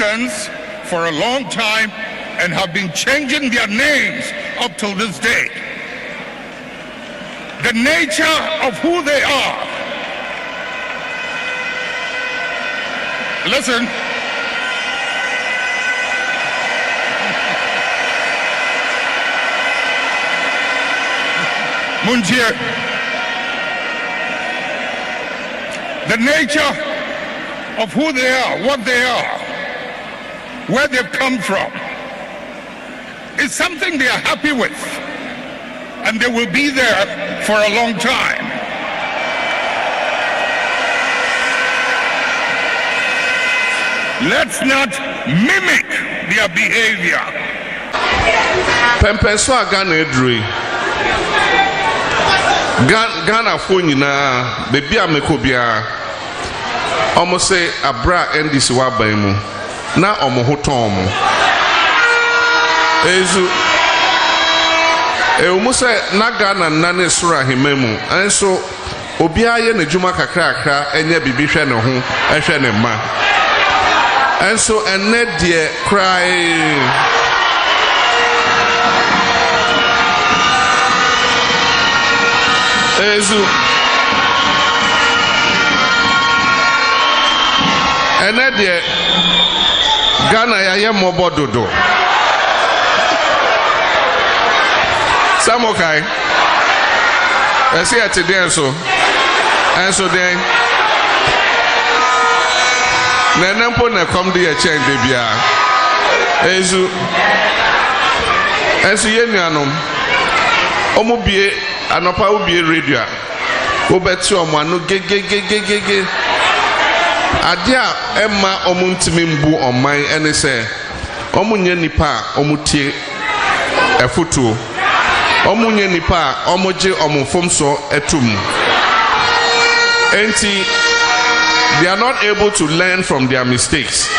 existence for a long time and have been changing their names up till this day. The nature of who they are. Listen. Munjir. The nature of who they are, what they are, where they've come from, is something they are happy with, and they will be there for a long time. Let's not mimic their behavior. Pempenswa Ghana edrui. Ghana phone na baby amekobia. Omo say abra ndisi wa ban mu na omo hoton mu. Ezu omo say na Ghana na ne sura himemu. Enso obi aye na djuma kakrakra enye bibi hwe ne ho ehwe ne ma. Enso enne de cry Ezu ene de Ghana ya ye mobododo Samokai esi ati den so enso den na nempo na come dey change de bia Ezu enso ye nuanom omubie anopa ubie radio obeti omo anu gegegegegege adia emma omuntimi mbu oman ene se omunye nipa omutie efutu omunye nipa omoje omufomso etum enti they are not able to learn from their mistakes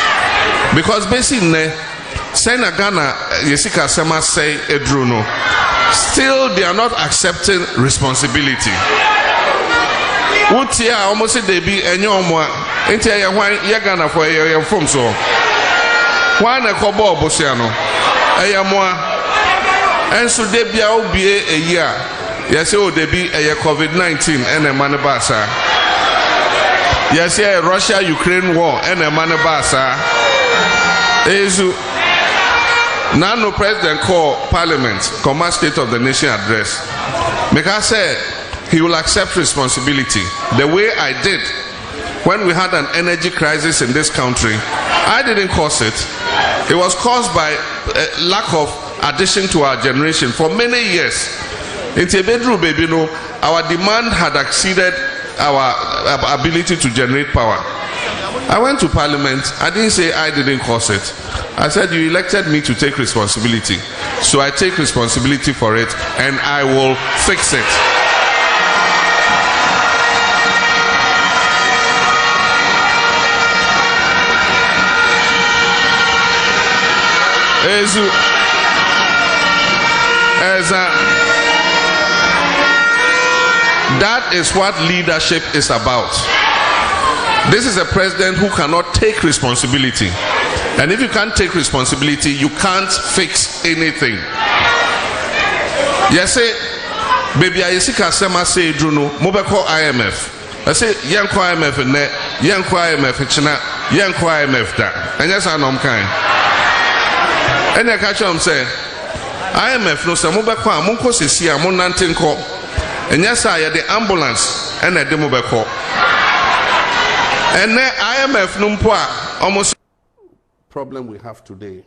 because basically saying Ghana yesika sema say edruno still they are not accepting responsibility. Utia almost they be enyo mo enti ya hwan ya Ghana for ya from so hwan na kobo obosiano eya mo enso de bia obie eyi a yesi o de bi eye COVID-19 ene mane basa yesi Russia Ukraine war ene mane basa ezu Nano president called parliament, command state of the nation address. Because said he will accept responsibility. The way I did when we had an energy crisis in this country, I didn't cause it. It was caused by a lack of addition to our generation for many years. In Tebedru baby, no, our demand had exceeded our ability to generate power. I went to parliament. I didn't say I didn't cause it. I said you elected me to take responsibility. So I take responsibility for it and I will fix it. That is what leadership is about. This is a president who cannot take responsibility. And if you can't take responsibility, you can't fix anything. Yes, say, baby, I see Kasema say, Druno, Mobeko IMF. I say, Yanko IMF in there, Yanko IMF China, Yanko IMF that. And yes, I know I'm kind. And I catch him say, IMF no, some Mobeko, Monko Sisia, Monantinko. And yes, I had the ambulance and at the Mobeko. And then IMF Numpua almost. Problem we have today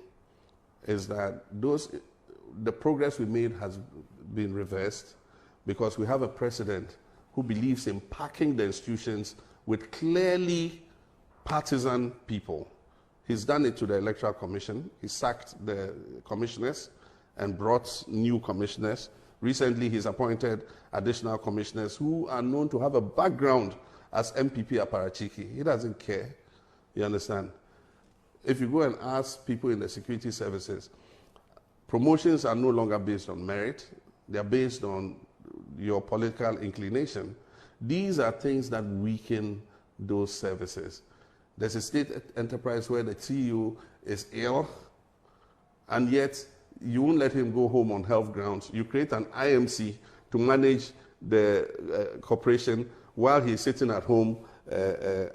is that the progress we made has been reversed because we have a president who believes in packing the institutions with clearly partisan people. He's done it to the Electoral Commission. He sacked the commissioners and brought new commissioners. Recently, he's appointed additional commissioners who are known to have a background as MPP Aparachiki. He doesn't care. You understand? If you go and ask people in the security services, promotions are no longer based on merit. They are based on your political inclination. These are things that weaken those services. There's a state enterprise where the CEO is ill, and yet you won't let him go home on health grounds. You create an IMC to manage the corporation while he's sitting at home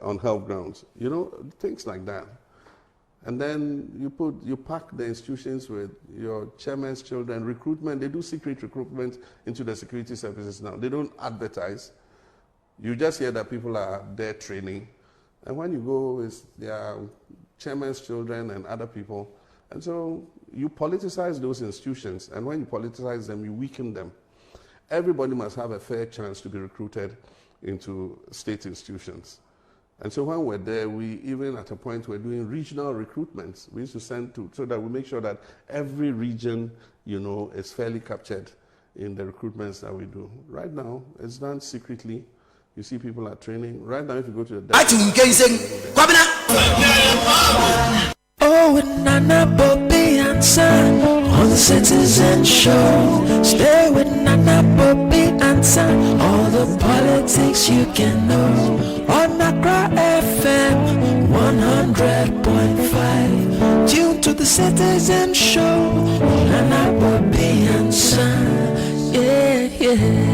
on health grounds. You know, things like that. And then you pack the institutions with your chairman's children. Recruitment, they do secret recruitment into the security services now. They don't advertise. You just hear that people are there training. And when you go, it's their chairman's children and other people. And so you politicize those institutions. And when you politicize them, you weaken them. Everybody must have a fair chance to be recruited into state institutions. And so when we're there, we even at a point we're doing regional recruitments. We used to send to, so that we make sure that every region, you know, is fairly captured in the recruitments that we do. Right now, it's done secretly. You see people are training. Right now, if you go to the... Kwabena! Oh, Nana, Bobie, Ansah on the Citizen Show. Stay with Nana, Bobie, Ansah. All the politics you can know on Accra FM 100.5. Tune to the Citizen Show. Nana, Bobie, Ansah. Yeah, yeah.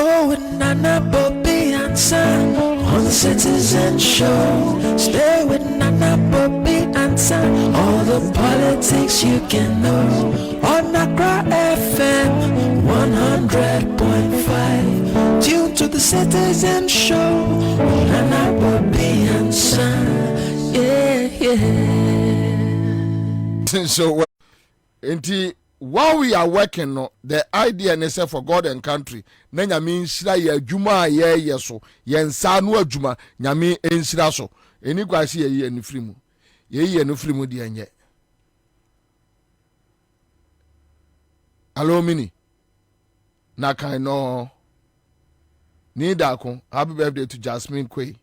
Oh, Nana, Bobie, Ansah on the Citizen Show. Stay with Nana, Bobie, Ansah. All the politics you can know on Accra FM 100.5. Tune to the Citizen Show. Nana, Bobie, Ansah. Yeah, yeah. So, while we are working, no, the idea is for God and country. Na nyame nshira ye adwuma ye so ye nsa no adwuma nyame nshira so eni kwase ye eni firimu ye eni firimu de enye allo mini na kan no ni da ko happy birthday to Jasmine Quay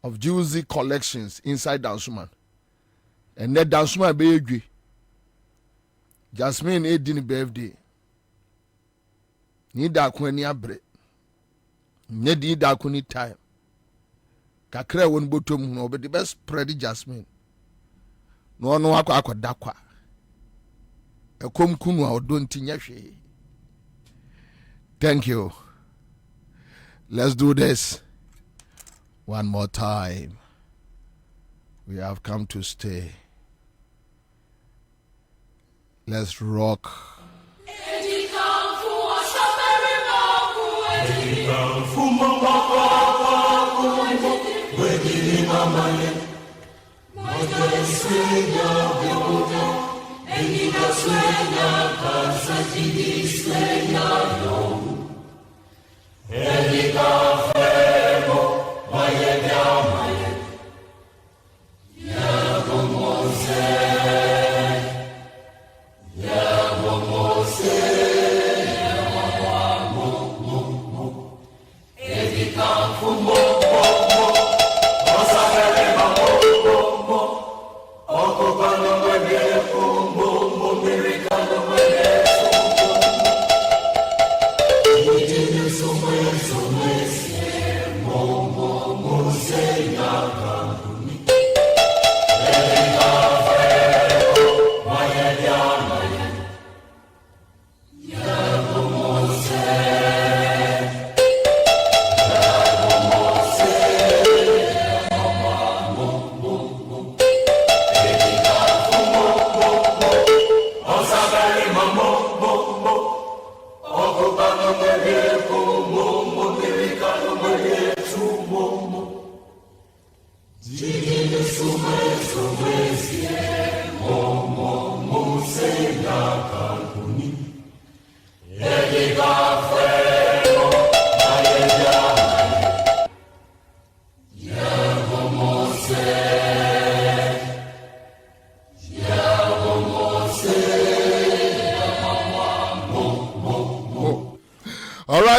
of Juicy Collections inside Dansuman and that Dansuman be edwe Jasmine edin birthday ni da ko ani abre ne di da ko ni time kakra won botom no be the best spread Jasmine no no akwa kwa ekom kunu a odon tinya hwe. Thank you. Let's do this one more time. We have come to stay. Let's rock.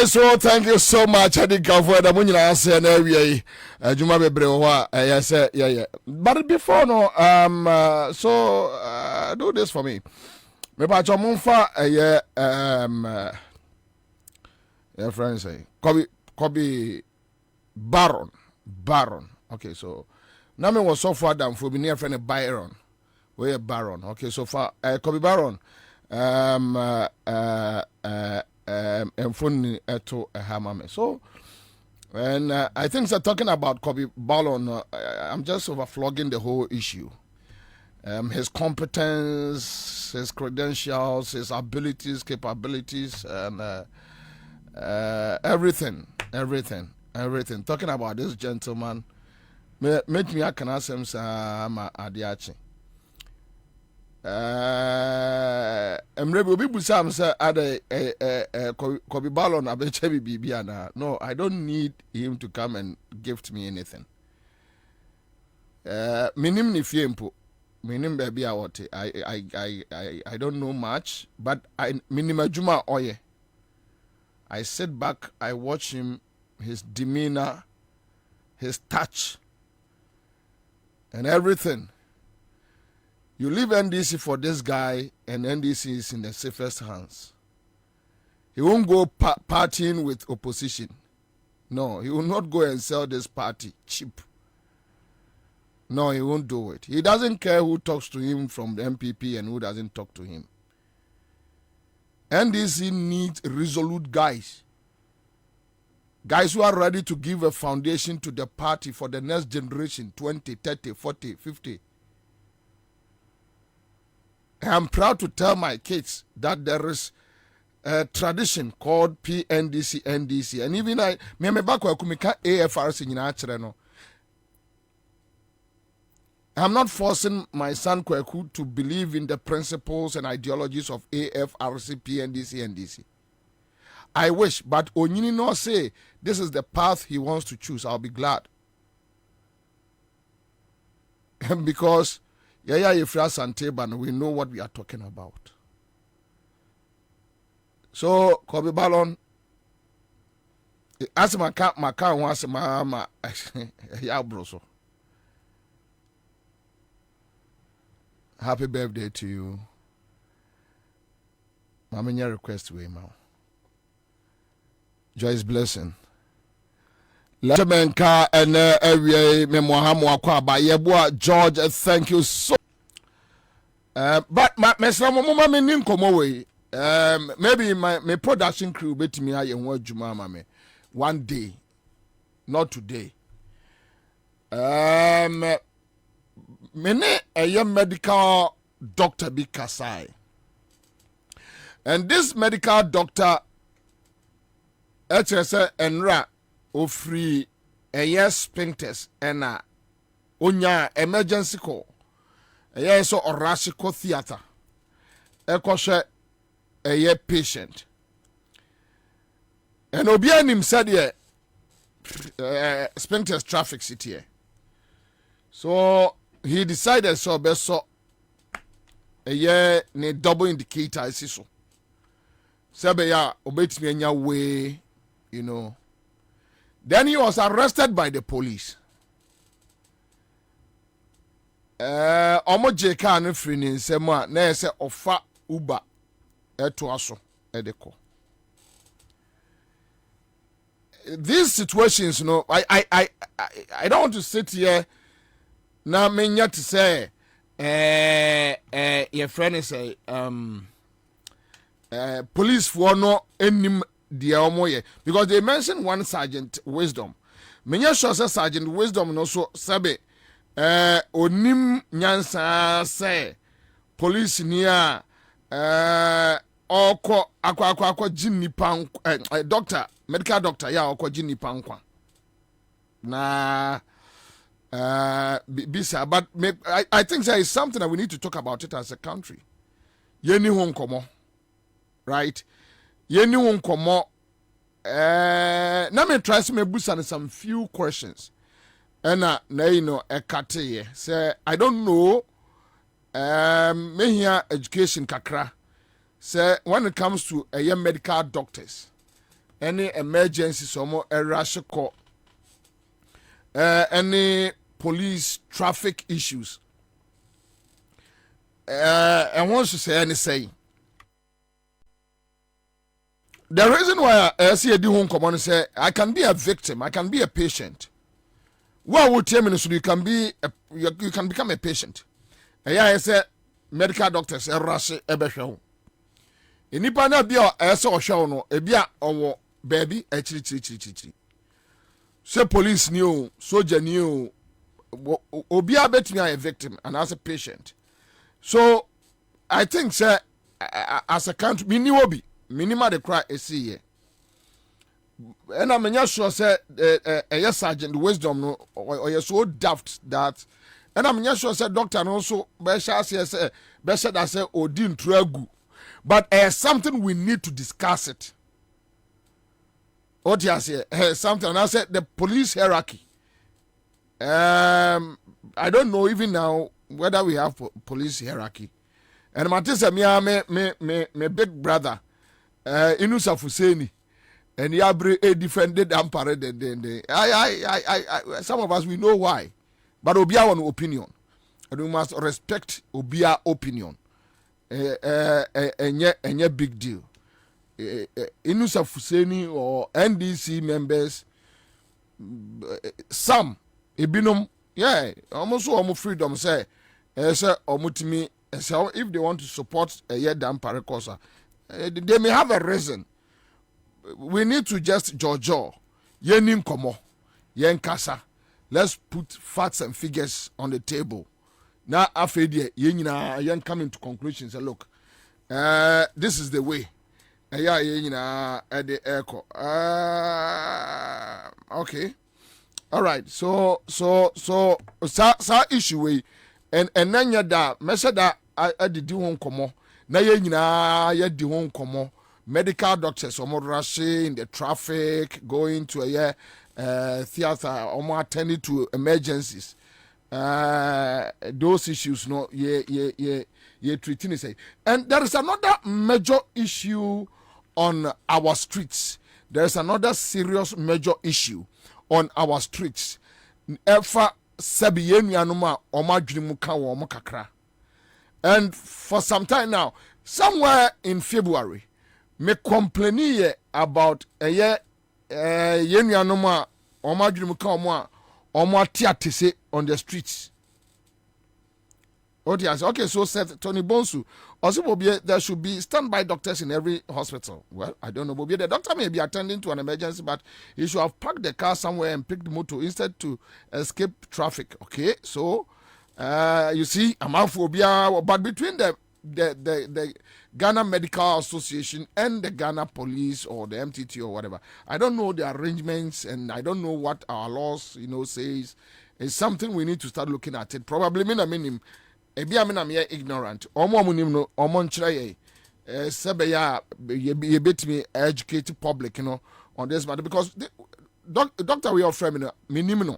So thank you so much. I did go for the money I say na we Juma bebre ho yes yeah. But before no do this for me. Me pa cho monfa your friend say. Kobe Baron. Okay, so now me was so far down for me near friend Byron. Where Baron. Okay, so far Kobe Baron. And phone to a hammer. So and I think so talking about Kobe Baron, I'm just overflogging the whole issue. His competence, his credentials, his abilities, capabilities, and everything. Talking about this gentleman, make me I can ask him Adiachi. Emre Obi Sam say ade Kobe Ballon abeche bibiana. No, I don't need him to come and gift me anything. Minim ni fiempo. Minim baby awote. I don't know much, but I minim ajuma oye. I sit back, I watch him, his demeanor, his touch, and everything. You leave NDC for this guy, and NDC is in the safest hands. He won't go partying with opposition. No, he will not go and sell this party cheap. No, he won't do it. He doesn't care who talks to him from the MPP and who doesn't talk to him. NDC needs resolute guys. Guys who are ready to give a foundation to the party for the next generation, 20, 30, 40, 50. I'm proud to tell my kids that there is a tradition called PNDC, NDC. And even me back where AFRC in Achireno. I'm not forcing my son Kweku to believe in the principles and ideologies of AFRC, PNDC, NDC. I wish, but Onyini no say this is the path he wants to choose. I'll be glad. Because Yefra Santeban, we know what we are talking about. So, Kobe Ballon, as my car wants my yeah, broso. Happy birthday to you. Mamanya request way now. Joy's blessing. Letterman and area memohamu akwaba yebua George, thank you so. But my mama me ninkomo way. Maybe my production crew bet me aye nwa djuma mame one day, not today. Mene a medical doctor be kasai. And this medical doctor HSA enra ofri sphincters ena onya emergency call. So orasico theater. Ekoshe patient. And obianim said ye sphincters traffic city. So he decided so best so ne double indicator is so. Sabe ya obetimi anya way, you know. Then he was arrested by the police. Omo jeka no free ni nsem a na ese ofa Uber eto aso edeko. These situations, you know, I don't want to sit here now menya to say your friend say police for no enim the omoye because they mentioned one Sergeant Wisdom. Menya sure say Sergeant Wisdom no so sabe onim nyansa say police near oko akwa jini pan doctor medical doctor ya oko jini pan kwa na bisa but I think there is something that we need to talk about it as a country. Yeni hon komo, right? Yeni hon komo. Na me try to me busa some few questions. And na you know ekate say I don't know. Me here education kakra. Say when it comes to medical doctors, any emergency somo rush call. Any police traffic issues. I want to say anything. the reason why I see a home common say I can be a victim, I can be a patient. What would tell me so you can become a patient. I say medical doctors rush ebehwe. Enipa na bia ese ohwe no ebia owo baby chiri. Say police new, soldier new, obia betimi a victim and as a patient. So I think say as a country mini obi minima the cry is here. And I'm not sure say a sergeant wisdom no or you so daft that and I'm not sure say doctor and also besha say besha that say odin tragu. But something we need to discuss it. What you say? Something, and I said the police hierarchy. I don't know even now whether we have police hierarchy. And my sister, me big brother, Inusa Fuseni, and Yabre defended Ampare. Some of us we know why, but Obia one opinion, and we must respect Obia opinion. A big deal. Inusa Fuseni or NDC members, some Ibinum, yeah, almost almost freedom say, omutimi, if they want to support a year damn paracosa, they may have a reason. We need to just jojo, yenin komo, yen kasa. Let's put facts and figures on the table. Now, after yen coming to conclusions. Say, look, this is the way. At the echo. Okay, all right. So issue way, and then ya da message that I did home come. Na ya di home come. Medical doctors omo rushing in the traffic, going to a theater, omo attending to emergencies. Those issues no treating it. And there is another major issue on our streets. There is another serious major issue on our streets. Efa sabiyenu anuma omadwini ka wo kakra. And for some time now, somewhere in February, me complain about yenu anuma omadwini ka omo on the streets. Okay, so said Tony Bonsu. Also, Bobie, there should be standby doctors in every hospital. Well, I don't know, Bobie. The doctor may be attending to an emergency, but he should have parked the car somewhere and picked the motor instead to escape traffic. Okay, so you see, amophobia, but between the Ghana Medical Association and the Ghana Police or the MTT or whatever, I don't know the arrangements and I don't know what our laws, says. It's something we need to start looking at it. Probably mean I'm ignorant. No, you bet me educated public, on this matter because doctor we are framing minimum.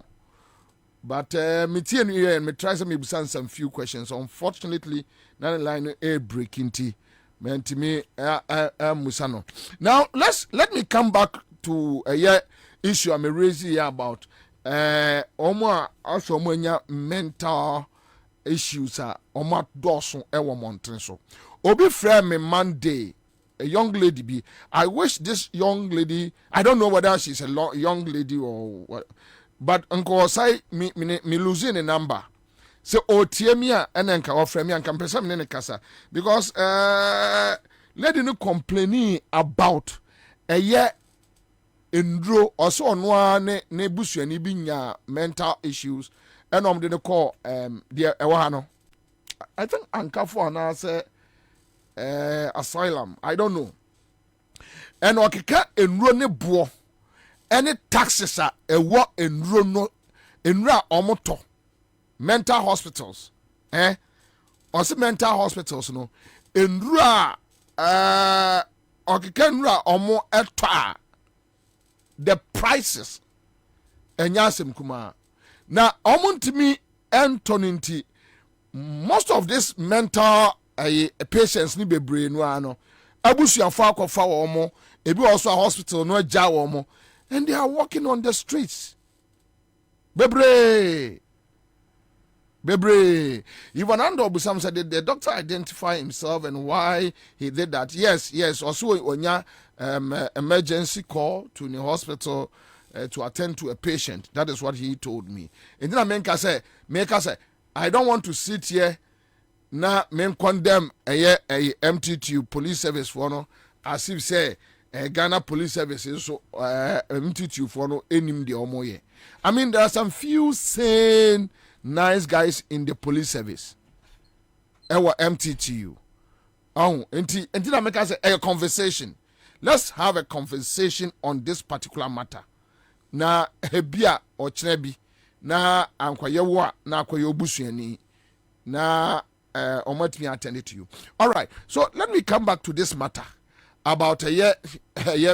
But me here and me try some few questions. Unfortunately, that line a breaking tea. Meant me musano. Now let me come back to a issue I'm raising here about also mental issues oma doson ewo mountain so obi friend me Monday a young lady be I wish this young lady I don't know whether she's a young lady or what but uncle say me losing a number so otiemia and then ka offer me and can person me kasa because lady no complaining about a year endro also no ne busuani bi nya mental issues and they call the Ewano. I think Ankafo and say asylum. I don't know. And okeka enro ne bo any taxes are a what enro no enra omoto mental hospitals. Also mental hospitals no enra okeka enra omo etwa the prices enyasem kuma. Now, omuntimi entoninti most of this mental patients ni bebre no ano abusuafo akọfa wo mo ebi also a hospital no agya wo mo and they are walking on the streets bebre Ivanando Busam said the doctor identify himself and why he did that. Yes also onya emergency call to the hospital to attend to a patient. That is what he told me. And then I make say, I don't want to sit here now condemn a MTTU police service for no, as if say Ghana police services so MTTU for no enim de omoye. I mean, there are some few sane nice guys in the police service. Our MTTU. Oh, and then I make us a conversation. Let's have a conversation on this particular matter. Na hebia or chnebi na ankwayewa na akwayobusuani na omat me attended to you. All right. So let me come back to this matter about a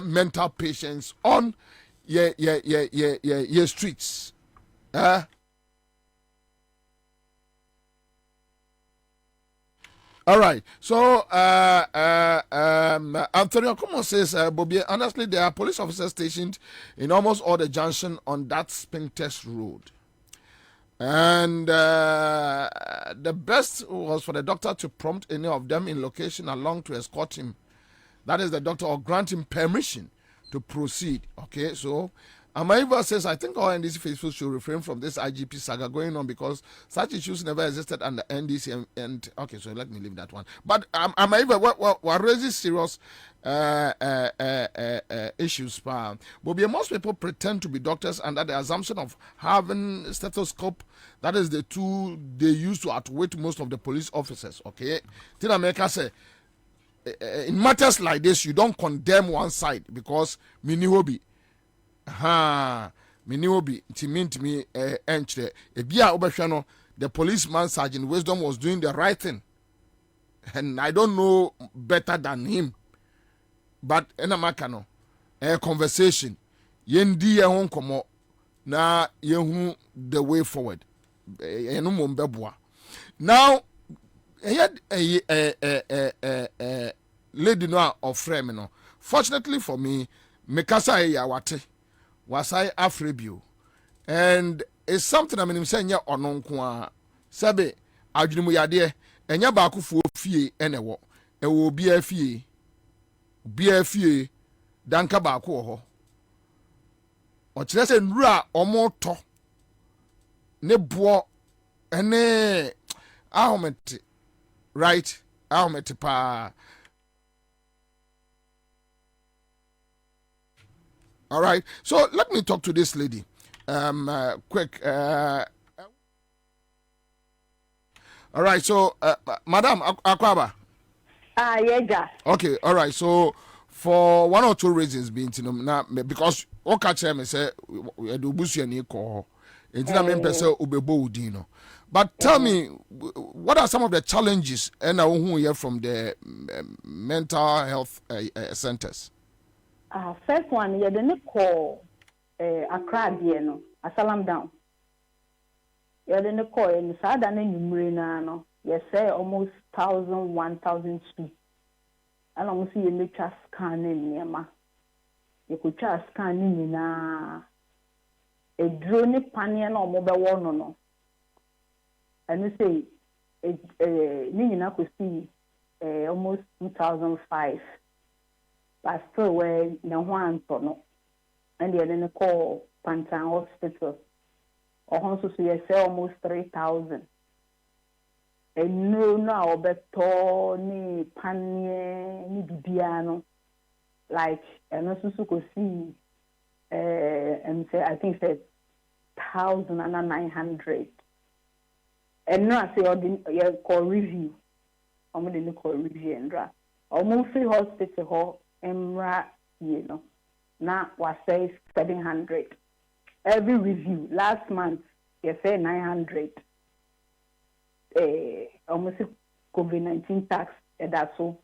mental patients on your streets. All right. So, Antonio Como says, Bobie, honestly, there are police officers stationed in almost all the junction on that spin test road. And the best was for the doctor to prompt any of them in location along to escort him. That is the doctor, or grant him permission to proceed. Okay, so Amaiva says, I think all NDC faithful should refrain from this IGP saga going on because such issues never existed under NDC. And okay, so let me leave that one. But Amaiva, what raises serious issues. But most people pretend to be doctors under the assumption of having stethoscope. That is the tool they use to outwit most of the police officers. Okay, Tina America say, in matters like this, you don't condemn one side because mini hobby. Mini hobby to me entry. The policeman Sergeant Wisdom was doing the right thing, and I don't know better than him. But in a makano, a conversation, yendi hon komo na yehu the way forward. Now, lady no of frame no. Fortunately for me, mekasa yawate was I afrebio, and it's something I mean saying ya ononkwa sabe adwumu yade enya ba akufo fie enewo e wo bia fie danka ba akwo ho o kire se nura omoto ne bo ene ahomete right ahomete pa. All right, so let me talk to this lady quick. All right, so Madam Akwaba. Yeah. Okay, all right, so for one or two reasons being now because what catch me say we do busu ni ko entina me pese obebo udino. But tell me, what are some of the challenges and who here from the mental health centers? First one, you didn't call Accra, no, Asalam down. You didn't call in Southern Numrina, no, you say almost 1,000, 1,002. I don't see you make a scan in Yama. You could just scan in a drone panion or mobile one, no. And you say, Nina could see almost 2005. But still, where no one no, and they didn't call Pantan Hospital, or also say almost 3,000. And no, now, beto ni panye ni bibiano, like and also could see, and say I think said 1,900. And now I say you call review, I'm going to call review and almost free hospital. Emra, now was say 700. Every review last month, you say 900. Almost COVID-19 tax, that's so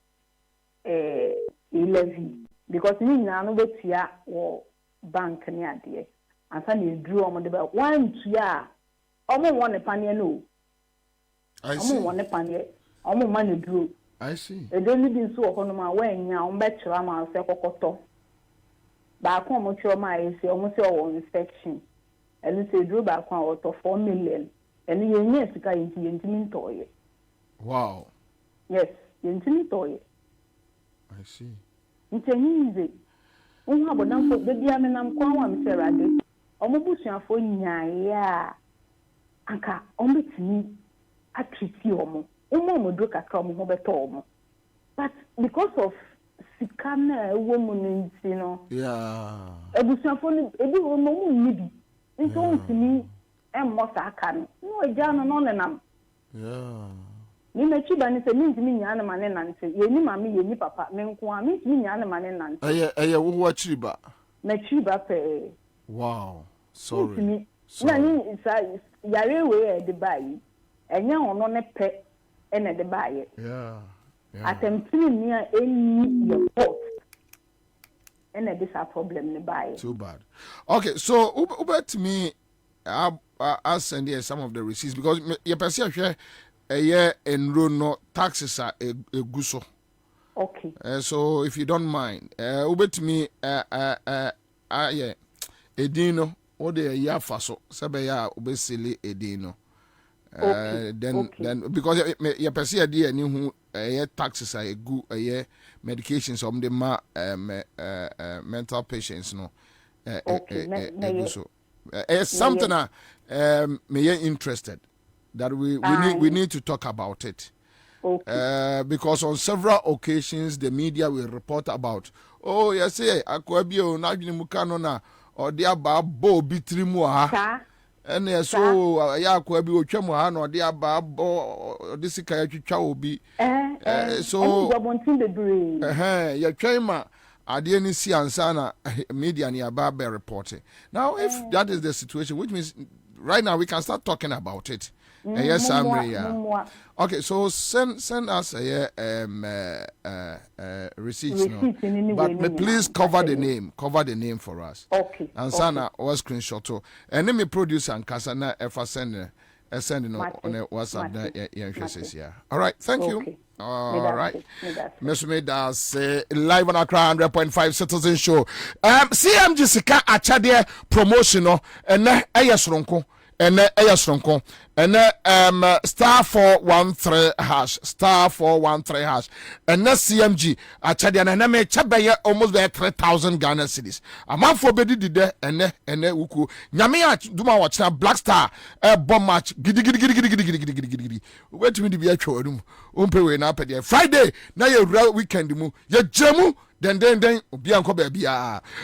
11. Because you know that here or bank near there, and suddenly drew on the bell 1 year. Almost one a panya no. I see. Almost one a panya. Almost money drew. I see. It only been so on when you are better. I'm a second. Back home, what your mind is almost your inspection. And it's a drew back out of 4 million. And you need to go into toy. Wow. Yes, into toy. I see. Ntenyize. Unha bodamfo bebi amenam kwa wa mserade. Omobusuafo nyaaya. Anka ombetini atriti omo. Omodo kakra omo ho beto omo. But because of sikana woman yeah. Ebusuafo ni ebi omo nibi. Nso ntini emmosa aka no. No eja no nenam. Yeah. Ni mechi ba ni se mi ntimi nya na mane nante. Ye ni mami ye ni papa. Me nko a mi ntimi nya na mane nante. Eye wo achiri ba. Mechi ba pe. Wow. Sorry. Na ni sa yare we e de bayi. Enya ono ne pe ene de bayi. Yeah. Attempting me any your fault. And this a problem nearby. Too bad. Okay, so Uber to me, I'll send you some of the receipts because your perception a year and no taxes are a guso. Okay. So if you don't mind, Uber to me, yeah, Edino, or the year faso, Sabaya, Ubesili Edino. Then because your perceive idea and you taxes are a good medications on the mental patients no so something may interested that we need to talk about it. Because on several occasions the media will report about yes akwabio na adwene mukano na odi aba Bobie trimu ha and so ya kwa bi otwa mu ha no de aba bo de sika ya twetwa obi so ya twema ade ni si ansa na media ni aba be reporting. Now if that is the situation, which means right now we can start talking about it. Yes, okay, so send us a receipts, no? But please cover the name for us. Okay. And Sana was screenshot. And then me produce and Kasana ever send on a WhatsApp. Yeah. All right. Thank you. All right. Miss Meda say live on Accra 100.5 Citizen Show. CMG Sika Achade promotional and Ayasronko. And Ayasronko. And star 413 hash. Star 413 hash. And CMG Achade and me Chabaya almost there 3,000 Ghana cedis. A man for Bedi did there and Uku. Nyamia Duma watch now Black Star bomb match. Giddy. Wait to me to be a room. Umpe na pede Friday na ye weekend mu ye jamu then obianko baby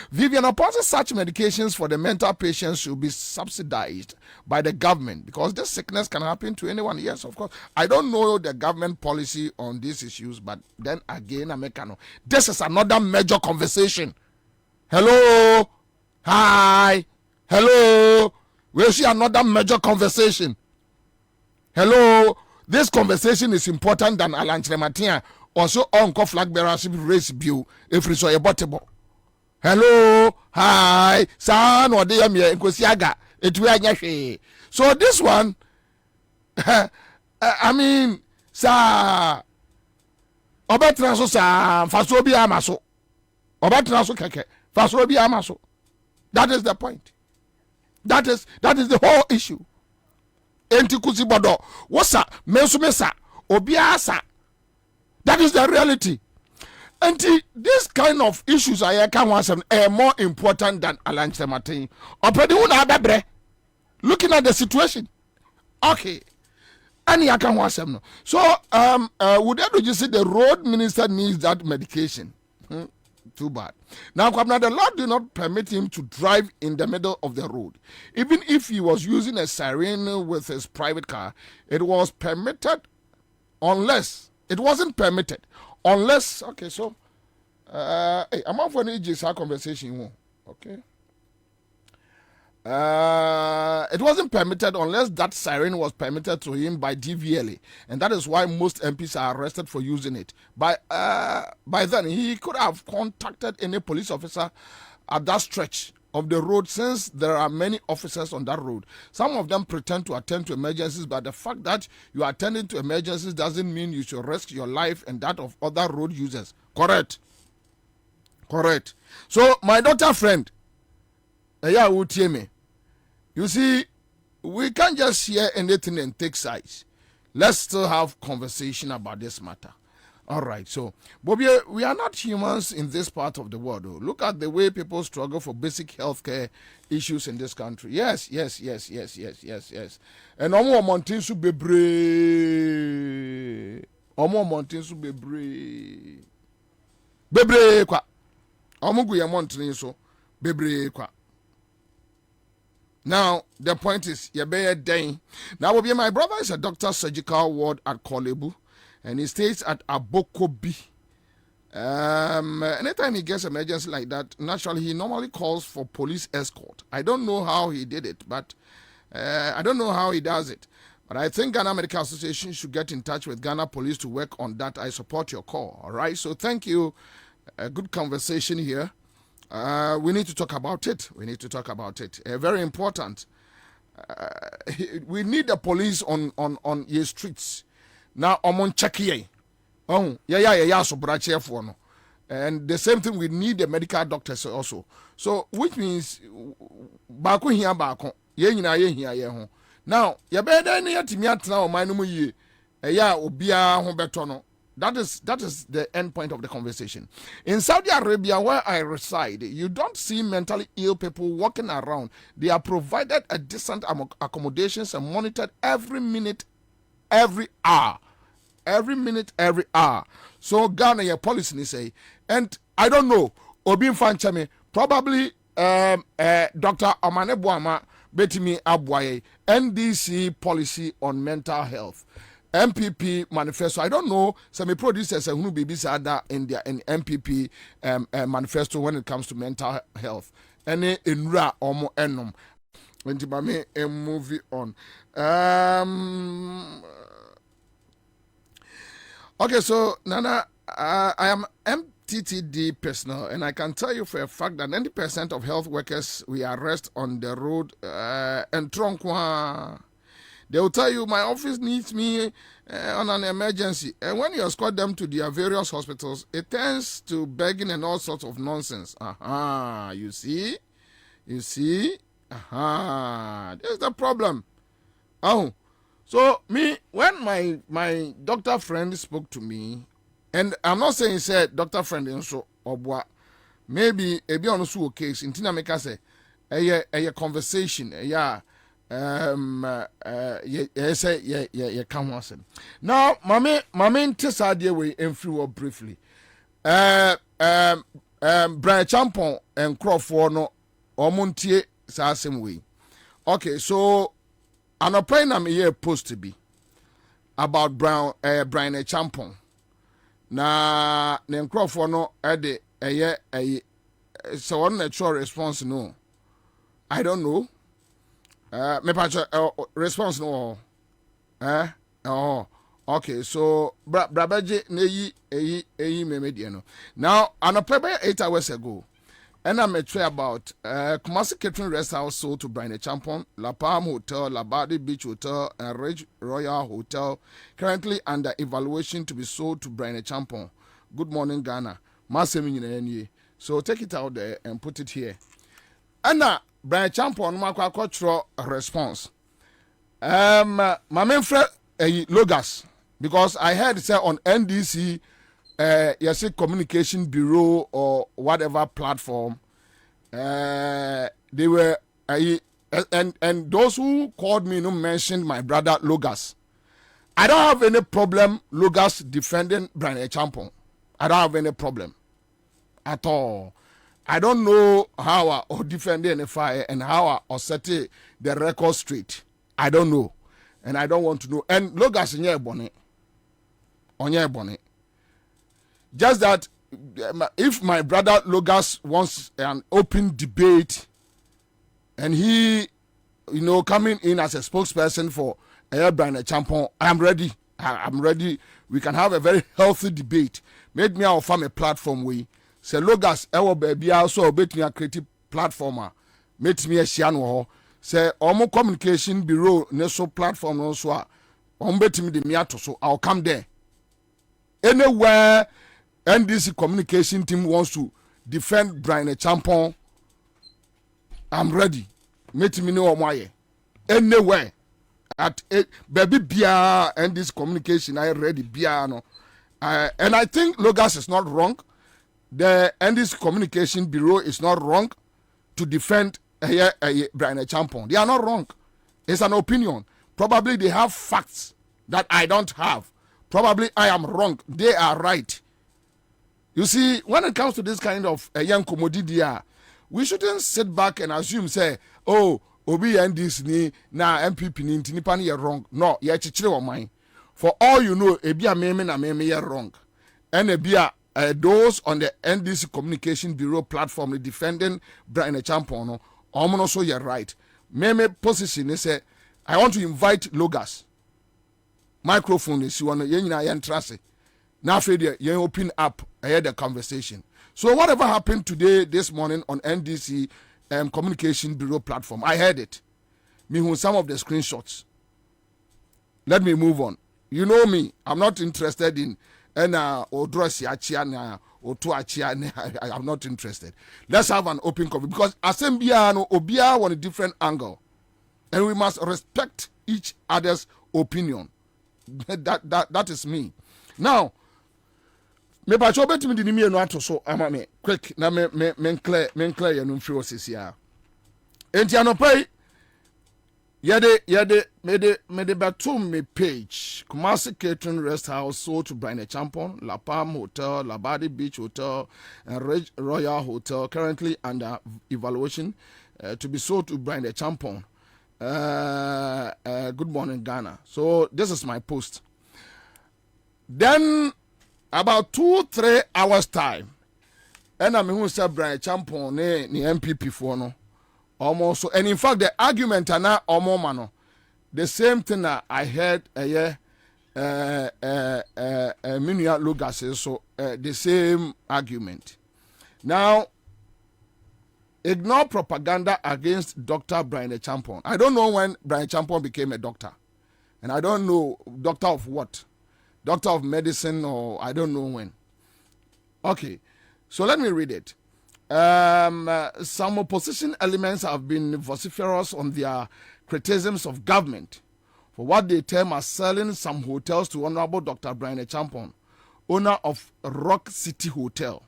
Vivian opposes such medications for the mental patients should be subsidized by the government because this sickness can happen to anyone. Yes, of course. I don't know the government policy on these issues, but then again Americano, this is another major conversation. Hello, hi, hello, we'll see another major conversation. Hello, this conversation is important than Alan Trematin. Also, Uncle Flag Bearership race bill if it's a bottle. Hello, hi, son, or dear me, Nkosiaga, it will. So this one, I mean, sir, Obetraso, sir, Fasobi Amaso, Obetraso Keke, Fasobi Amaso. That is the point. That is the whole issue. Entikusi bodo, wasa, mensumesa, obiasa. That is the reality. And this kind of issues are more important than Alan Martin. Looking at the situation. Okay. So, would you say the road minister needs that medication? Too bad. Now, the law did not permit him to drive in the middle of the road. Even if he was using a siren with his private car, it was permitted unless it wasn't permitted unless okay. So, I'm out for an EJSA conversation. Okay. It wasn't permitted unless that siren was permitted to him by DVLA, and that is why most MPs are arrested for using it. By then, he could have contacted any police officer at that stretch of the road, since there are many officers on that road. Some of them pretend to attend to emergencies, but the fact that you are attending to emergencies doesn't mean you should risk your life and that of other road users. Correct. So, my daughter friend, you see, we can't just hear anything and take sides. Let's still have conversation about this matter. All right, so Bobie, we are not humans in this part of the world. Oh. Look at the way people struggle for basic healthcare issues in this country. Yes. And omo mountain su bebre. Omo mountain su bebre. Bebre kwa. Omo gu ya mountain so bebre kwa. Now, the point is, you better day. Now, Bobie, my brother is a doctor surgical ward at Kolebu. And he stays at Abokobi. Anytime he gets emergency like that, naturally he normally calls for police escort. I don't know how he did it, but I don't know how he does it. But I think Ghana Medical Association should get in touch with Ghana Police to work on that. I support your call. All right. So thank you. A good conversation here. We need to talk about it. Very important. We need the police on your streets. Now, omon check ye. Oh, yeah, so brache for no. And the same thing, we need the medical doctors also. So, which means, bako here, bako. Ye here. Now, ya better near to me at now, my no ye. Ya, obia, hombetono. That is the end point of the conversation. In Saudi Arabia, where I reside, you don't see mentally ill people walking around. They are provided a decent accommodations and monitored every minute, every hour. So Ghana your policy say, and I don't know, Obin Fanchame, probably Dr. Amane Boama Betimi Abwaye, NDC policy on mental health. MPP manifesto. I don't know. Some producers who be beside that in their MPP manifesto when it comes to mental health. Any inra omo enum. When me movie on. Okay, so Nana, I am MTTD personnel, and I can tell you for a fact that 90% of health workers we arrest on the road and Tronkwa. They will tell you my office needs me on an emergency, and when you escort them to their various hospitals, it turns to begging and all sorts of nonsense. You see, there's the problem. So me, when my doctor friend spoke to me, and I'm not saying he said doctor friend and so obwa, maybe a be on a case in Tina make say a conversation, come once. Now, my main test idea way and free briefly. Brian Champon and Crawford no Omontie sa same way. Okay, so an opinion I'm here supposed to be about Brian Champon. Na Crawford no ede so on natural response no. I don't know. Me patch response no. Okay, so Brabaje neyi me media no. Now, an opinion 8 hours ago. And I'm about Kumasi Catering Rest House sold to Brian Champon, La Palm Hotel, Labadi Beach Hotel, and Ridge Royal Hotel, currently under evaluation to be sold to Brian Champon. Good morning, Ghana. So take it out there and put it here. And now, Brian Champon, my cultural response. My main friend, Logas, because I heard say on NDC. Yes, communication bureau or whatever platform, they were, and those who called me no mentioned my brother Logas. I don't have any problem Logas defending Brian Champon. I don't have any problem at all. I don't know how I defend any fire and how I set the record straight. I don't know, and I don't want to know. And Logas in your bonnet, on your bonnet. Just that if my brother Logas wants an open debate and he, coming in as a spokesperson for Brian Champon, I'm ready. I'm ready. We can have a very healthy debate. Made me our farm a platform way. Say Logas, baby, also bet me a creative platformer. Made me a shiano. Say Omo Communication Bureau, Neso platform also. Bet me the miato, so I'll come there. Anywhere NDC communication team wants to defend Brian Champon, I'm ready. Meet me no more. Anywhere at baby Bia NDC communication, I ready Biano. And I think Logos is not wrong. The NDC Communication Bureau is not wrong to defend Brian Champon. They are not wrong. It's an opinion. Probably they have facts that I don't have. Probably I am wrong. They are right. You see, when it comes to this kind of young commodity, we shouldn't sit back and assume, say, oh, Obi NDC ni na MPP ni ntinipani you're wrong. No, you're chichire wa mine. For all you know, ebia meme na meme you're wrong. And ebia those on the NDC Communication Bureau platform defending Brian Champon, also you're right. Meme position is say, I want to invite Logos. Microphone is one yenina yen trust. Now Freddie, you open up ahead the conversation. So whatever happened today, this morning on NDC Communication Bureau platform, I heard it. Me who some of the screenshots. Let me move on. You know me, I'm not interested in I'm not interested. Let's have an open conversation because Assemblea Obia on a different angle. And we must respect each other's opinion. That is me. Now, me ba cho betimi di nimi enu ato so ama me quick na me clear ya no mfiri osisia. Enti anopai yede me batum me page Kumasi Catering Rest House sold to Brian Champon, La Palm Hotel, Labadi Beach Hotel, and Royal Hotel currently under evaluation to be sold to Brian Champon. Good morning, Ghana. So this is my post. Then about 2-3 hours time, and I'm who said Brian Champon ni MPP for no almost. And in fact, the argument are now almost mano. The same thing that I heard Minia Logos so the same argument. Now, ignore propaganda against Dr. Brian Champon. I don't know when Brian Champon became a doctor. And I don't know doctor of what. Doctor of medicine or I don't know when. Okay, so let me read it. Some opposition elements have been vociferous on their criticisms of government for what they term as selling some hotels to Honorable Dr. Brian Champon, owner of Rock City Hotel.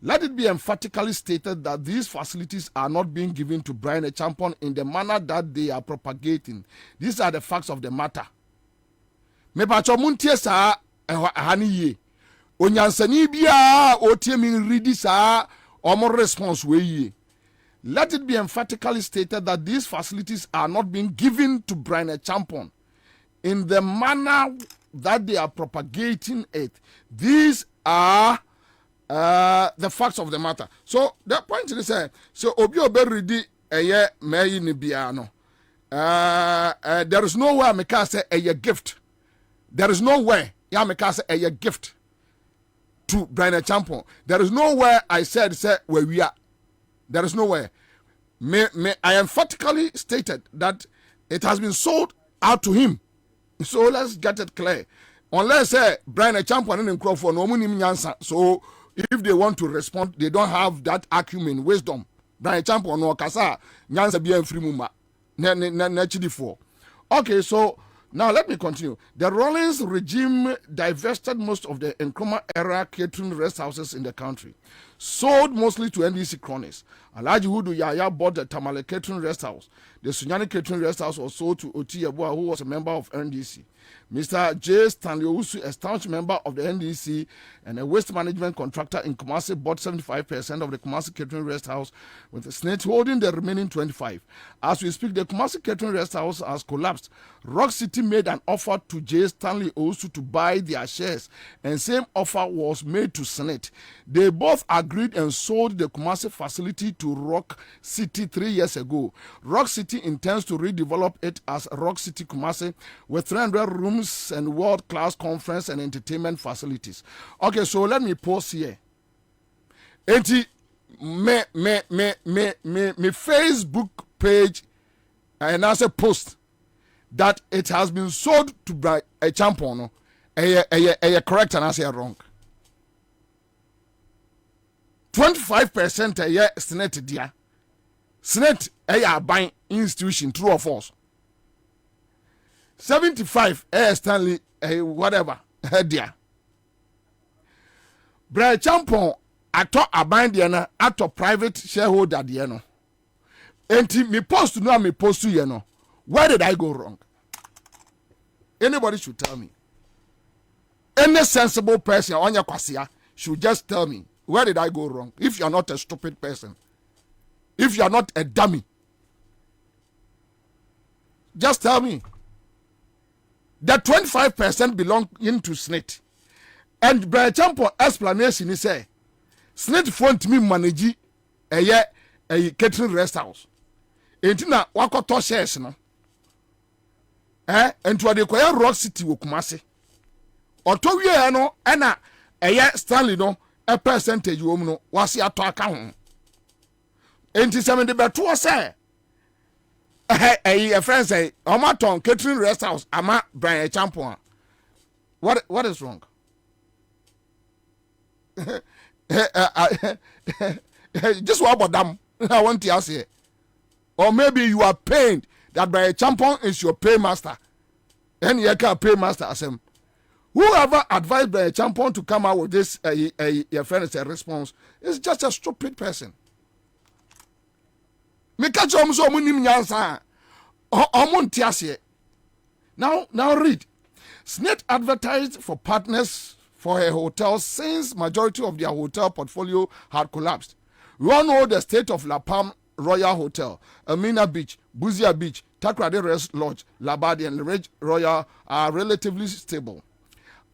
Let it be emphatically stated that these facilities are not being given to Brian Champon in the manner that they are propagating. These are the facts of the matter. Me pacho muntie sa hani ye. Onyansani bia otie min ready sa omo response we ye. Let it be emphatically stated that these facilities are not being given to Brian Champon in the manner that they are propagating it. These are the facts of the matter. So that point is so obi oberidi eye meyi ni bia no. There is no way I can say a gift. There is no way I can say a gift to Brian Champon. There is no way I said where we are. There is no way. I emphatically stated that it has been sold out to him. So let's get it clear. Unless Brian Champon and Crawford no munim Ansah. So if they want to respond, they don't have that acumen, wisdom. Brian Champon no kasa Ansah bien free muma. Okay, so now let me continue. The Rawlings regime divested most of the Nkrumah era catering rest houses in the country, sold mostly to NDC cronies. Alhaji Hudu Yaya bought the Tamale Catering Rest House. The Sunyani Catering Rest House was sold to Oti Yabua, who was a member of NDC. Mr. J. Stanley Owusu, a staunch member of the NDC and a waste management contractor in Kumasi, bought 75% of the Kumasi Catering Rest House, with the Senate holding the remaining 25%. As we speak, the Kumasi Catering Rest House has collapsed. Rock City made an offer to J. Stanley Owusu to buy their shares, and same offer was made to Senate. They both agreed and sold the Kumasi facility to Rock City 3 years ago. Rock City intends to redevelop it as Rock City Kumasi with 300 rooms and world-class conference and entertainment facilities. Okay, so let me pause here. Me Facebook page and as a post that it has been sold to a Champon. Correct and I say wrong. 25% a year Senate dear. Senate buying institution, true or false. 75 Stanley whatever dear. Brian Champon atɔ aban deɛ no atɔ private shareholder deɛ no enti me post no me post you no where did I go wrong? Anybody should tell me. Any sensible person on your kwasia should just tell me where did I go wrong, if you are not a stupid person, if you are not a dummy. Just tell me. The 25% belong into SNIT. And Brian Champo explanation is say SNIT phone to me manage a catering rest house. Entina wakoto shares no. And to the Koya Rock City Wokumase. Oto wie no na Stanley no a percentage wom no wasi ato aka ho. Enti se me de beto say a friend say Omaton catering rest house ama Brian Champo. What is wrong? Just what about them? I want to ask you. Or maybe you are pained that Brian Champon is your paymaster. And you can paymaster as him. Whoever advised Brian Champon to come out with this, your friend is a response, is just a stupid person. Now read. SNIT advertised for partners for a hotel since majority of their hotel portfolio had collapsed. We all know the state of La Palm Royal Hotel, Amina Beach, Buzia Beach, Takrade Rest Lodge, Labadi and Ridge Royal are relatively stable.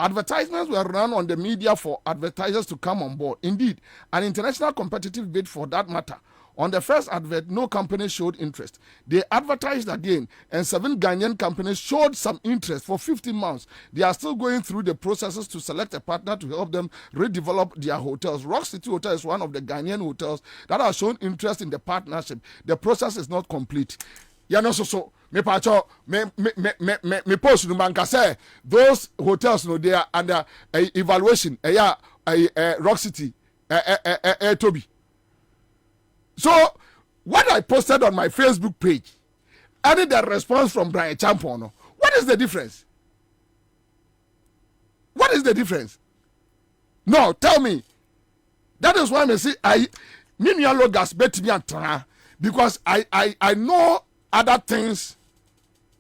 Advertisements were run on the media for advertisers to come on board. Indeed, an international competitive bid for that matter. On the first advert, no company showed interest. They advertised again, and 7 Ghanaian companies showed some interest for 15 months. They are still going through the processes to select a partner to help them redevelop their hotels. Rock City Hotel is one of the Ghanaian hotels that have shown interest in the partnership. The process is not complete. Yeah, no, so me pacho me post no man say those hotels no they are under evaluation. Rock City, Toby. So, what I posted on my Facebook page, added the response from Brian Champon. What is the difference? What is the difference? No, tell me. That is why I say Minya Logas bet me at because I know other things.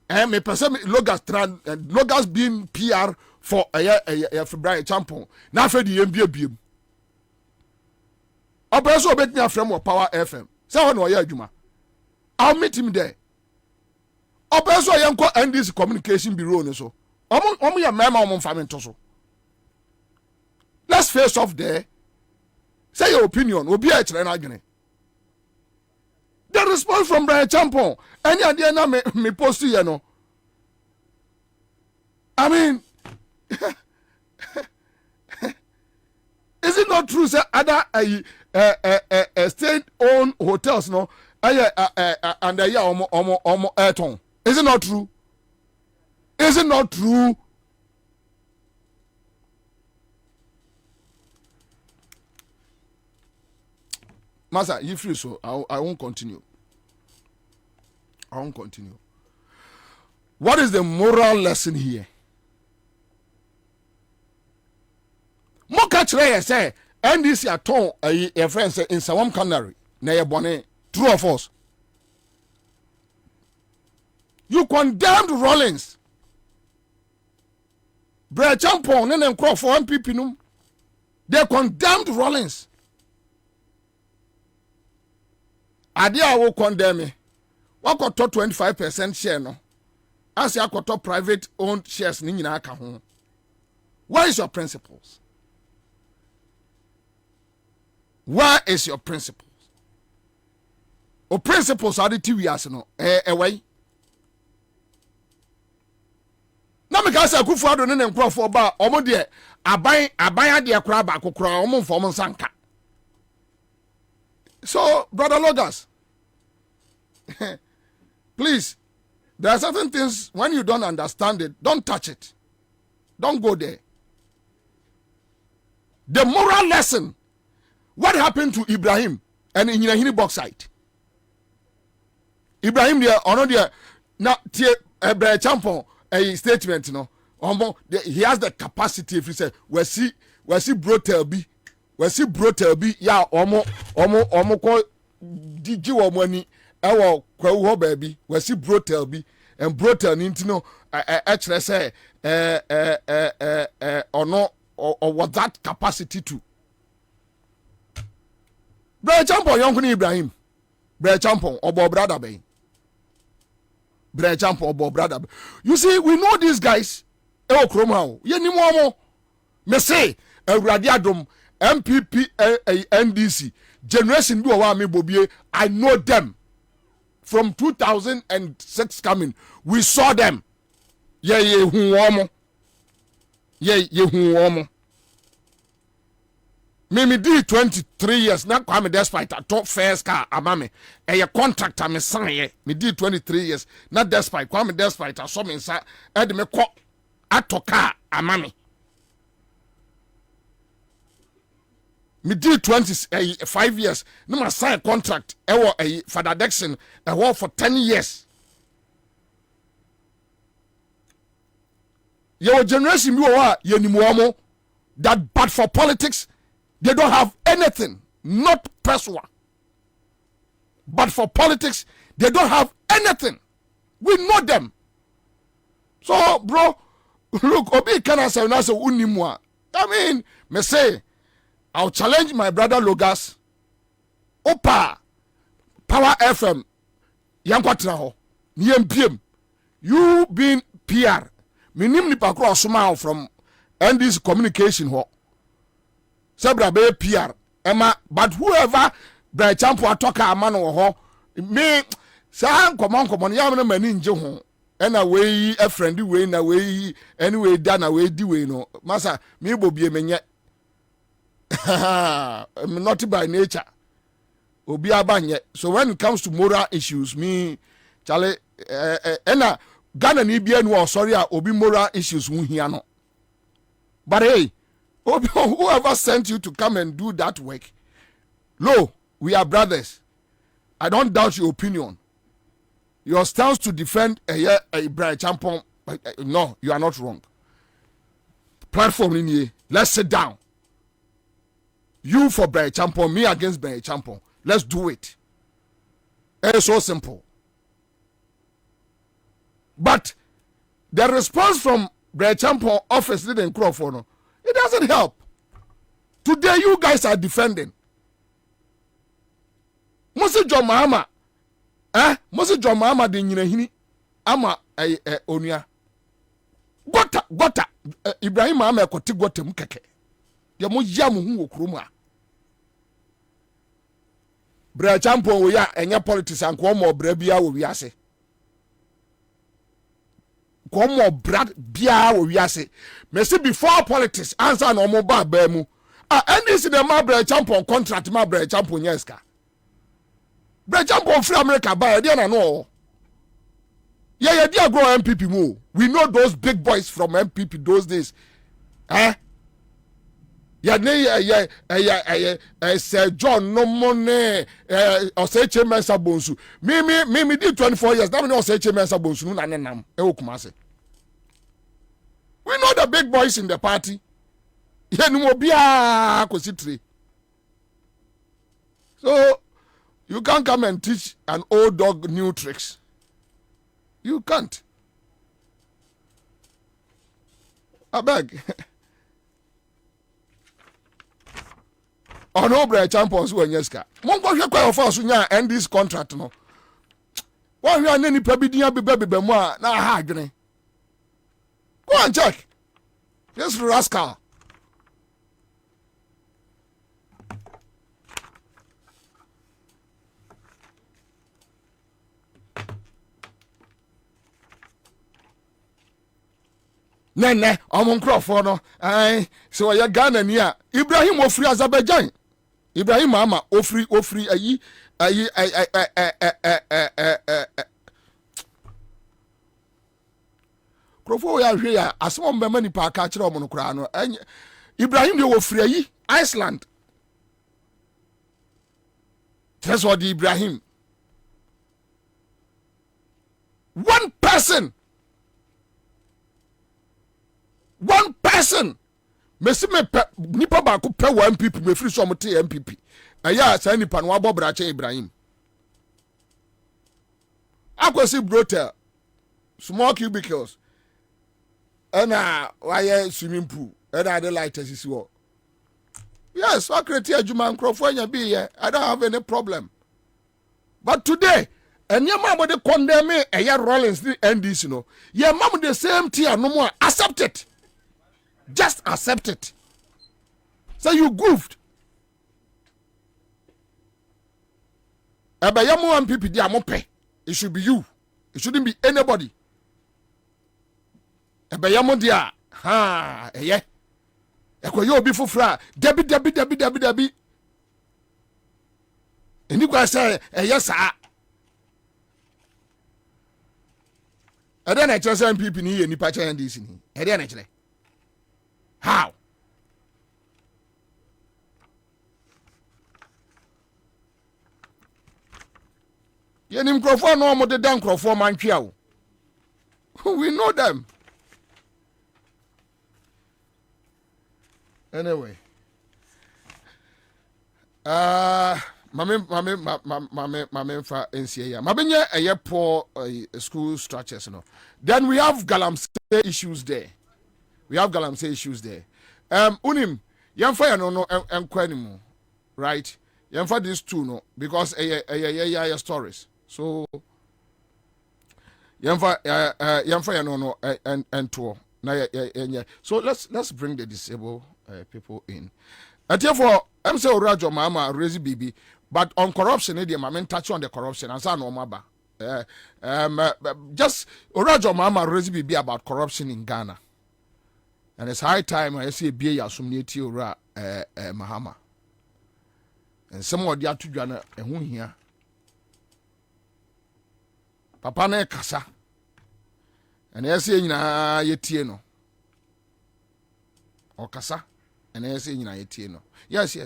And me person Logas being PR for Brian Champon. Now for the MBA. Operation bet me from Power FM. Say when we adwuma. I'll meet him there. Operation yanko NDC Communication Bureau no so. Omo ya mema omo mfa to so. Let's face off there. Say your opinion. Obi a kire na adwene. The response from Brian Champon. Any idea na me post here no. I mean is it not true say other state-owned hotels no and omo airton? Is it not true? Is it not true? Master, you free, so I won't continue. I won't continue. What is the moral lesson here? Moka chere say NDC aton a friend say in Sawam Canary na ye bone, true or false? You condemned Rollins. Brian Champon and Crawford MPP num. They condemned Rollins. Ade a wo condemn me. What got 25% share no? As you got private owned shares ni nyina aka ho. What is your principles? Where is your principles? O principles are the TV as no way. Na me ka say Akufo Addo ne nkrofo ba omo de aban ade akura ba kokora omo mfo omo sanka. So brother Logas, please, there are certain things when you don't understand it, don't touch it. Don't go there. The moral lesson. What happened to Ibrahim and in Yinahini bauxite? Ibrahim there, or not there, now, Brian Champon, a statement, you know, he has the capacity, if you say, where see brotel be, wasi brotel bi ya omo ko digi wo mani ewo kwawu ho ba bi wasi brotel bi and brotel ni ntino actually say ono or that capacity to Bre champion yonkuni Ibrahim Bre champion obo brother be Bre champion obo brother. You see, we know these guys e okrom ha o ye ni mo me say Awurade adom MPP NDC generation bi wa me Bobie. I know them from 2006 coming. We saw them. Ye hu omo. Ye hu omo. Me did 23 years na Kwame despite a top first car amame. E contractor me sign ye. Me did 23 years na despite Kwame despite a so me sa e de me ko atoka amame. Me did 25 years. No ma sign contract. Ewo Father Dixon. Ewo for 10 years. Your generation bi wa ye ni mo that but for politics they don't have anything. Not personal. But for politics they don't have anything. We know them. So bro, look, obi kana say na say unimwa. I mean, me say I'll challenge my brother Logas. Opa, Power FM, Yankwatra ho, NPM. You being PR, minim nipa kro osuma from NDC communication ho. Sebra be PR, Emma, but whoever Bra Champo atoka amano ho, me sa komon ya mani nje ho. Ena we a friendly way na we anyway done away di way no. Masa me Bobie menye. I'm not by nature. Obi abanye. So when it comes to moral issues, me Charlie ena Ghana ni bia no sorry obi moral issues hu hia no. But hey, Obi, whoever sent you to come and do that work, lo, we are brothers. I don't doubt your opinion. Your stance to defend a Brian Champon, no, you are not wrong. Platform in here, let's sit down. You for Brian Champon, me against Brian Champon. Let's do it. It's so simple. But the response from Brian Champon office didn't call for no. It doesn't help. Today you guys are defending. Mose John Mahama. Mose John Mahama de nyina hini ama onua. Gota Ibrahim Mahama ekoti gota mu keke. De mo yam hu okuro mu a. Bra champion wo ya enya politics anko mo bra bia wo wiase. Komo brad bia wo wiase. Me say before politics Ansah na omo ba mu. NDC de ma bra champion contract ma bra champion yeska. Bra champion free America ba e na no. Yeah, they grow MPP mu. We know those big boys from MPP those days. Sir John no money or say Mensa Bonsu. Me did 24 years. That means say Mensa Bonsu na nenam. Kumase. We know the big boys in the party. So you can't come and teach an old dog new tricks. You can't. I beg. On Obre champions who Nyeska. Mongo hwekwa of us nya end this contract no. One you any pabidia be mo na ha adwene. Go and check. This rascal. Nene omon crofo no so ya Ghana ni a Ibrahim ofri Azerbaijan Ibrahim Mahama ofri ayi crofo ya hwe ya asemo mbema ni pa ka kire omon kra no Ibrahim de ofri ayi Iceland. That's what Ibrahim one person mesi me pe nipa ba ko pe 1 MPP me free so mo te MPP aya sa nipa no abo brache Ibrahim akwesi brotel small cubicles and why swimming pool and the light as you yes I create a Juma Crawford be here I don't have any problem but today and your mama they condemn me a year Rollins and this you know your mom the same tier no more accept it just accept it so you goofed ebe yamu and people dia mo pe it should be you it shouldn't be anybody ebe yamu dia ha eye ekoye obi fofra debi eni kwa say eye sa ede na chere say people ni ye nipa chere ndis ni ede na chere how Yen microphone no mo de dan microphone man twia wo. We know them. Anyway. Mame fa NCA ya. Mabenye eye poor school structures no. Then we have galamsey issues there. Unim yemfa ya no enkwanimu. Right? Yemfa these two no because stories. So yemfa ya no and tour. So let's bring the disabled people in. And therefore I'm say Orajo Mama raise BB, but on corruption idiom I mean touch on the corruption and say no maba. Just Orajo Mama raise BB about corruption in Ghana. And it's high time I see be ya sumniti ora Mahama. And some of the two jana and here. Papa ne kasa. And I say na yetieno. Or kasa. And I say na yetieno. Yes.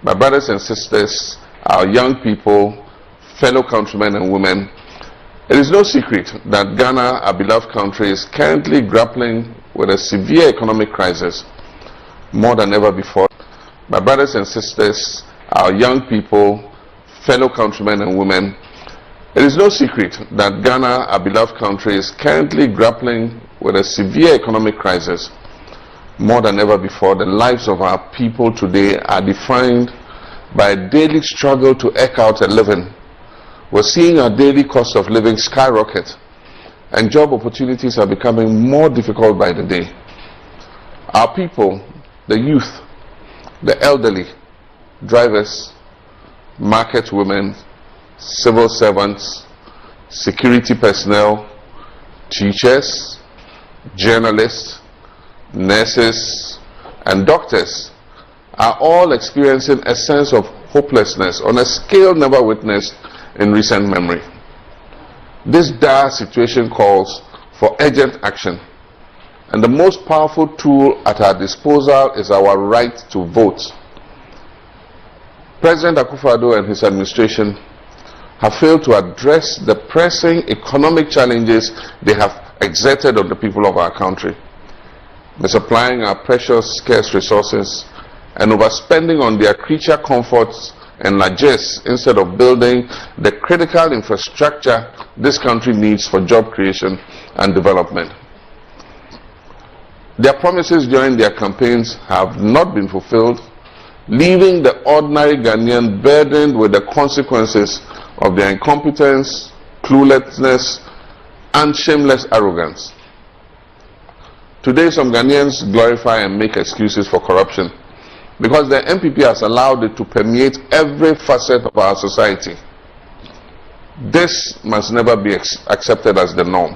My brothers and sisters, our young people, fellow countrymen and women, it is no secret that Ghana, our beloved country, is currently grappling with a severe economic crisis more than ever before. My brothers and sisters, our young people, fellow countrymen and women, it is no secret that Ghana, our beloved country, is currently grappling with a severe economic crisis more than ever before. The lives of our people today are defined by a daily struggle to eke out a living. We're seeing our daily cost of living skyrocket, and job opportunities are becoming more difficult by the day. Our people, the youth, the elderly, drivers, market women, civil servants, security personnel, teachers, journalists, nurses, and doctors are all experiencing a sense of hopelessness on a scale never witnessed in recent memory. This dire situation calls for urgent action, and the most powerful tool at our disposal is our right to vote. President Akufo-Addo and his administration have failed to address the pressing economic challenges they have exerted on the people of our country, misapplying our precious scarce resources and overspending on their creature comforts and largesse instead of building the critical infrastructure this country needs for job creation and development. Their promises during their campaigns have not been fulfilled, leaving the ordinary Ghanaian burdened with the consequences of their incompetence, cluelessness, and shameless arrogance. Today, some Ghanaians glorify and make excuses for corruption because the NPP has allowed it to permeate every facet of our society. This must never be accepted as the norm.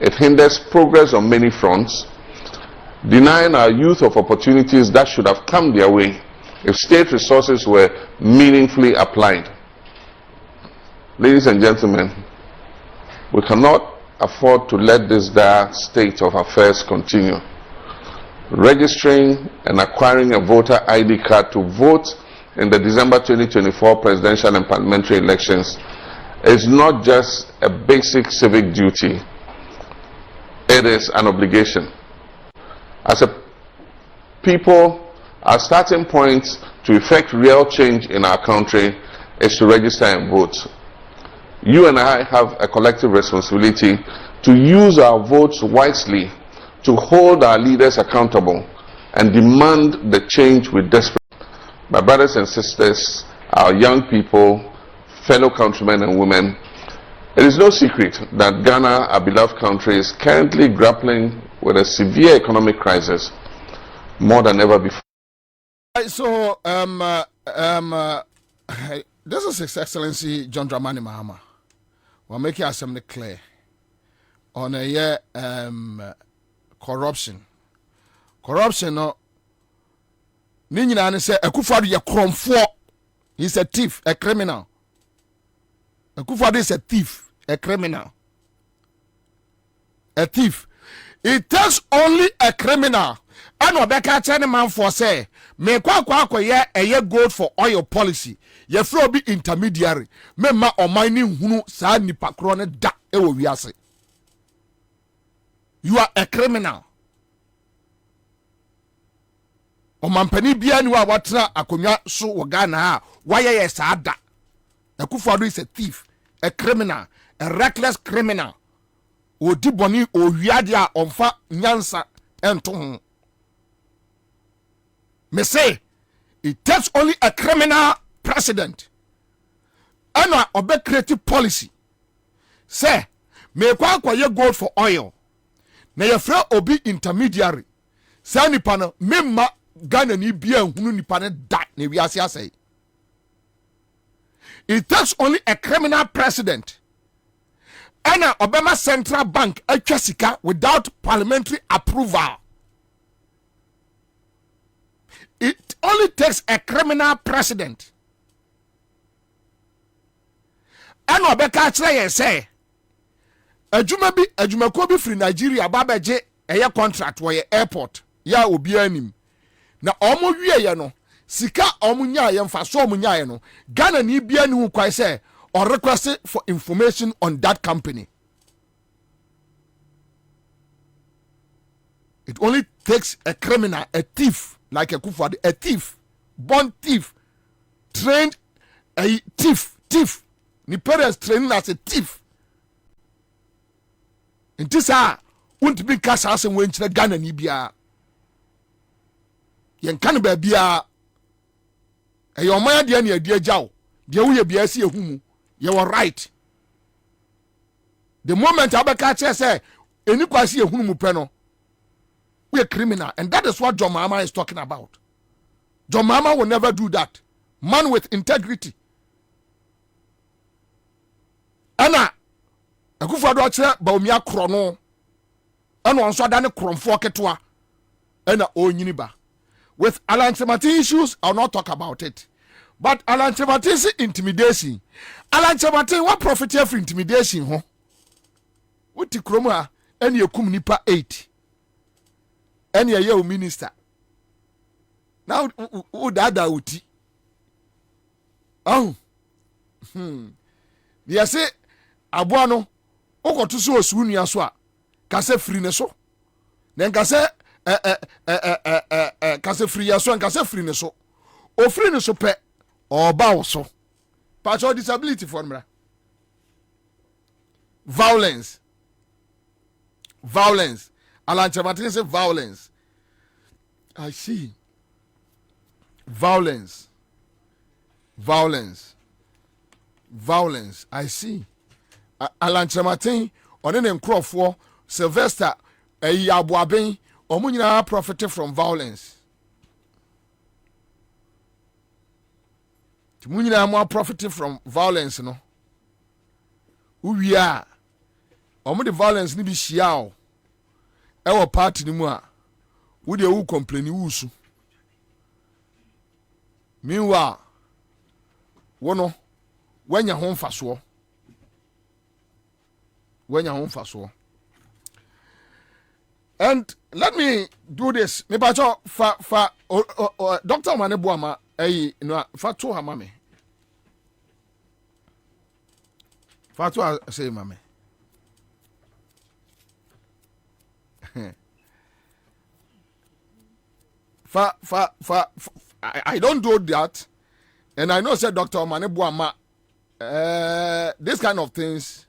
It hinders progress on many fronts, denying our youth of opportunities that should have come their way if state resources were meaningfully applied. Ladies and gentlemen, we cannot afford to let this dire state of affairs continue. Registering and acquiring a voter ID card to vote in the December 2024 presidential and parliamentary elections is not just a basic civic duty, it is an obligation. As a people, our starting point to effect real change in our country is to register and vote. You and I have a collective responsibility to use our votes wisely to hold our leaders accountable and demand the change we desperately. My brothers and sisters, our young people, fellow countrymen and women, it is no secret that Ghana, our beloved country, is currently grappling with a severe economic crisis more than ever before. So, this is His Excellency John Dramani Mahama. We're making assembly clear on a year corruption. Corruption, no. Ninyina say Akufo-Addo ye kromfo. He's a thief, a criminal. Akufo-Addo is a thief, a criminal. A thief. It takes only a criminal. And Obeka tell man for say, me kwa ye a gold for oil policy. Ye flow be intermediary. Me ma o mining hunu sa nipa krone da ewo wiase. You are a criminal. O mampani bia ni wa watra akonwa so wo Ghana ha why ye sa da. Akufo-Addo is a thief, a criminal, a reckless criminal. O di boni o wiade a onfa nyansa ento ho. Me say it takes only a criminal president and obe creative policy say me kwa ye gold for oil na ye fra obi intermediary say nipa no memma Ghana ni bia hunu nipa ne da na wiase asay. It takes only a criminal president and Obama Central Bank atwa sika without parliamentary approval. It only takes a criminal president. And Obeka kire say adwumako bi free Nigeria babaje eye contract wo ye airport ya obi anim. Na omo wie ye no sika omo nya ye mfa so omo nya ye no Ghana ni bia ni hu kwai say or request for information on that company. It only takes a criminal, a thief like Akufo-Addo, a thief, born thief, trained a thief. Ni parents training as a thief. And this won't be cast as when Ghana ni bia. Yen kan ba bia. E your man dia na dia jaw. Dia wo ye bia si ehumu. You were right. The moment Abeka say eni kwasi ehunu mu pe no. We are criminal, and that is what John Mahama is talking about. John Mahama will never do that. Man with integrity. Anna, Akufo-Addo akire ba omia krono. Ana onso adane kromfo ketwa. Ana onyini ba. With Alan Chemati issues, I'll not talk about it. But Alan Chemati's intimidation. Alan Chemati, what profit here for intimidation, huh? What the chroma, and you come nipa 8. And your minister. Now, dada uti. Oh. They say, Abuano, Oko to so soon ya swa. Kase free neso. Then kase kase free ya so and kase free neso. O free neso pe or bow so. Partial disability formula. Violence. Alan Chamartin say violence. I see. Violence. I see. Alan Chamartin on an Crawford, Sylvester, a Yabuaben, or Munina profited from violence. Munina more profited from violence, no. Who we are. Omo the violence ni bi hia o. E party ni mu a. Wo de wo complain wusu. Meanwhile, wono wanya ho mfaso. And let me do this. Me ba cho fa Dr. Maneboama no fa to ha mame. Fa to say mame. I don't do that, and I know said Dr. Maneboama this kind of things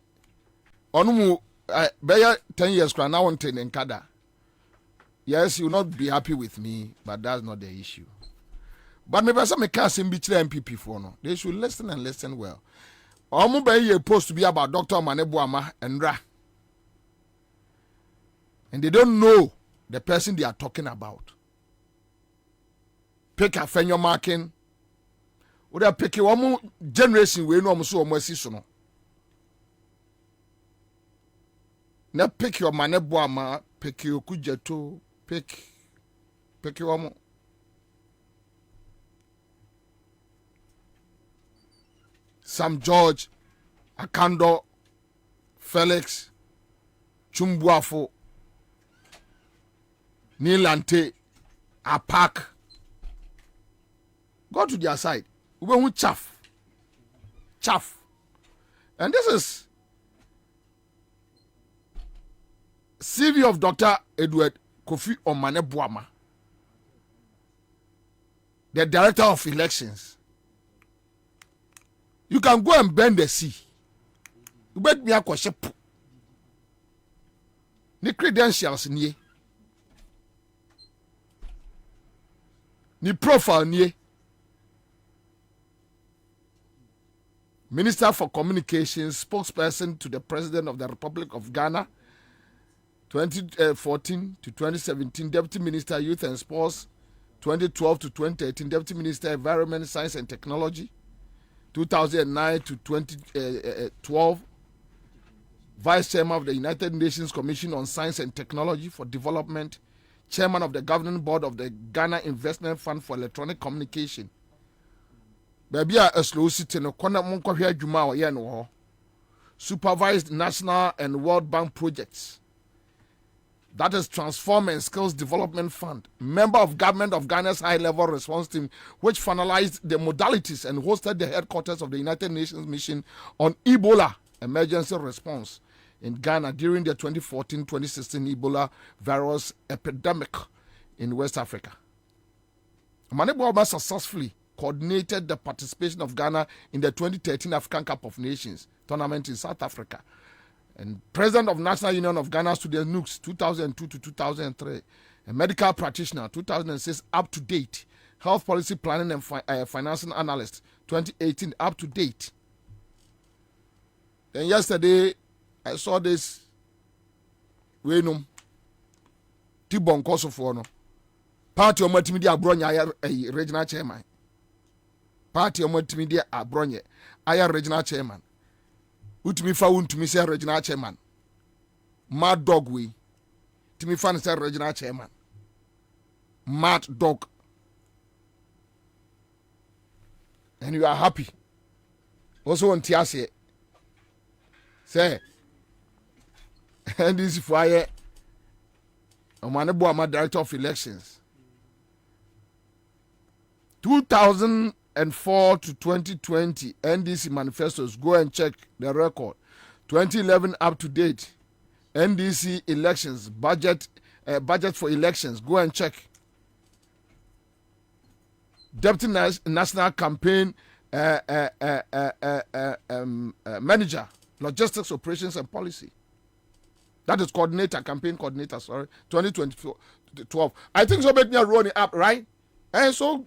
onumu beya 10 years kra now on in kada. Yes, you will not be happy with me, but that's not the issue. But maybe some can't be MPP for no. They should listen and listen well. Omu be supposed to be about Dr. Maneboama and Ra. And they don't know the person they are talking about. Pick a fenyo marking. Would have pick one generation we know so much no. Na pick your Maneboama, pick your Kujeto, pick your one. Sam George, Akando, Felix, Chumbuafo, Nilante, Apak. Go to their side. We won't chaff. And this is CV of Dr. Edward Kofi Omaneboama, the director of elections. You can go and bend the sea. You bet me a question. The credentials ni, the profile ni. Minister for Communications, spokesperson to the President of the Republic of Ghana, 2014 to 2017, Deputy Minister Youth and Sports, 2012 to 2013, Deputy Minister Environment, Science and Technology, 2009 to 2012, Vice Chairman of the United Nations Commission on Science and Technology for Development, Chairman of the Governing Board of the Ghana Investment Fund for Electronic Communication. Baby a slow city no kona monko hwe adwuma o ye no ho. Supervised national and World Bank projects. That is Transform and Skills Development Fund. Member of Government of Ghana's high-level response team, which finalized the modalities and hosted the headquarters of the United Nations Mission on Ebola emergency response in Ghana during the 2014-2016 Ebola virus epidemic in West Africa. Maneboama successfully coordinated the participation of Ghana in the 2013 African Cup of Nations tournament in South Africa. And President of National Union of Ghana Students NUCS 2002 to 2003, a medical practitioner 2006 up to date, health policy planning and financing analyst 2018 up to date. Then yesterday I saw this Wenum Tibon Kosovo no party omatimidia Abronya regional chairman. Party omatimidia Abronya aya regional chairman. Utimi fa untimi say regional chairman. Mad dog we. Timi fa say regional chairman. Mad dog. And you are happy. Also on Tiase. Say. And this is why Maneboama director of elections. 2004 to 2020 NDC manifestos, go and check the record. 2011 up to date NDC elections budget for elections, go and check. Deputy National Campaign Manager, Logistics, Operations and Policy. That is campaign coordinator, sorry, 2012. I think so, but me rolling up, right? And so,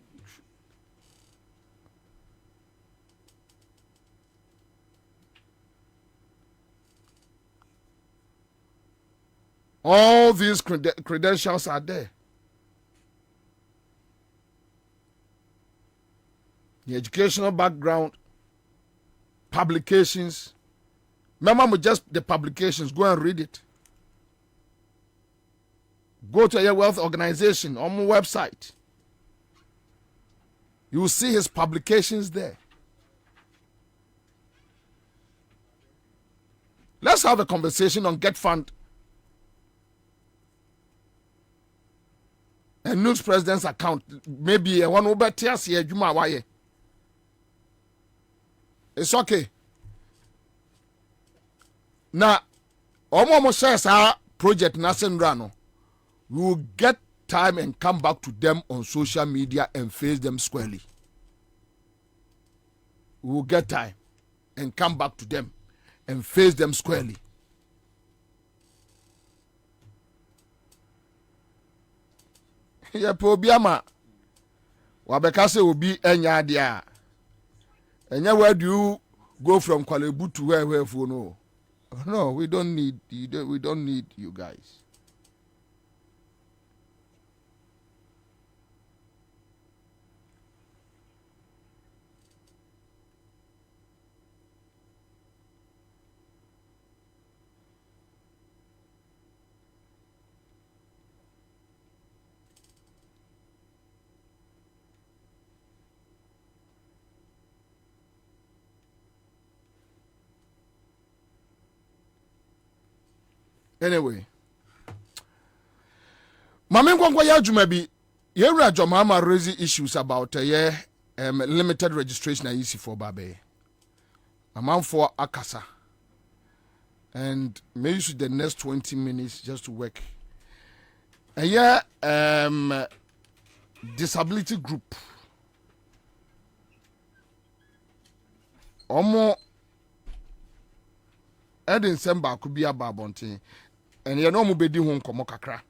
all these credentials are there. The educational background, publications. Remember, just the publications, go and read it. Go to your wealth organization on my website. You will see his publications there. Let's have a conversation on Get Fund. A news president's account. Maybe one over tears here, Juma Waye. It's okay. Now, almost says our project Nasen Rano. We will get time and come back to them on social media and face them squarely. We will get time and come back to them and face them squarely. Yeah, Pobiama. Wabekase will be enya dia. Enya, where do you go from Kwalebu to where for no? No, we don't need you. We don't need you guys. Anyway, Mame Nkwankwa ya adwuma bi yewura Jomama raise issues about limited registration easy for babe. Amount for akasa. And may use the next 20 minutes just to work. Disability group. Omo Edin Semba could be a babonte. And you know, mubedi hon komo kakra.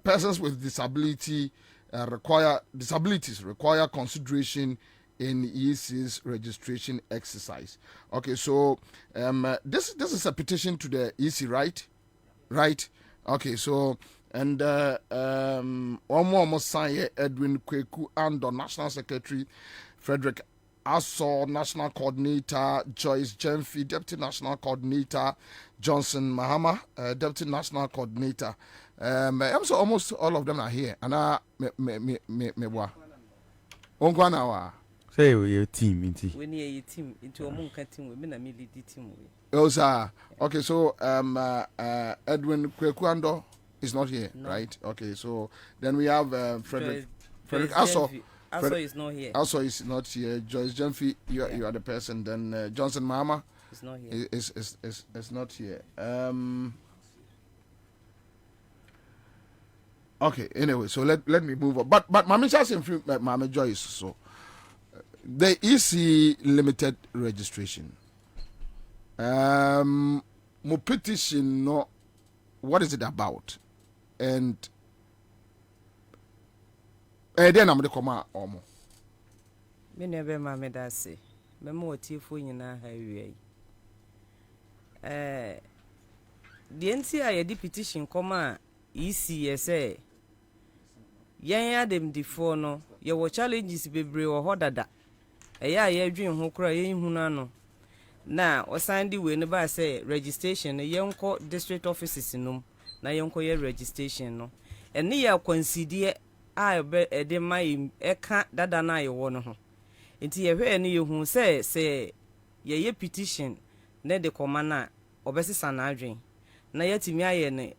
Persons with disabilities require consideration in EC's registration exercise. Okay, so this is a petition to the EC, right? Right. Okay, so and almost signed Edwin Kweku and the National Secretary Frederick Ansah, National Coordinator Joyce Jemfi, Deputy National Coordinator Johnson Mahama, Deputy National Coordinator. So almost all of them are here. And me Ongwana. Say your team, inti. We need a team into a monk team. We mean a team. Oh, sir. Okay, so Edwin Kwekuando is not here, no. Right? Okay, so then we have Frederick Ansah. Ansah is not here. Ansah is not here. Joyce Jemfi, you are the person. Then Johnson Mahama is not here. Is not here. Okay. Anyway, so let me move on. But Mama just in Mama Joyce. So the EC limited registration. Mo petition. No, what is it about? And then I'm going to come out. Me never Mama that say. Me mo tifu nyina ha wi. The NCI the petition come out. EC say. Yan dem difo no ye wo challenges bebre wo hodada eya ye dwen ho kra ye huna no na osandi we ne ba say registration ye nko district offices num na ye nko ye registration no ene ya consider a be de mai eka dada na ye wo no ho enti ye hwe ne ye hu say ye petition ne de komana obesisa na adwen na yatimi aye ne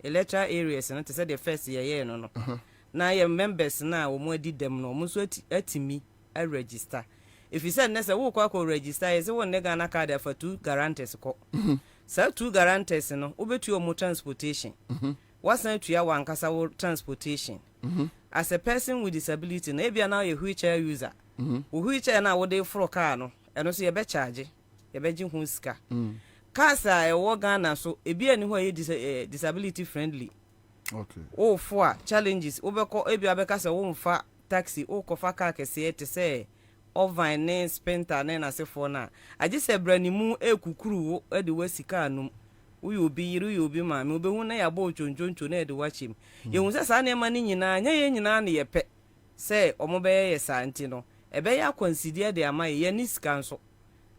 electoral areas and to say the first year no na your members na wo mo di dem no mo so atimi a register if you say nessa wo kwa register is won ne Ghana card for 2 guarantors ko so 2 guarantors no obetu o mo transportation wasan tuya wankasa wo transportation as a person with disability na bia na your wheelchair user wo wheelchair na wo dey for car no eno so ye be charge ye be ji hu sika kasa ewo Ghana so ebi ani ho disability friendly. Okay. Oh for challenges obeko ebi abeka se wo mfa taxi o kofa car kese te se ovan ne spenta ne na se for na agi se branimu ekukuru e de wasika anum uyi obi yiri uyi obi ma me obehu na ya bo chonchoncho na e de wachim ye hu se sa na ema ni nyina nya ye nyina na ye pe se omobe ye sa nti no ebe ya consider de ama ye ni sika nso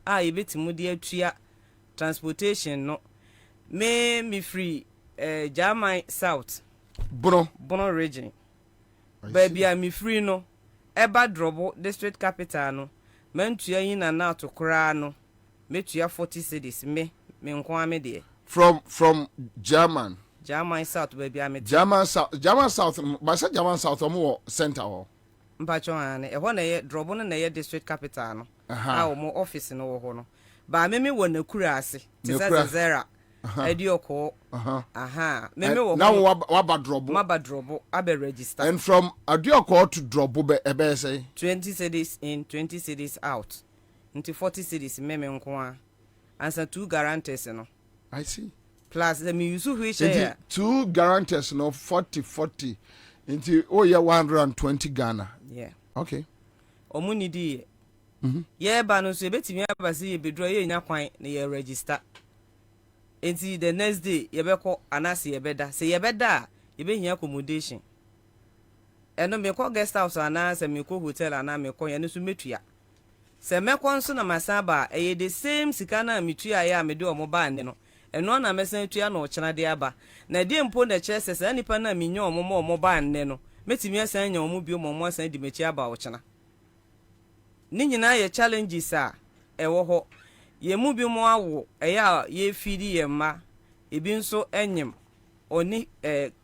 a ye betimu de atua transportation no me free Jamai South Bono region baby am free no eba drobo district capital no mentua yin na na to kra no metua 40 cedis me nko ame de from Jamai South baby am Jamai South ba say Jamai South omo center ho mpacho ane e ho na ye drobo no na ye district capital no a omo office no wo ho no ba me wo na kura ase ti say zera Edioko. Meme wo now waba drobo abe register. And from Adioko to drobo be say 20 cities in, 20 cities out. Into 40 cities meme nko answer 2 guarantors no. I see. Plus the me use which here 2 guarantors no 40 into 120 Ghana. Yeah. Okay. Omuni di. Yeah ba no so betimi abase ye bedro ye nya kwan na ye register. Enti the next day yebeko anase yebeda se yebeda yebehia accommodation eno me ko guest house anase me ko hotel ana me ko ye ne so metua se me ko nso na masaba eye the same sika na metua ya me de omo ba ne no eno na mesan tua na ochena de aba na de mpo na chese se nipa na menye omo ba ne no metimi asan nya omo bi omo asan di mechi aba ochena ni nyina ye challenges a ewo ho ye mu bi mo awo eya ye fidi ye ma ebi nso enyem oni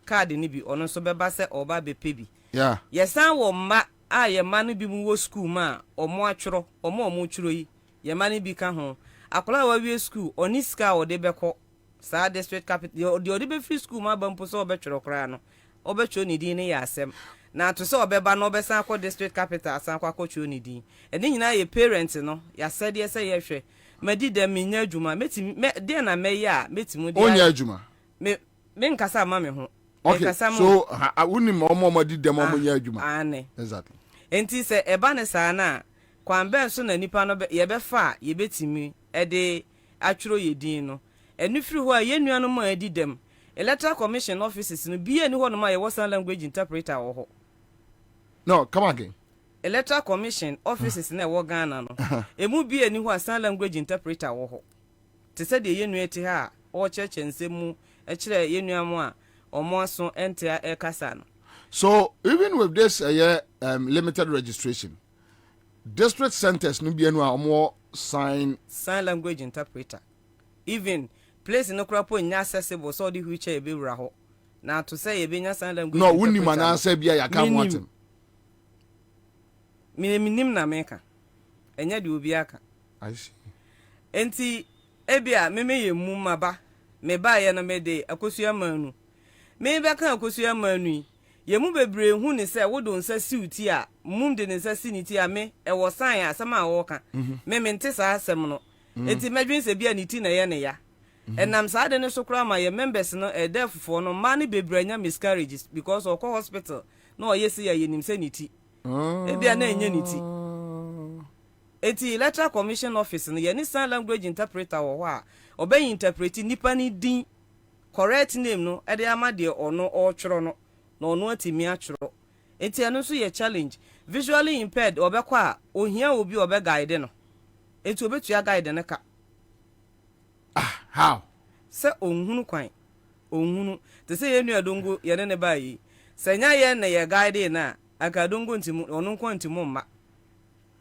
card ni bi ono nso beba se oba be pebi yeah ye san wo ma a ye ma no bi mu wo school ma omo atworo omo tworo yi ye ma no bi ka ho akola wa wi school oni ska wo de beko sa district capital de odi be free school ma ba mpo so obetworo kra no obetwo ni din ne ya asem na to so obeba no obesan akọ district capital asan akọ ni din eni nyina ye parent no ya said ye say ye hwe medi dem nya adwuma metimi de na meya metimu de onya adwuma me nkasa ma me ho okay so unim omo di dem omo nya adwuma ane exactly enti se eba ne sa na kwambe so na nipa no ye be fa ye betimi e de atworo ye din no enu firi ho a ye nuano ma adi dem electoral commission offices no bi eni ho no ma ye sign language interpreter wo ho no come again electoral commission offices na wo Ghana no emu bi eni ho sign language interpreter wo ho te se de ye nu eti ha o cheche nsemu e kire ye nuamo a omo aso entia e kasa no. So even with this limited registration district centers no bi enu a omo sign language interpreter even place no krapo nya accessible so the wheelchair be wura ho na to say ye be nya sign language no wuni mana say bia ya ka motem minim na meka enya de obi aka I see enti ebia meme ye mu maba me ba ye no me de akosua manu me be kan akosua manu ye mu bebre hu ni se wodo nsa siuti a mum de nsa siniti a me e wo san ya asema a wo ka me mente sa asem no enti medwin se bia ni ti na ye ne ya enam sa de ne so kra ma ye members no e defo no ma ne bebre anya miscarriages because of hospital no ye se ya ye nim se ni ti ebia na enye ni ti eti electoral commission office no ye ni sign language interpreter wo ho a obey interpret nipa ni din correct name no e de ama de ono o tworo no na ono atimi atworo eti ano so ye challenge visually impaired obekọ a ohia obi obe guide no eti obetua guide ne ka how se onhunu kwan onhunu te se ye nu adongo ye ne bayi se nya ye na ye guide na aka dongo ntimu ono nkwa ntimu mma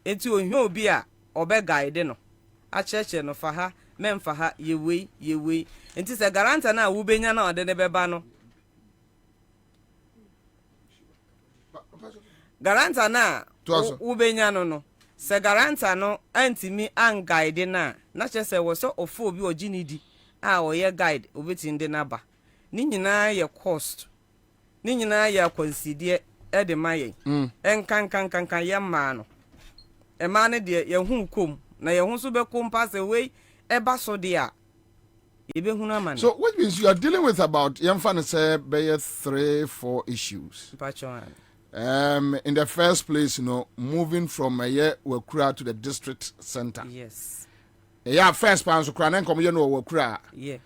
eti ohia obi a obe guide no a cheche no fa ha memfa ha yewe enti se garanta na wo benya na ode ne beba no garanta na wo benya no se garanta no antimi an guide na chese wo so ofo obi oginidi a wo ye guide obetinde na ba ni nyina ye cost ni nyina ye consider e de maye enkan ye ma no e ma ne de ye hu kom na ye hu so be kom pass away eba so de a yɛbɛhunu ama no. So which means you are dealing with about yɛmfa no sɛ bɛyɛ 3-4 issues. In the first place, moving from Wakura to the district center. Yes. Yeah, first pan so kra na nkom Wakura. Yeah.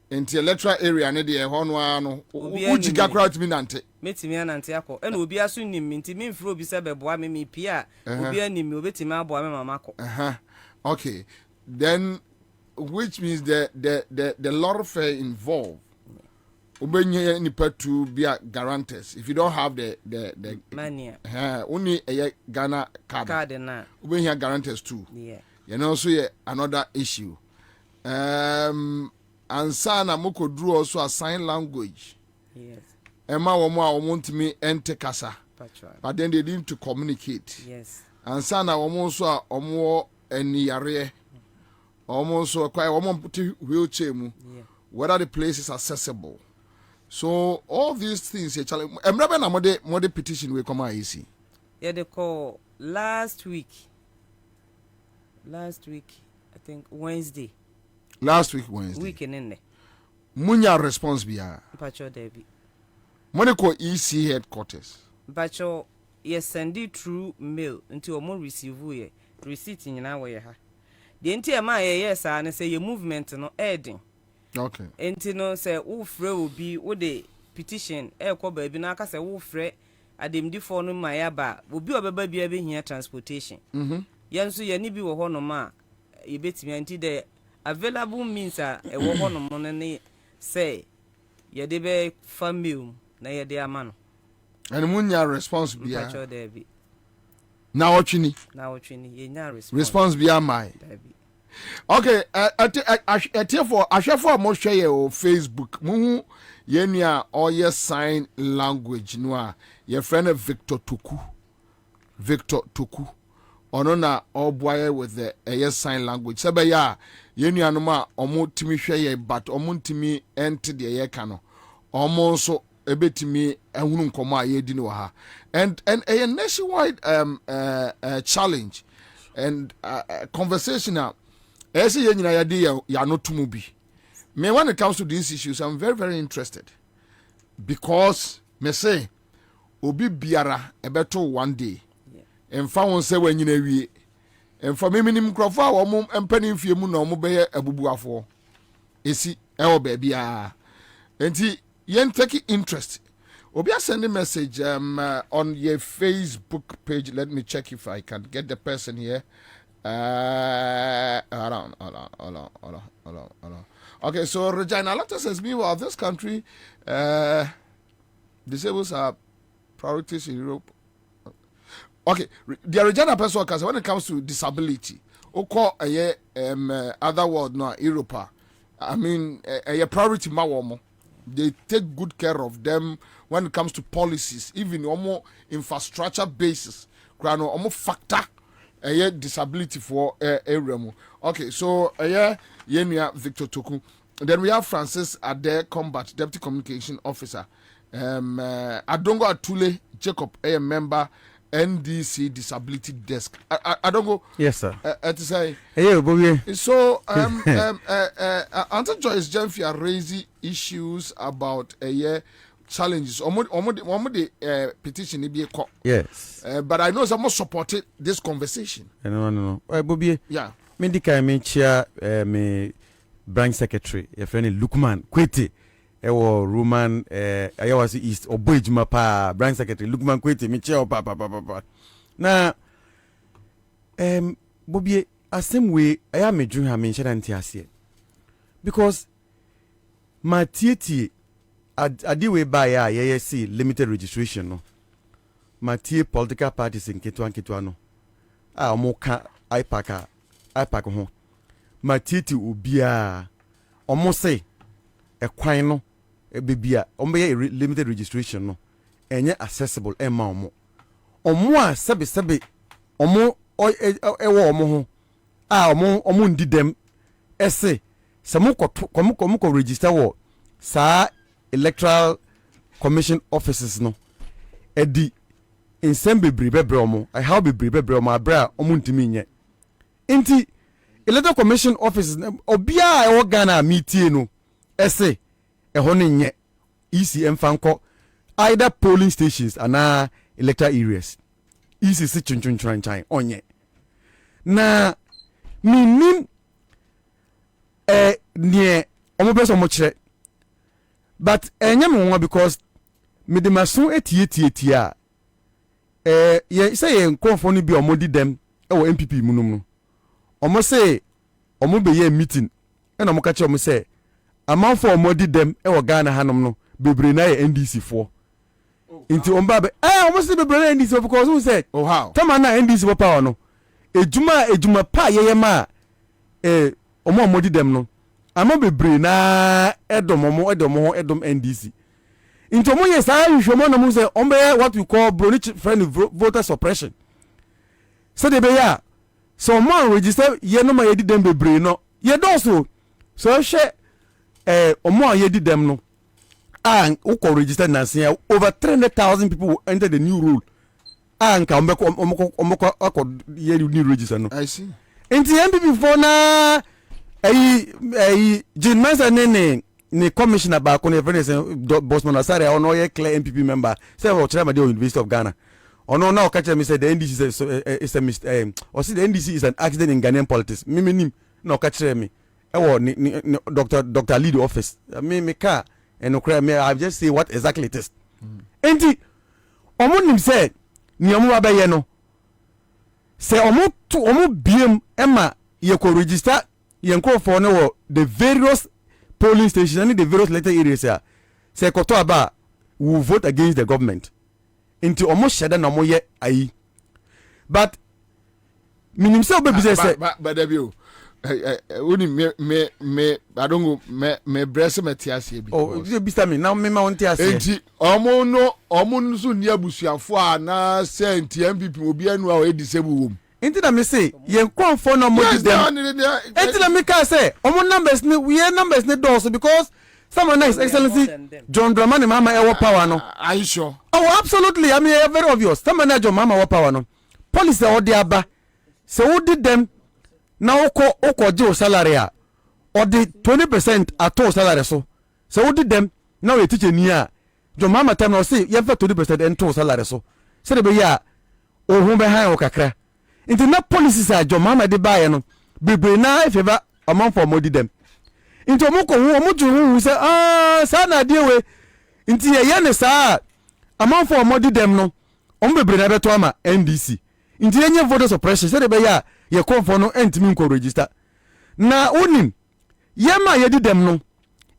Into electoral area ne de ho no uji gakra timi nante. Metimi anante akọ. E na obi aso nim nti me mfro obi se beboa me pia. Obi anim obetimi aboa me mama akọ. Okay. Then which means the lottery involved. Ubenye nipa to be a guarantors. If you don't have the money, only a Ghana card na ubenye guarantors too. Yeah. Also another issue. Ansah na moko drew also a sign language. Yes. Emma womo wontimi ente kasa. But then they need to communicate. Yes. Ansah na womo so a omo eniyare. Omo so kwai womo put wheelchair mu. Whether the place is accessible. So all these things a challenge. Emrebe na mode petition we come easy. Yeah, they call last week, I think Wednesday. Last week Wednesday. Week in there. Munya response biya. Pacho Debbie. Money call EC headquarters. Pacho yes send it through mail until omo receive ye receipt nyina we ha. The enti ma yes and say your movement no adding. Okay. Enti no say wo frɛ obi wo de petition ekɔ ba bi na aka say wo frɛ ademdifo no ma ya ba obi obeba bia be hia transportation. Yanso ye ni bi wo hɔ no ma ye betimi anti the available means a ɛwɔ hɔ no no ne say ye de be family na ye de ama no. And munya response biya. Pacho Debbie. Na ochini ye nya response. Response biya mai. Debbie. Okay, for ashafo mo share o Facebook mu yenia or yes sign language no a your friend Victor Toku ono na oboye with the yes sign language sebe ya yenia no ma omo timi hwe but omo ntimi ente de ye ka no omo so ebetimi ehunu nkomo a ye di no ha and a nationwide challenge and conversation when it comes to these issues, I'm very, very interested. Because, me say, obi biara ebeto one day. And found say when you and for me, minim crofa or mum and penny few moon or mobile a bubuafo. Isi, baby, and yen take interest. Obi send a message on your Facebook page. Let me check if I can get the person here. Hold on. Okay, so Regina Lata says, meanwhile, this country, disabled are priorities in Europe. Okay, the Regina person, because when it comes to disability, other world, no, Europe, I mean, a priority, they take good care of them when it comes to policies, even almost infrastructure basis, almost factor. Disability for area. Okay, so Yenya Victor Toku. Then we have Francis Ade Combat, Deputy Communication Officer. Adongo Atule Jacob, a member NDC Disability Desk. Adongo. Yes, sir. To say. Hey, Bobie. So Ansah Joyce Jemfia raising issues about challenges. The petition be a call. Yes. But I know someone supported this conversation. No. Bobie. Yeah. Me chair me branch secretary. Your friend Lukman Kwete. Roman Ayawasi East or Boijuma pa branch secretary Lukman Kwete me chair pa. Na Bobie the same way I am a dream ha me ntia because my tie adiwe by see limited registration no matie political parties in ketwa no omoka ipac ho matie ti obia omo say ekwan no bebia omo limited registration no enye accessible ema omo a sebe omo ewo omo ho omo ndi dem ese se mo ko register wo sa electoral commission offices no edi insem bebre bebre omo I how bebre bebre omo abra omo ntimi nye enti electoral commission offices obia e wo Ghana meeting no ese ho ne nye EC mfanko either polling stations and electoral areas EC si chunchun onye na minim nie omo person mo kire but enye me won because me de maso etie a ye say ye nkonfo no bi omo di dem e wo MPP munum no omo say omo be ye meeting e na omo ka kire omo say amanfo omo di dem e wo Ghana hanom no bebre na ye NDC fo inti omba be omo say bebre na NDC because who said oh how tama na NDC wo power no ejuma pa ye ma omo di dem no ama bebre na edom NDC into mo yes I hwemo na mo say ombe what we call bronic friend voter suppression so de be ya so mo register ye no ma ye di dem bebre no ye do so hwe omo ye di dem no and who can register na say over 300,000 people will enter the new rule and ka omko ye new register no I see into MPP for na Jin Mansa ne commissioner back on the Bosman Asare or no clear MPP member say we try the University of Ghana or no now catch me say the NDC is a mistake or see the NDC is an accident in Ghanaian politics me no catch me Dr. Lead office me car and no me I just say what exactly it is enti omo say ni omo ba ye no say omo biem ema ye ko register yenko for no the various polling stations and the various elected areas here say koto aba will vote against the government into almost shada na mo ye ayi but minim say obebi say but debio oni me I don't go me breast me tiasie bi oh you be me now me ma won tiasie enti omo no so ni abusuafo a na say enti MPP obi anu a o disable wom enti na me say yenko for no mo di dem enti na me ka say omo numbers ni we numbers ni do because someone His Excellency John Dramani Mama e power no are you sure oh absolutely I mean very obvious someone John Mama power no police e odi aba say who did them na oko je salary a or the 20% at all salary so who did them now we teach ni a John Mama time no say ye fa 20% ento salary so say de be ya ohun be han o kakra into na policies a John Mama de buy no bebre na favor amount for modi them into omoko hu omoju say sa na de we into ye ne sa amount for modi them no bebre na beto ama NDC into ye voter suppression say de be ya ye konfo no entimi nko register na onim ye ma ye di dem no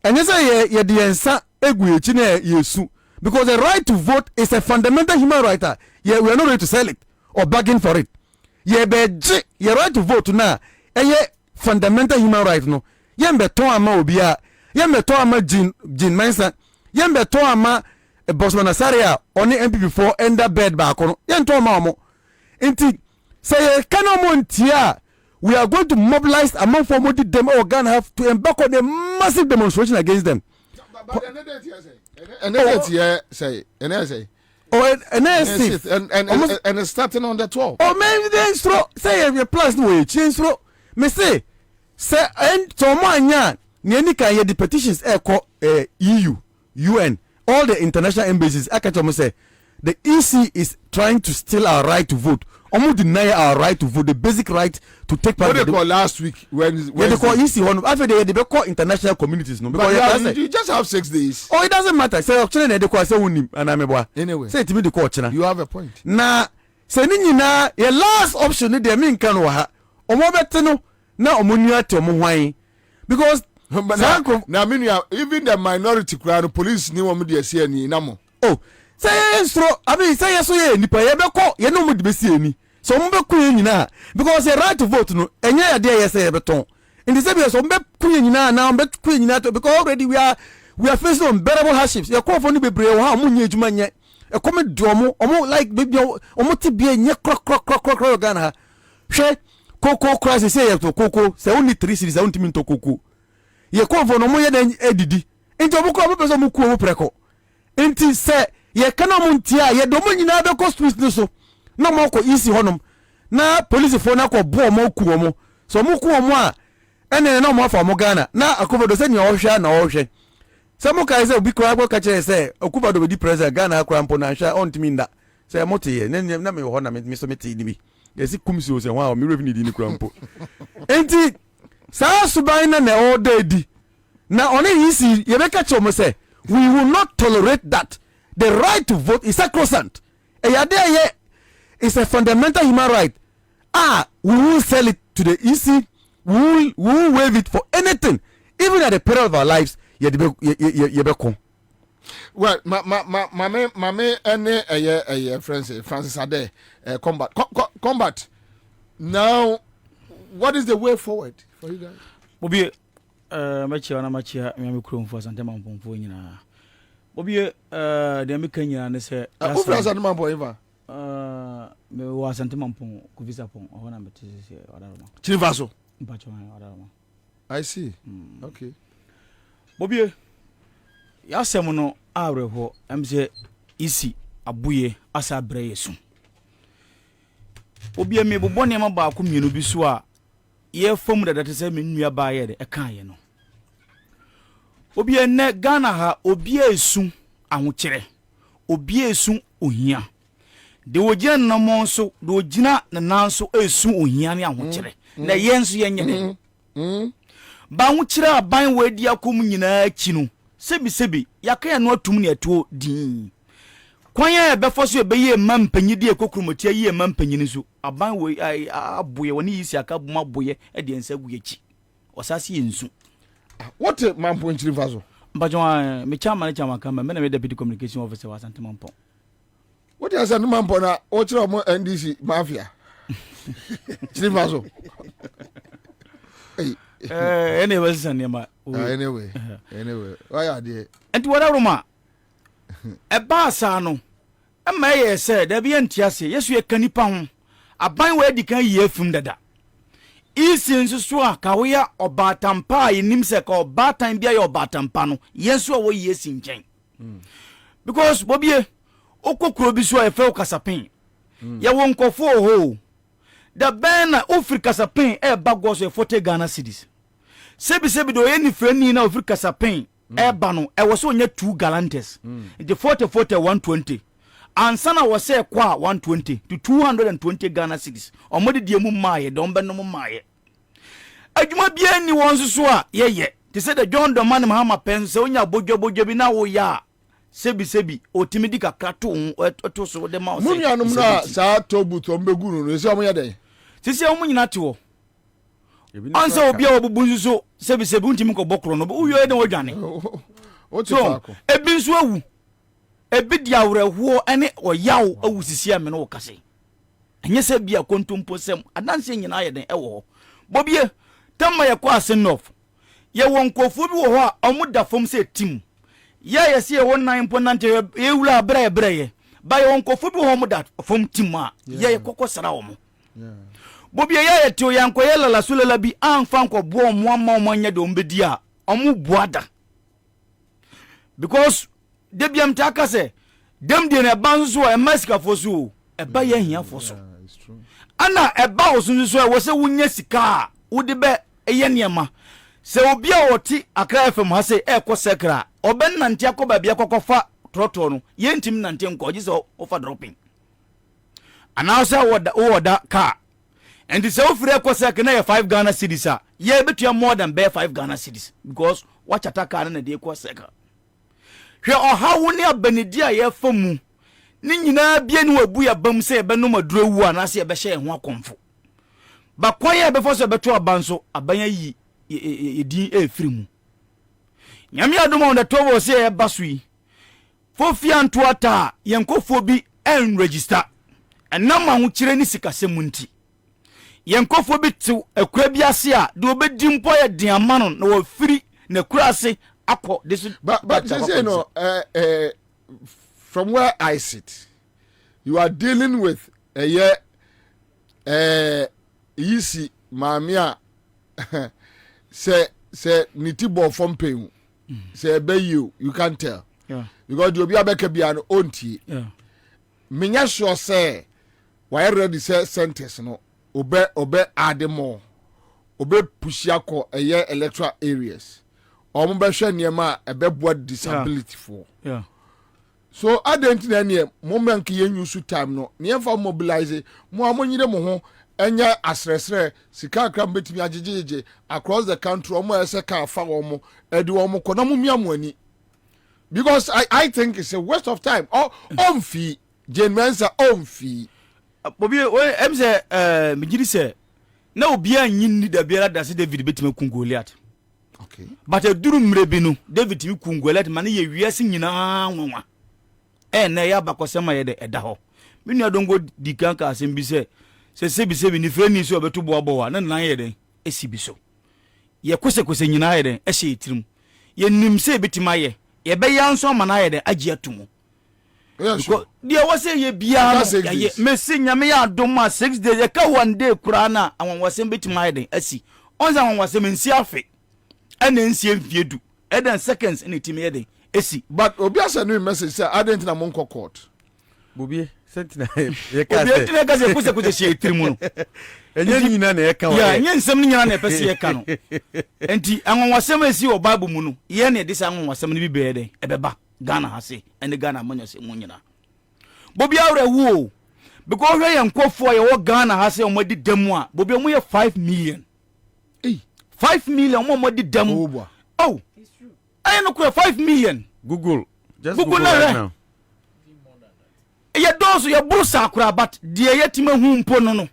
enye say ye de ensa egu echi na yesu because the right to vote is a fundamental human right we are not ready to sell it or bargain for it ye beji ye right to vote na fundamental human right no ye mbeto ama obi a ye mbeto ama Jin Mansa ye mbeto ama Bosman Asare a oni MPP4 ender bed back no ye nto ma omo enti say Kanamontia, we are going to mobilize among for them or Ghana have to embark on a massive demonstration against them. But and it's starting on the 12th. Oh, maybe they say if you plus no way change throw. Me say and to manya ni can hear the petitions EU, UN, all the international embassies. I can say the EC is trying to steal our right to vote. Almost deny our right to vote, the basic right to take part. What they call last week when they call EC one after they call international communities no because you just have 6 days. Oh, it doesn't matter. Say actually they call say unim and ameboa. Anyway, say to me the call china. You have a point. Na say ni nyina your last option they mean kan wo ha. Omo bete no na omo nua te omo hwan because na menu even the minority crowd police ni omo de see ani na mo. Oh, say so I mean say yes so ye nipa ye be call ye no mo de be see ani. So mbe kuye nyina because the right to vote no enye ya dey yes e beton in the same so mbe kuye nyina na mbe kuye nyina to because already we are facing unbearable hardships ye call for ni bebre wo ha munye adwuma nye e come do omo like baby omo ti bia nye krok Ghana ha hwe koko crisis say ye to koko say only 3 cities say ontimi to koko ye call for no mo ye den edidi enti omo ko omo pese omo ku omo preko enti say ye kana mo ntia ye do mo nyina be ko street no so na mo ko easy honom na police for na ko bo mo ku mo so mo ko mo a ene na mo afa mo Ghana na Akufo-Addo se nya ohwe na ohwe se mo kai se obi kura go ka kire se Akufo-Addo be di president Ghana akura mpo na hwa ontimi nda se mo te ye na me ho na me so me te ni bi yesi kumsi o se ho a me revenue di ni kura mpo enti sa suban na all day di na oni yisi ye be ka chomo se we will not tolerate that. The right to vote is sacrosanct. It's a fundamental human right. We will sell it to the EC. We will waive it for anything, even at the peril of our lives. Well, my Francis Ade, combat. Now, what is the way forward for you guys? Bobie, machia, me krom for Santa Mampompo nyina. Bobie, de me kanya ne se. Who for Santa Mampo eva? Me wa Santa Mampon ku visa pon. Ho na meti se odaroma. Chinivaso. Mpacho odaroma. I see. Okay. Bobie, ya sem no awreho emse isi abuye asa bre yesu. Bobie me bobɔ ne ma ba ko mienu bi so a ye fom da date se me nua ba ye de e kan ye no. Obi ne Ghana ha obi esu ahokyere obi esu ohia de wogina namo so de wogina na nanso esu ohia ne ahokyere na yenso yenye ne ba ahokyere aban wadi akom nyina achi no sebi yakaya no atum ne ato din kwan ya befo so ebeye mampanyidi ekokromoti ayi mampanyini so aban we aboye woni yisi aka buma boye e de ensa gu yachi osasi yensu. What Mampo Chinivaso? Mbajon me chama kama me na me deputy communication officer wa Asante Mampo. What is Asante Mampo na ochiro mo NDC mafia? Chinivaso. Anyway sanema. Anyway. Why are they? Enti wada roma. E ba sa no. E ma ye se da bi entiase Yesu ye kanipa ho. Aban we di kan ye fum dada. Isi nsusu a kawoya obatampa yenim se ka obatan bia ye obatampa no yensu a wo yesi nchen because Bobie okokro bi so e fe okasapen ye won kofo ho da ben na Africa sapen e bago so e 40 Ghana cedis sebi do ye ni frani na Africa sapen e ba no e wo so nya 2 galantes the 40 120 Ansah na was say kwa 120 to 220 Ghana cedis. Omodi die mu maaye don be no mu maaye. Adwuma bia ni won so a ye. They said the John the man Mahama pen se onya bojo bi na wo ya. Sebi otimidi kakra to so de ma o se. Munyanum na sa tobu to mbegu no se omo ye den. Sisi omo nyina te wo. Ansah obi a obubu so sebi untimi ko bokro no uyo e den wodwane. O ti fa ko. Ebi nso awu. Ebi dia wreho ene oyaw awusisi ame no kase enye se bia kontompo sem adanse nyina ye den ewo Bobie tamma ye kwa senof ye wonkofo bi wo ho a omuda fom se tim ye se ye won 9.9 ye wula brɛ ye ba ye wonkofo bi wo omuda fom tim a ye kokosara wo mo Bobie ye te o yanko ye lala sulela bi anfa nko bo mo amanya de ombedi a omu buada because debiam taka se dem de na banzo e masika foso e ba ye hia foso ana e ba osun so e wo se wunya sika wo de be eye niema se obi a woti Accra FM ha se e ko sekra oben nante akoba bia kokofa troto no ye ntim nante nko oji se ofa dropping ana se woda ka and the so free ko sekra na ye 5 Ghana cedis a ye betua more than be 5 Ghana cedis because watch ataka na de ko sekra hwe oha wo ne abanidi a ye famu ni nyina bia ni wabu ya bam se be no maduro wu ana se be hye ho akomfo ba kwaya be fo so beto abanso abanya yi edin efiri mu nyame adoma on the tobo se e basui fofi anto ata yenkofo bi en register enama ho kire ni sikasemu nti yenkofo bi tew akura bi ase a de obedi mpo ya den amano na wafiri na kura ase but you know, from where I sit, you are dealing with easy mamia say nitibo from pay say be you can't tell because you be a beke bi an onti menya sure say why ready say sentence no obe add more obe pushia ko eye electoral areas omo be hwe niema ebe boa disability for so identity na moment ke yen use time no ne fa mobilize mo amonyire mo ho enya asresre sika akra betimi ajejeje across the country omo ese ka fa omo edi omo ko na mo miamu ani because I think it's a waste of time on fee Jane Mensa on fee Bobie em say migiri say na obi anyin ni da biara da se David betime kun Goliath okay but eduru mre bi no David mi kun Goliath man ye wiase nyina nwanwa na ya bakosema ye de eda ho menu adongo dikan ka asem bi se sebi ni freni so obeto boaboa na nan ye de esibi so ye kose nyina ye de ehye etirim ye nim se betima ye ye be yanso mana ye de agi atumu because dia wase ye bia ye mesi nyame ya adoma 6 days ye ka one day kura na awon wase betima ye de asi onza awon wase mensi afe ena nsi enfiedu eden seconds in etimi ye de esi but obi asa no message say I didn't na monko court Bobie sentina ye ka se obi ka se kuse she etirimu no enye nyina na ye ka ya enye nsem nyina na pese ye ka no enti anwon wasem esi o bible mu no ye na de sa anwon wasem ni bi be de ebeba Ghana ha se ene Ghana monyo se mu nyina Bobie awre wu because we ye nkofo ye wo Ghana ha se o modi demu a Bobie mu ye 5 million 5 million mo di demu oh it's true I no 5 million Google right now ye dozo ye burusa akura but de ye tima hu mpo no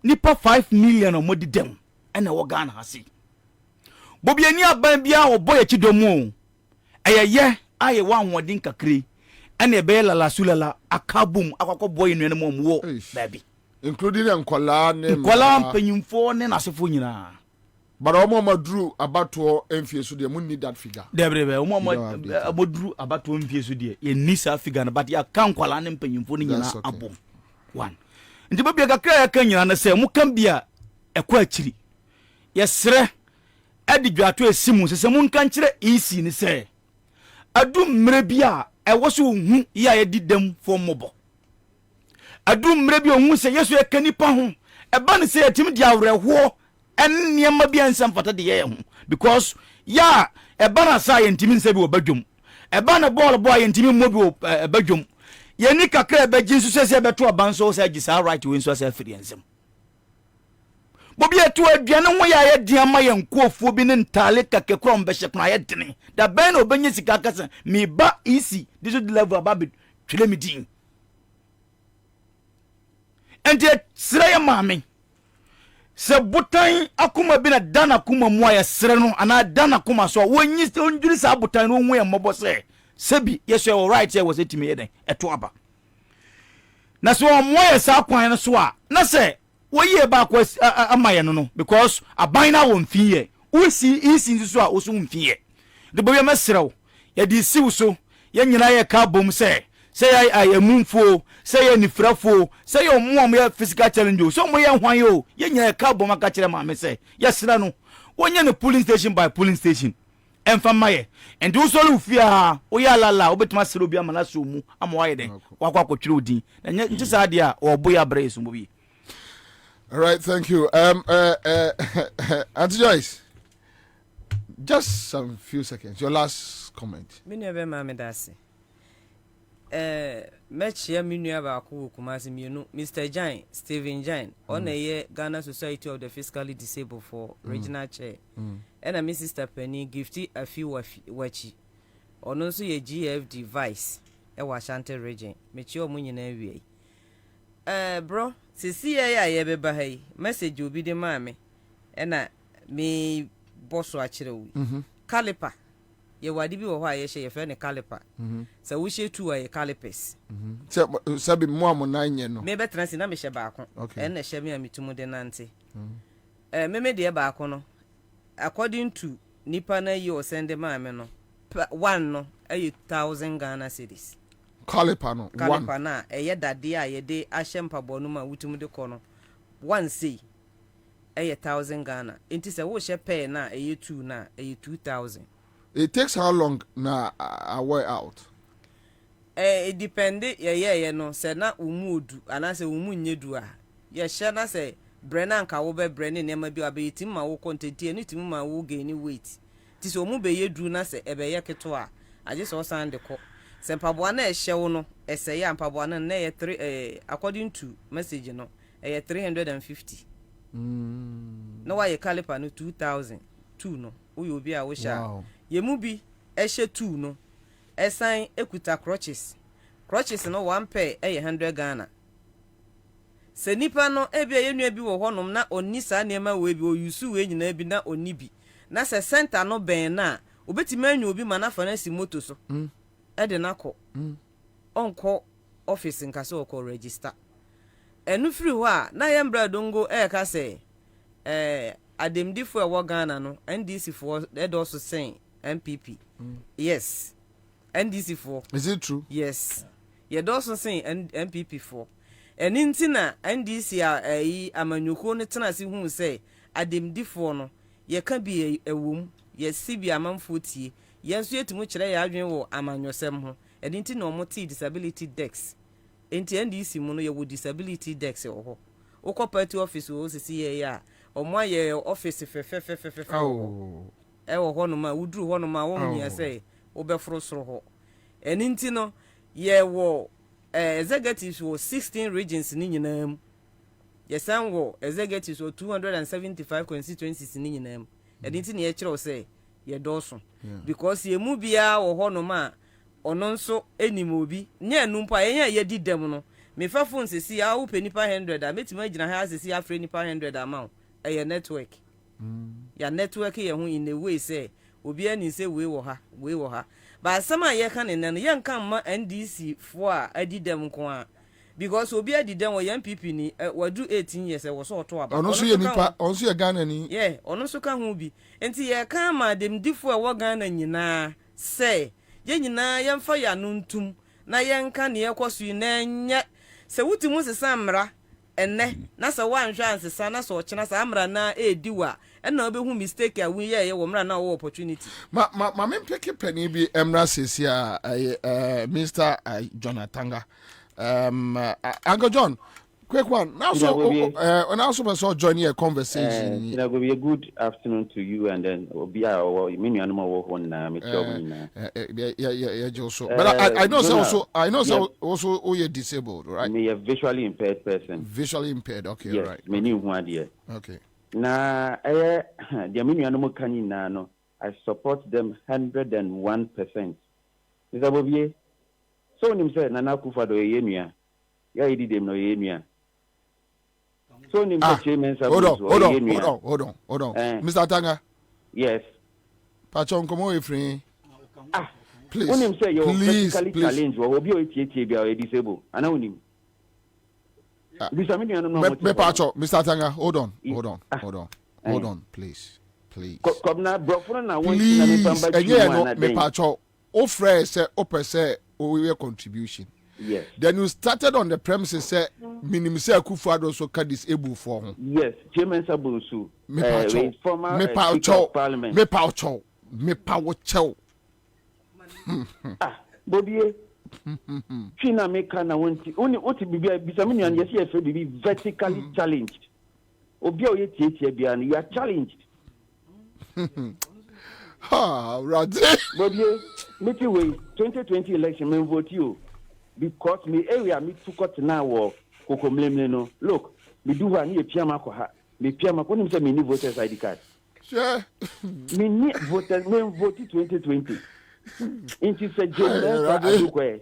nipa 5 million o modi dem ena wo Ghana ha se Bobie ni aban bia obo ye chidomu ye aye wa nwodin kakre ena ebe ye lala sulala akabum akwakobo boy nu enemo wo baby including nkola mpanyimfo ne nasefo nyina but omo madru abato enfiesu de mun need that figure debrebe omo modru abato enfiesu de ye nisa figure na but ya kan kwala ne mpanyimfo ne nyina abom one ndi Bobie kakra ya kan nyina na se mu kan bia ekwa akiri yesre adi dwato esimu se mu kan kire isi ni se adu mre bia ewoso hu ya ye didam fo mobo adu mre bia hu se yeso ekanipa ho eba ne se yatim dia awreho en niam bia nsam fata de ye hu because ya eba na sa ye ntimi nse bi obadwom eba na ball boy ntimi mo bi obadwom ye ni kakra eba jinsu se se beto abanso se agisa right we nso se afiri ensem Bobie to aduane ho ya ye diama ye nkofo bi ne ntale kakekrom be hye ye dene da ben obenye sika kasa me ba easy this is the level about twele mi din enti sire ye mame se butan akuma bi na dana kuma mu ya sire no ana dana kuma so wonyi onjuri sa butan no hu ye mmobo se sebi yeso ye right here was etimi ye den eto aba na so mo ye sa kwan no so a na se woye ba kwa amaye no because aban na won fiye usi isi so a oso mfiye de Bobie mesrew ye di siw so ye nyina ye ka bom se ye ayamumfo se ye nifrafo se ye omuom ye physical challenge so mo ye hwan yo ye nyina ye ka bom aka kire ma me se ye sra no wonye no polling station by polling station emfa maye and do so lufia oya lala obetuma sere obi amana so mu amwa ye den wakwa kwotwere odin na nti sa de a oboya breso Bobie. All right, thank you. Auntie Joyce, just some few seconds. Your last comment. Minebe mame dase. Mechia minua ba ko kumasi mienu Mr. Jain, Steven Jain, on a Ghana Society of the Physically Disabled for regional chair. And a Sister Penny gifty a few wachi. On also a GF device, a Ashanti region. Mechio munyina wie. Bro, sisi ya beba hai message obi de mame ena me bosso akire wi caliper ye wadi bi wo ho aye hye ye fe ne caliper sa wo hye tu aye calipers sabi mo amonan ye no me betra si na me hye baako ena hye me amitumu de nante me de baako no according to nipa na ye o send mame no one no aye 1000 Ghana cedis Caliper no Caliper na eye dade a ye de ahye mpabo no ma wutum de kɔ no one say eye 1000 Ghana enti se wo hye pay na eye 2 na eye 2000. It takes how long na a way out? It depend ye no se na umudu ana se umunyedu a ye hye na se Brenna nka wo be Brenna nema bi abe tim ma wo content e no tim ma wo gain weight ti so mu be yedru na se ebe ye keto a age so san de ko se mpaboa na ehye wo no ese ya mpaboa na ye 3 according to message no ye 350 no wa ye caliper no 2002 no wo ye obi a wo sha ye mu bi ehye 2 no esan ekuta crutches no one pair 100 Ghana. Se nipa no ebia yenua bi wo honom na onni saa niema we bi o yusu we nyina bi na onni bi na se center no ben na obetime anyu obi ma na fa na si moto so e de na ko onko office nka se ko register enu free ho a na ye mbra dongo e ka se ademdifo e wo Ghana no NDC for e do so sen MPP yes NDC for is it true yes ye do so sen MPP for eninti na NDC a amanyuko ne tena se hu se ademdifo no ye ka bi ewum ye sibi amanfo tie ye nso yetimu kire ya adwen wo amanyosem ho eninti na omote disability dex enti NDC mu no ye wo disability dex ho ukọ party office wo sisi ye ya omo ye office fe e wo ho no ma wuduru ho no ma wo nya se wo be foro soro ho eninti no ye wo executives wo 16 regions ni nyinam yesan wo executives wo 275 constituencies ni nyinam edinti ne ye kire wo se ye doso because ye mu bia wo ho no ma ono nso enim obi nya numpa ye di dem no me fa phone sesi a wo penipa 100 a metima gina ha sesi afre nipa 100 amount ye network ya network ye hu in a way say obi ani say we wo ha ba sama ye kan ne no ye nkan ma NDC fo a adi dem ko a because obi adi dem wo MPP ni wadu 18 years e wo so to aba ono so ye nipa ono so ye Ghana ni ono so ka hu bi enti ye kan ma dem difo e wo Ghana nyina say ye nyina ye mfa ya no ntum na ye nka ne ye kwasu na nya se wutimu sesa mra enne na se wanhwa ansesa na so ochena sa amra na ediwa na obehu mistake a we ye wo mra na wo opportunity ma me peke pani bi emra sesi a Mr. Jonathan Uncle John quick one now so person join a conversation it will be a good afternoon to you and then be our many animal one me also but I know so also you're disabled right me a visually impaired person okay yes, right me new one there okay na the many animal can no I support them 101%. Mr. Bobie so nim say Nana Akufo-Addo yenua ya yidi dem no yenua so nim chairman hold on Mr. Tanga yes Pachon komo efrin please unim say you physically challenge or obi o tietie bia o disable ana unim me Pacho Mr. Tanga hold on please Kwabena brofo na won na me pamba no me Pacho o fresh say o pese o we contribution. Yes. Then you started on the premises say minimum say Akufo-Addo so can disable for him. Yes, Chairman Sabusu. Former Parliament. Me Pacho. Bobie. China make na wanti. Oni oti bibia bisamini an yesi efe bibi vertically challenged. Obi o ye tietie bia you are challenged. Right. Bobie, me way 2020 election me vote you. Because me area me took out now wo kokomlemle no look me do ha ni piama ko ha me piama ko nim say me ni voters ID card sure me ni voters me vote 2020 inti say jesu adukwe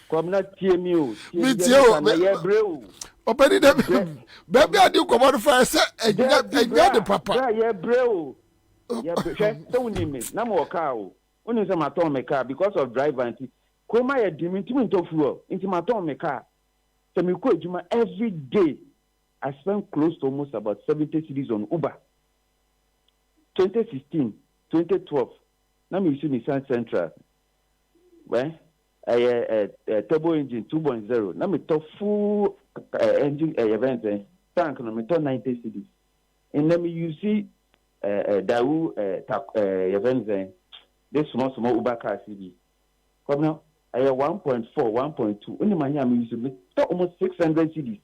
Kwabena tie mi o me tie o na ye breu openi dem baby adi ko mod fa say eja de papa ya ye breu ya breu so uni me na mo ka o uni say ma ton me car because of driver anti Koma ya diminti to fuel into my ton me car. So me ko ejuma every day. I spend close to almost about 70 cedis on Uber. 2016, 2012. Now me see Nissan Central. Well, turbo engine 2.0. Now me to full engine event tank no me to 90 cedis. And then me you see Dawu event this small Uber car CD. Come now. I have 1.4, 1.2. Only my name is almost 600 cedis.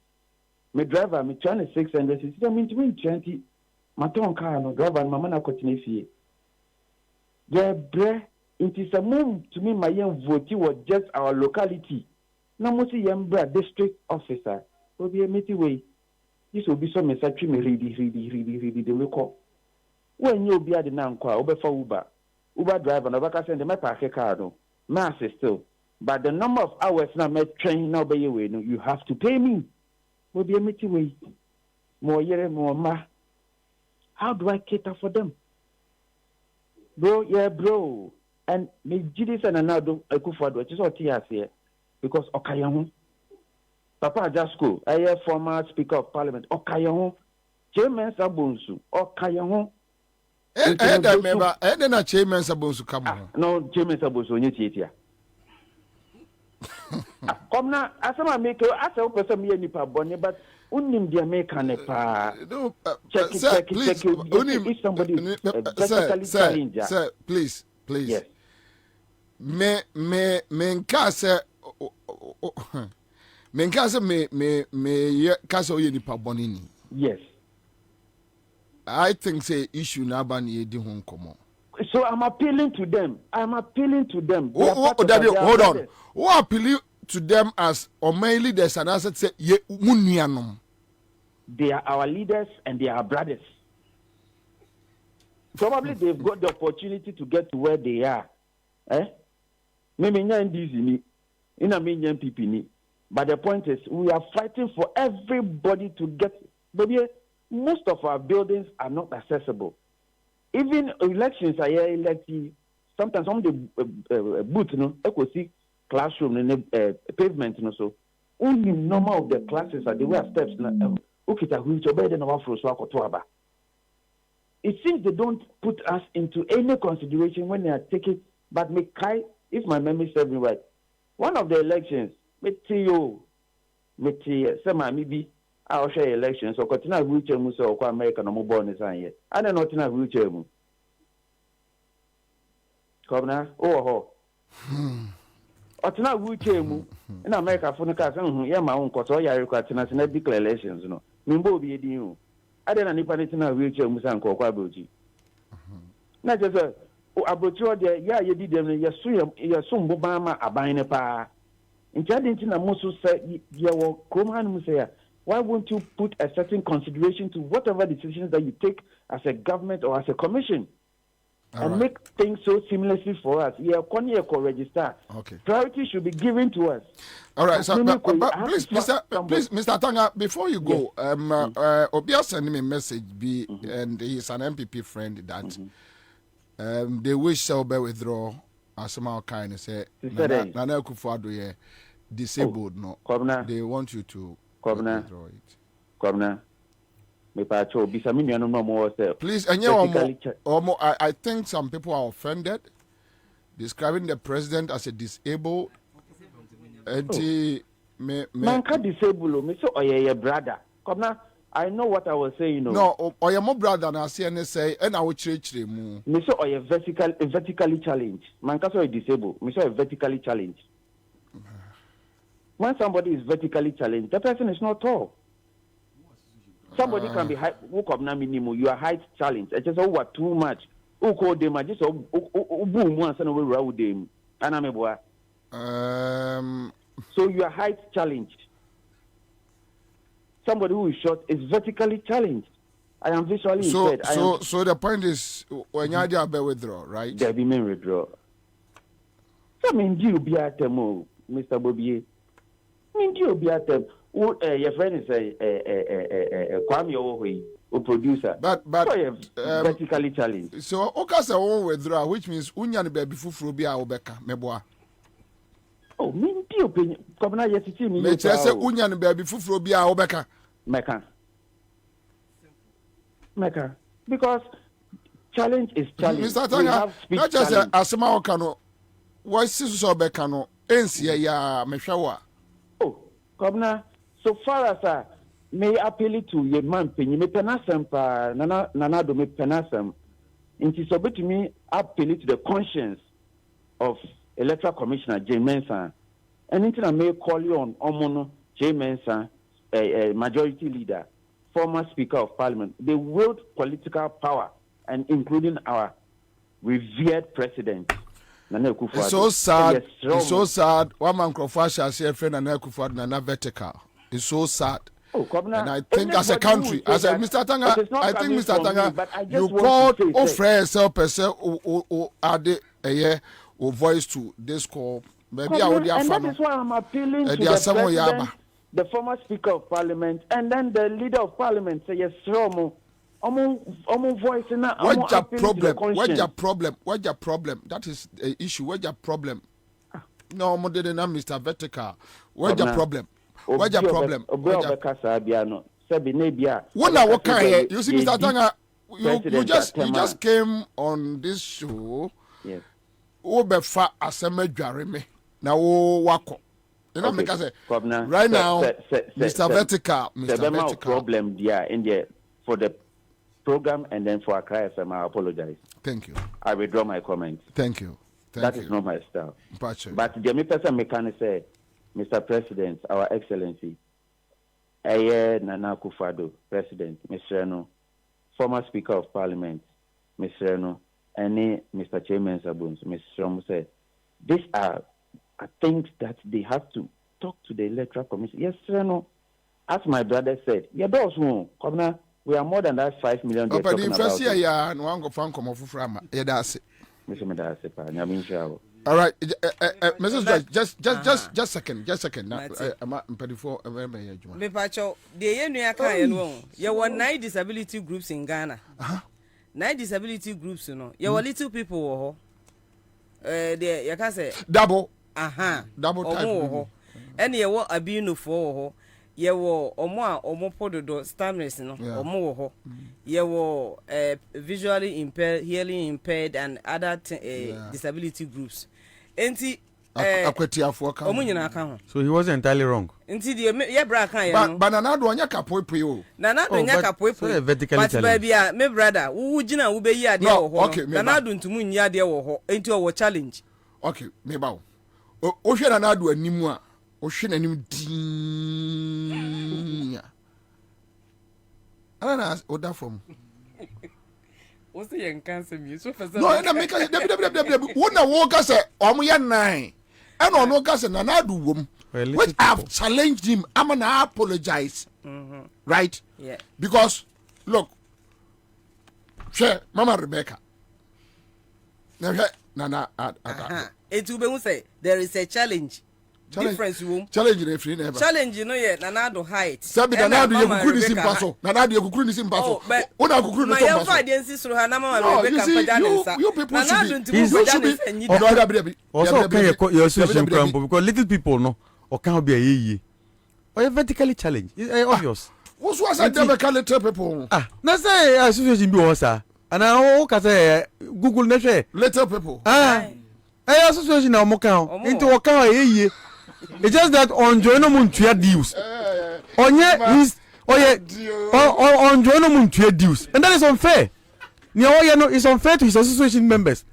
me driver me trying to 600 cc me to me 20 maton car no driver mama na kotine fie the bre into some move to me my young vote was just our locality na mo see yambra district officer will be a meeting way this will be some message me read the record when you be at the nankwa obefa uber driver na baka send me park car no mass still but the number of hours na me train now be you no you have to pay me will be a meeting way more yere more ma how do I cater for them bro yeah bro and me jidis and another Akufo-Addo which is what he has here because okayahu Papa Jasko a former speaker of parliament okayahu Chairman Sabonsu okayahu remember na Chairman Sabonsu come on no Chairman Sabonsu onye tietia come na asama make asa person me nipa bone but unim dia make ne pa check if somebody sir please yes me nkase me kase oye nipa bone ni yes I think say issue na ba na edi ho nkomo so I'm appealing to them hold on who appeal to them as or my leaders and as say ye munuanom they are our leaders and they are our brothers probably they've got the opportunity to get to where they are maybe NDC in a million people but the point is we are fighting for everybody to get Bobie, most of our buildings are not accessible even elections are elected sometimes some the booth no see classroom and pavement no so only normal of the classes are the way steps na okita wheelchair better than our so akotoaba. It seems they don't put us into any consideration when they are taking but if my memory serves me right one of the elections sema maybe I'll share elections so continue wheelchair mu so kwa America no mo born is here and not in a wheelchair mu Kwabena Otina wheelchair mu in America for the case yeah my own cause all your kwatina na declare elections no mimbo bi edin o ade na nipa na wheelchair mu san kwa aboji na je say aboji o de ya ye di dem yeso mboba ma aban ne pa nti ade nti na mo so say ye wo krom han mu say why won't you put a certain consideration to whatever decisions that you take as a government or as a commission and make things so seamlessly for us? Yeah, register. Okay. Priority should be given to us. All right, so but please, Mr. Tanga, before you go, Obia sent me a message, and he's an MPP friend that they wish Selbe withdraw as some kind of say Nana Akufo-Addo disabled. No, Kwabena, they want you to Kwabena, withdraw it. Kwabena. Please, and I think some people are offended, describing the president as a disabled. Man can disable me, so your brother. Come now, I know what I was saying. No, or your brother, and I see and say, and I will change them. Me so or vertically challenged. Man can so disabled. Me so vertically challenged. When somebody is vertically challenged, the person is not tall. Somebody can be height. Minimum. You are height challenged. It's just over too much. Who call them? I just boom once and we roll them. So you are height challenged. Somebody who is short is vertically challenged. I am visually impaired. So the point is when you are withdraw, right? There be men withdraw. So mean you be at them, Mr. Bobie. Mean you be at them. Your friend is a Kwame Owohui, a producer. But vertically challenged. So Okasa won't withdraw, which means Unyan baby Fufrubia Obeka Meboa. Oh, mean the opinion. Kwabena yetiti me. Me say Unyan baby Fufrubia Obeka. Meka. Because challenge is challenge. Mr. Tanga, not just a Asama Okano. Why so Bekano? Ensia ya Meshawa. Oh, Kwabena. So far as may appeal to your man penny me penasem pa nana do me penasem. It is about to me appeal to the conscience of Electoral Commissioner Jay Mensah. And until I may call you on Omono Jay Mensah majority leader, former Speaker of Parliament, they wield political power, and including our revered President. It's so sad. It's so sad. One man Crawford say friend Nana Akufo-Addo Nana vertical. It's so sad. And I think as a country, as a Mr. Tanga, I think Mr. Tanga, you called or friends help person or add a voice to this call. Maybe I would have and that is why I'm appealing to the President, the former Speaker of Parliament, and then the Leader of Parliament. Say yes, Romo. Voice na. What's your problem? What's your problem? What's your problem? That is the issue. What's your problem? No, more than Mr. Vertical. What's your problem? What's your problem? What you see, Mr. Tanga, you just came on this show. Yes. Obefa aseme dwareme na wo wako. You know, because right now, Mr. Vertical, problem there in there for the program and then for Accra FM. I apologize. Thank you. I withdraw my comments. Thank you. That is not my style. But the only person I can say, Mr. President, Our Excellency, Nana Akufo-Addo, President, Mr. Reno, former Speaker of Parliament, Mr. Reno, and Mr. Chairman Sabuns, Mr. Romo said, these are things that they have to talk to the Electoral Commission. Yes, Reno, as my brother said, we are more than that 5 million. But the first year, yeah, no one go find come off from yeah, that's it. All right, Mrs. Joyce, just second. I'm before me pacho the yenu aka no you want 9 disability groups in Ghana. 9 disability groups no you want little people wo the you can say double type and you want abinu for ho you wo omo pododo stammers no omo wo ho you wo visually impaired, hearing impaired and other disability groups. Enti so he wasn't entirely wrong. Enti the bra kan ye no. Banana do anya kapoipoe o. Nana do anya kapoipoe. But baby me brother, wo gina wo be yi ade wo ho. Nana do ntumu nyi ade wo ho. Enti wo challenge. Okay, me ba wo. O hwe Nana do animu a, o hwe nanim din. Ana o da from. What's the cancer me? So for no, na make wona wo ka say omo ye nine. And on no ka say Nana do wom. Which I've challenged him. I'm gonna apologize. Right? Yeah. Because look, Mama Rebecca. Nana it will be say there is a challenge. Difference room. Challenge in free never. Challenge you know yet Nana do height. Sabi Nana do kukuru ni simpaso. Nana do kukuru ni simpaso. Ona kukuru ni simpaso. My father didn't see through Mama Rebecca Pajanensa. You people should be. Also okay your association crumble because little people no or can't be a ye. Or vertically challenged. It's obvious. What's I never can little people. Na say association be osa. And I can say Google na share little people. Association na mo kan into o kan ye. It's just that on join no muntua deals. Onye is on join no muntua deals. And that is unfair. No, it's unfair to his association members.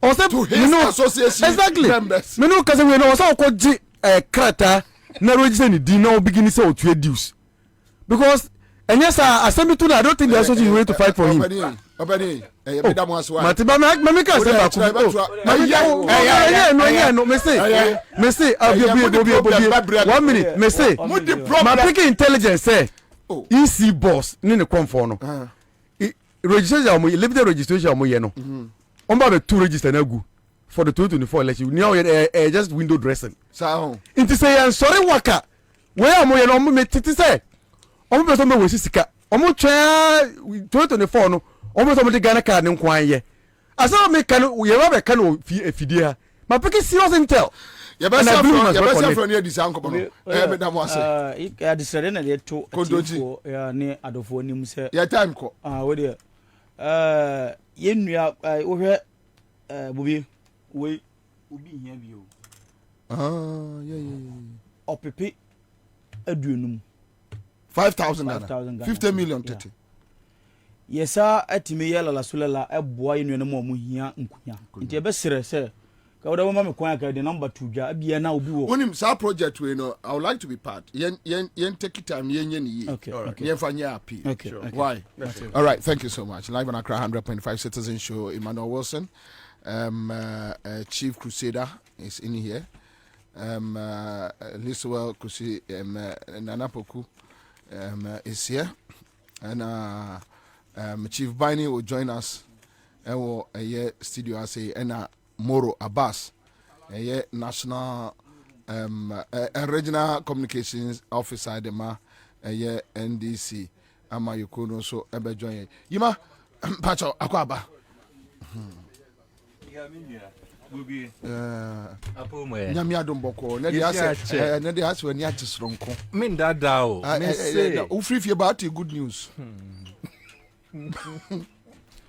Also to his association members. Me no kase we no so ko ji krata na register ni di na begin say otua deals. Because and yes, I don't think the association is ready to fight for him. Obedi, Matiba me ka say back. No, me say, Bobie. 1 minute, me say. My picking intelligence say, EC boss, ni ne come for no. Registration mo, limited registration mo ye no. Omba be 2 register na gu for the 2024 election. Now just window dressing. Sao. Inti say I'm sorry waka. Where am ye no me titi say. Omo be so me we sika. Omo twa 2024 no. Omo so me Ghana card nko anye. Asa me kan ye ba be kan fidie ha. Ma peke serious intel. Ye be say from near this anko no. Me da mo ase. Ya disere na de to atifo ya ne adofo nim se. Ya time ko. We de ye nua wo hwe Bobie we obi hia bi o. Yeah. Opepe aduonum 5,000 50 million tete. Yesa atime yela la sulela eboa yenu na mo hia nkunya. Nti e be sere se ka oda mama me kwan ka the number 2 dwa bia na obi wo When sa project we no, I would like to be part. Yen take it time yen ye. Okay. Yen fanya appeal. Okay. Sure. Okay. Why? All right, thank you so much. Live on Accra 100.5 Citizen Show. Emmanuel Wilson, Chief Crusader is in here. Liswell Kusi Nanapoku is here. And Chief Bini will join us. A year studio I say and Moro Abbas, a national regional communications officer dema a year NDC ama yukono so ebe join yima pacho akwaba nyame adom boko na dia ase wani atisronko min dada o me say u free fie about good news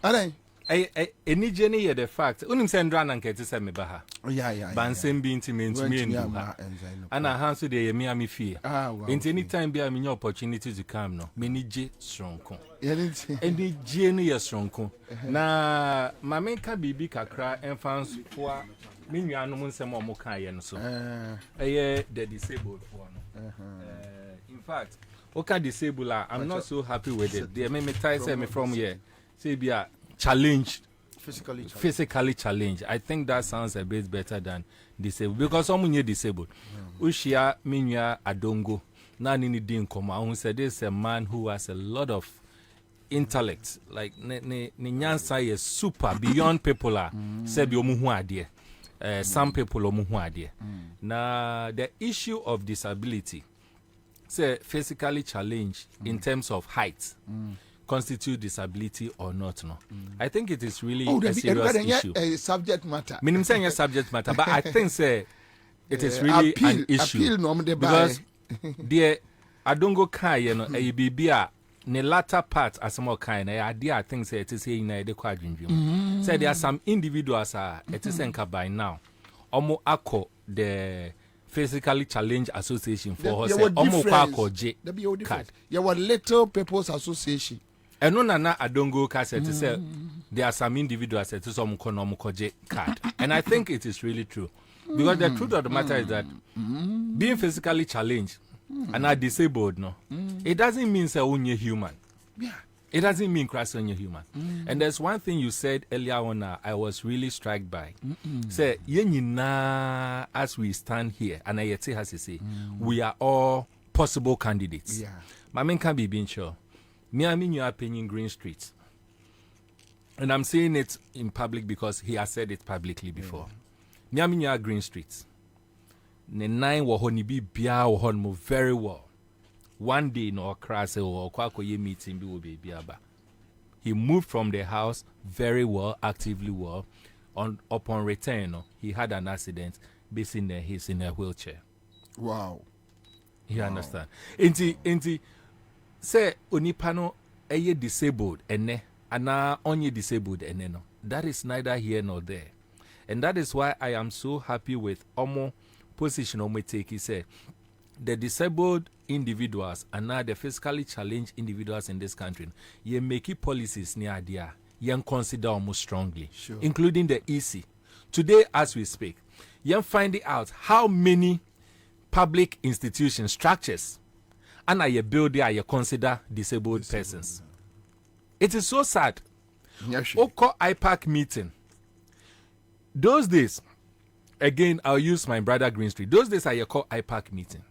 alai enije ne ye the fact unim se ndra na nkete se me ba ha yeah bansem bi intimate me ndu ha ana hanso de ye me ami fie into anytime be am opportunity to come no me ni je stronko enije ne ye stronko na mamenka bibi kakra enfans for me nuanom nsem o mo kan ye no so the disabled for no in fact okay disabled I'm not so happy with it they me tie say me from here say bia challenged, physically challenged. I think that sounds a bit better than disabled because someone is disabled. Ushia minya adongo na nini din koma. Who said this is a man who has a lot of intellect. Like ne nyansa is super beyond people are. Sebi omuhu adie. Some people omuhu adie. Na the issue of disability, say physically challenged in terms of height. Constitute disability or not no I think it is really a serious issue subject matter meaning saying a subject matter but I think say it is really an issue because the adongo kai you know e bibia ne latter part as more kind I think say it is here in the kwadwindwum say there are some individuals it is enka by now omo akọ the physically challenged association for her omo kwa koje card you were little people's association and no na adongo cassette say there are some individuals that is koje card and I think it is really true because the truth of the matter is that being physically challenged and are disabled no it doesn't mean say you're human it doesn't mean you're human and there's one thing you said earlier on I was really struck by say yenina as we stand here and I has to say we are all possible candidates my man can be being sure Miami, you are paying Green Street. And I'm saying it in public because he has said it publicly before. Miami, you are Green Street. Ne nine wahoni bi bia wahon very well. One day no krase or kwakoye meeting bi will be biaba. He moved from the house very well, actively well. Upon return, he had an accident. He's in a wheelchair. Wow. You understand? Inti say onipano eye disabled ene ana onye disabled ene no. That is neither here nor there. And that is why I am so happy with omo position omo take. He said the disabled individuals and now the physically challenged individuals in this country, ye make policies near there, ye consider almost strongly, including the EC. Today, as we speak, ye finding out how many public institutions, structures, and I build there, you consider disabled persons. It is so sad. Oko IPAC meeting. Those days, again, I'll use my brother Green Street. Those days, I call IPAC meeting.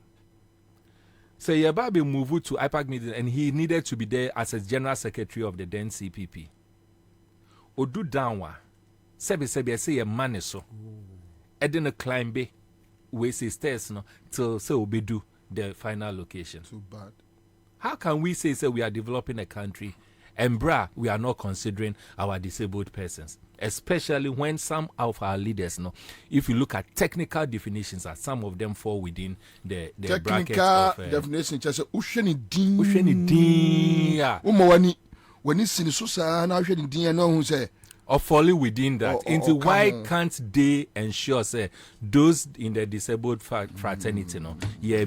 So Yababe moved to IPAC meeting, and he needed to be there as a general secretary of the then CPP. Odu downwa, sebi say a man so. Edina climb be, we say stairs no till so we do the final location. Too bad. How can we say we are developing a country and we are not considering our disabled persons? Especially when some of our leaders, if you look at technical definitions, some of them fall within the bracket of definition. Just usheni din. When you see so now usheni din, no who say. Or falling within that. Why can't they ensure say those in the disabled fraternity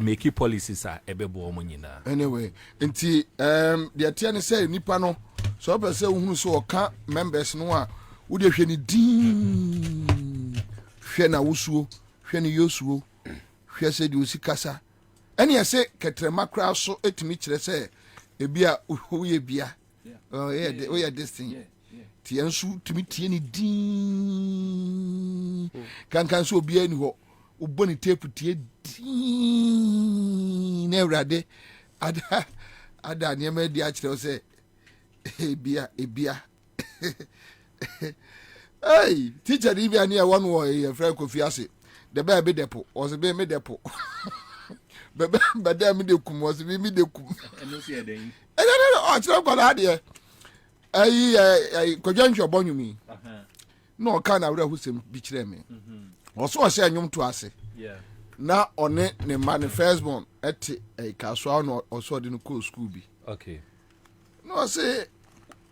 make policies are ebebo omunyina. Anyway, the attorney say nipa no so person who so ka members no a wo de hwe ni din hwɛ na wosuo hwɛ ne yosuo hwɛ sɛ de osi kasa ɛne ɛsɛ kɛtrɛma koraa so etumi kyerɛ sɛ ebi a woyɛ bia woyɛ this thing ti yɛn nso tumi tie ne din kankan so obiara ni hɔ wobɔ ne tape tie din na awurade ada nneɛma di akyerɛ sɛ ebia hey teacher ni bi ani a wɔn wɔ yɛ fɛ kofi ase de bɛɛ bi depo ɔsɛ bɛɛ mi depo bɛdɛ mi de kum ɔsɛ bi mi de kum ɛno si ɛdɛn ɔkyerɛ nkɔla adeɛ ayi kɔdwa nhwɛ ɔbɔ nwumi na ɔka na awura husɛm bi kyerɛ mi ɔso ɔhyɛ ɛnwom to ase na ɔne ne ma ne first born ɛte kasoa na ɔso ɔde no kɔɔ school bi na ɔsɛ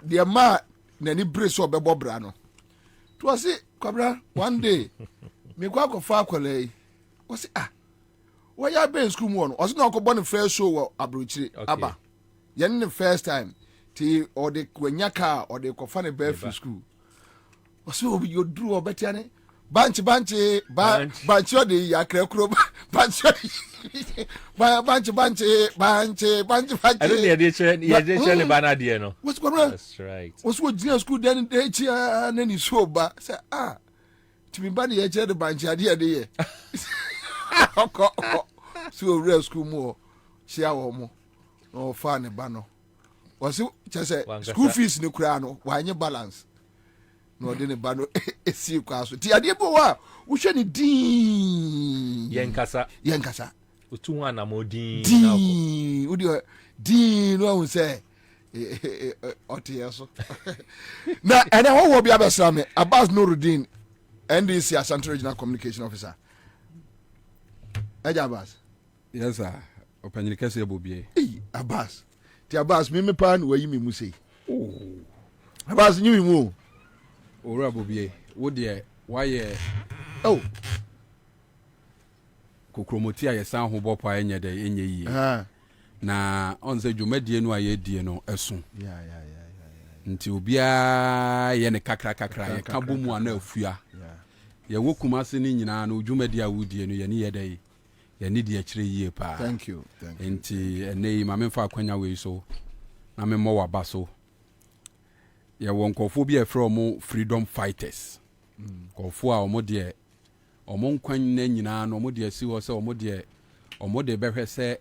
deɛ ma n'ani bere sɛ ɔbɛbɔ bra no to ɔsɛ Kwabena one day me kwa akɔfa akɔla yi ɔsɛ wɔyɛ abɛn school mu wɔ no ɔsɛ na ɔkɔbɔ ne first show wɔ aburokyire aba yɛne ne first time ti ɔde kwanya kaa ɔde kɔfa ne bɛɛ fi school ɔsɛ obi yɔduru ɔbɛtia ne banchi ɔde yakra kuro banchi ɛno ne yɛde kyerɛ ne ba no adeɛ no wɔsɛ Kwabena wɔsɛ wɔgyina school dan de akyia na ne so ba sɛ timi ba ne yɛkyerɛ de banchi adeɛ de yɛ ɔkɔ so owura school mu hɔ hyia wɔ mo na ɔfa ne ba no wɔsɛ kyɛ sɛ school fees ne koraa no wanyɛ balance na ɔde ne ba no esi kwa so ti adeɛ bo wa wohwɛ ne din yɛnkasa otu ho anamo din wodi din no ahun sɛ ɔte so na ɛnɛ wɔwɔ bi abɛsra me Abbas Nuruddin NDC Ashanti Regional Communication Officer Eja Abbas yes sir opanyini kase Bobie Abbas ti Abbas me pa na wayi me mu sei Abbas nyi mu owura Bobie wo de wayɛ kokromoti a yɛsan ho bɔ pa enye de enye yi na onse dwumadie no a yɛdie no ɛso nti obia yɛ ne kakra yɛ ka bɔ mu ana afua yɛ wo kumase ni nyinaa no dwumadie a wodie no yɛ ne yɛ dai yɛ ne die akyire yie pa thank you nti enei ma memfa akwanya wei so na memmɔ waba so yɛ wɔ nkɔfo bi ɛfrɛ ɔmo freedom fighters nkɔfo a ɔmo deɛ ɔmo nkwan na nyinaa no ɔmo deɛ si hɔ sɛ ɔmo de bɛhwɛ sɛ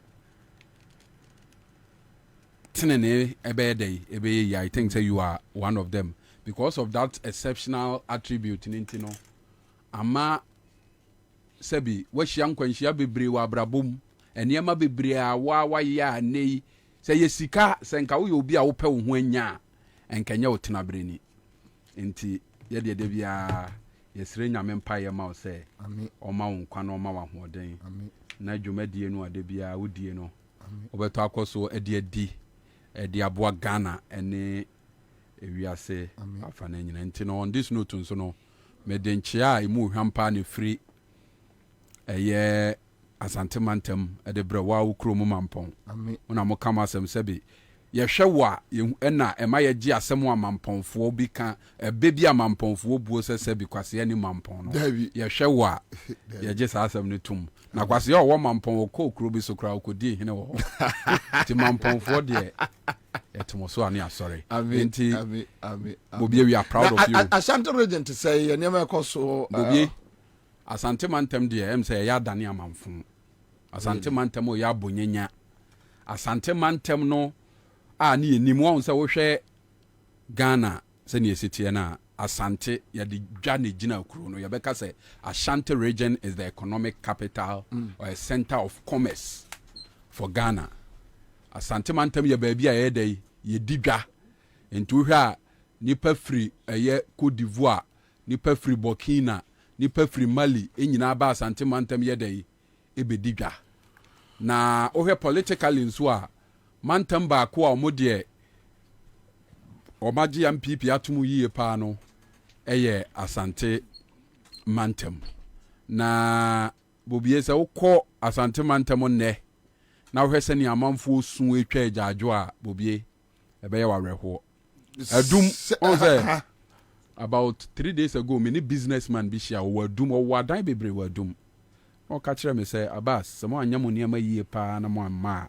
tenene ɛbɛyɛ dɛ ɛbɛyɛ yi I think say you are one of them because of that exceptional attribute ninti no ama sɛbi wahyia nkwanhyia bebree wɔ abrabom nneɛma bebree a wayɛ a nei sɛ yɛ sika sɛ nka woyɛ obi a wopɛ wo ho anya ɛnkɛnyɛ wo tenabereni nti yɛdeɛ de biara yɛsrɛ nyame mpa yɛ ma wo sɛ ɔma wo nkwa na ɔma wo ahoɔden na dwumadie no ade biara wodie no wobɛtɔ akɔ so adi aboa Ghana ɛne ewiase afa na nyina nti no on this note nso no mede nkyea a emu hwampa ne firi ɛyɛ Asante mantam ɛde brɛ wa wo kuro mu mampɔn ona mo kama asɛm sɛbi yɛhwɛ wo a ɛna ɛma yɛgye asɛm a mampɔnfoɔ bi ka ɛbɛ bi a mampɔnfoɔ buo sɛ bi kwaseɛ ne mampɔn no yɛhwɛ wo a yɛgye saa asɛm no tom na kwaseɛ ɔwɔ mampɔn wɔ kɔ kuro bi so koraa wokɔdi hene wɔ hɔ nti mampɔnfoɔ deɛ yɛtom so ane asɔre nti Bobie we are proud of you Ashanti region to say nneɛma ɛkɔ so Bobie Asante mantam deɛ ɛm sɛ yɛyɛ adane amanfo Asante mantam o yɛ abonyanya Asante mantam no a ne yɛnim wɔn sɛ wohwɛ Ghana sɛ ne yɛsitie no Asante yɛde dwa ne gyina kuro no yɛbɛka sɛ Ashanti region is the economic capital or a center of commerce for Ghana Asante mantam yɛ baabi a yɛyɛ dɛ yɛdi dwa nti wohwɛ a nipa firi ɛyɛ Cote d'Ivoire nipa firi Burkina nipa firi Mali nyinaa ba Asante mantam yɛ dɛ ebedi dwa na wohwɛ politically nso a mantam baako a ɔmo deɛ ɔmagye MPP atom yie paa no ɛyɛ Asante mantam na Bobie sɛ wokɔ Asante mantam nnɛ na wohwɛ sɛ ne amanfoɔ su etwa agyaadwo a Bobie ɛbɛyɛ wawerɛhoɔ adum ɔn sɛ about 3 days ago many businessman bi shia were doom or wadan bebre were doom o ka kire me say Abbas some anya mo niam yie pa na mo amma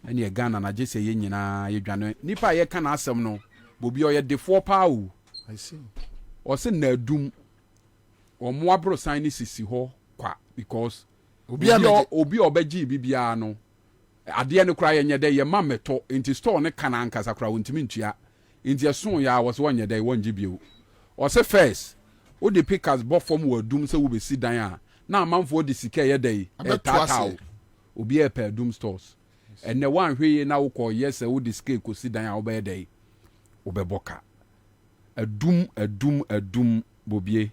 ene e Ghana na je say ye nyina ye dwane nipa ye ka na asem no Bobie o ye defo pa o I see o se na doom o mo abro sign ni sisi ho kwa because obi obegi bibia no ade ne kra ye nyede ye ma meto inti store ne kana ankasa kra wontimi ntua inti eson ya was wonye dey wonji bio o se first o de pickers bo form wo dum se wo be si dan a na amanfo de sika ye dey tata obi e per doom stores ene wan hwe na wo ko yes wo de sika ko si dan a wo be dey wo be boka adum Bobie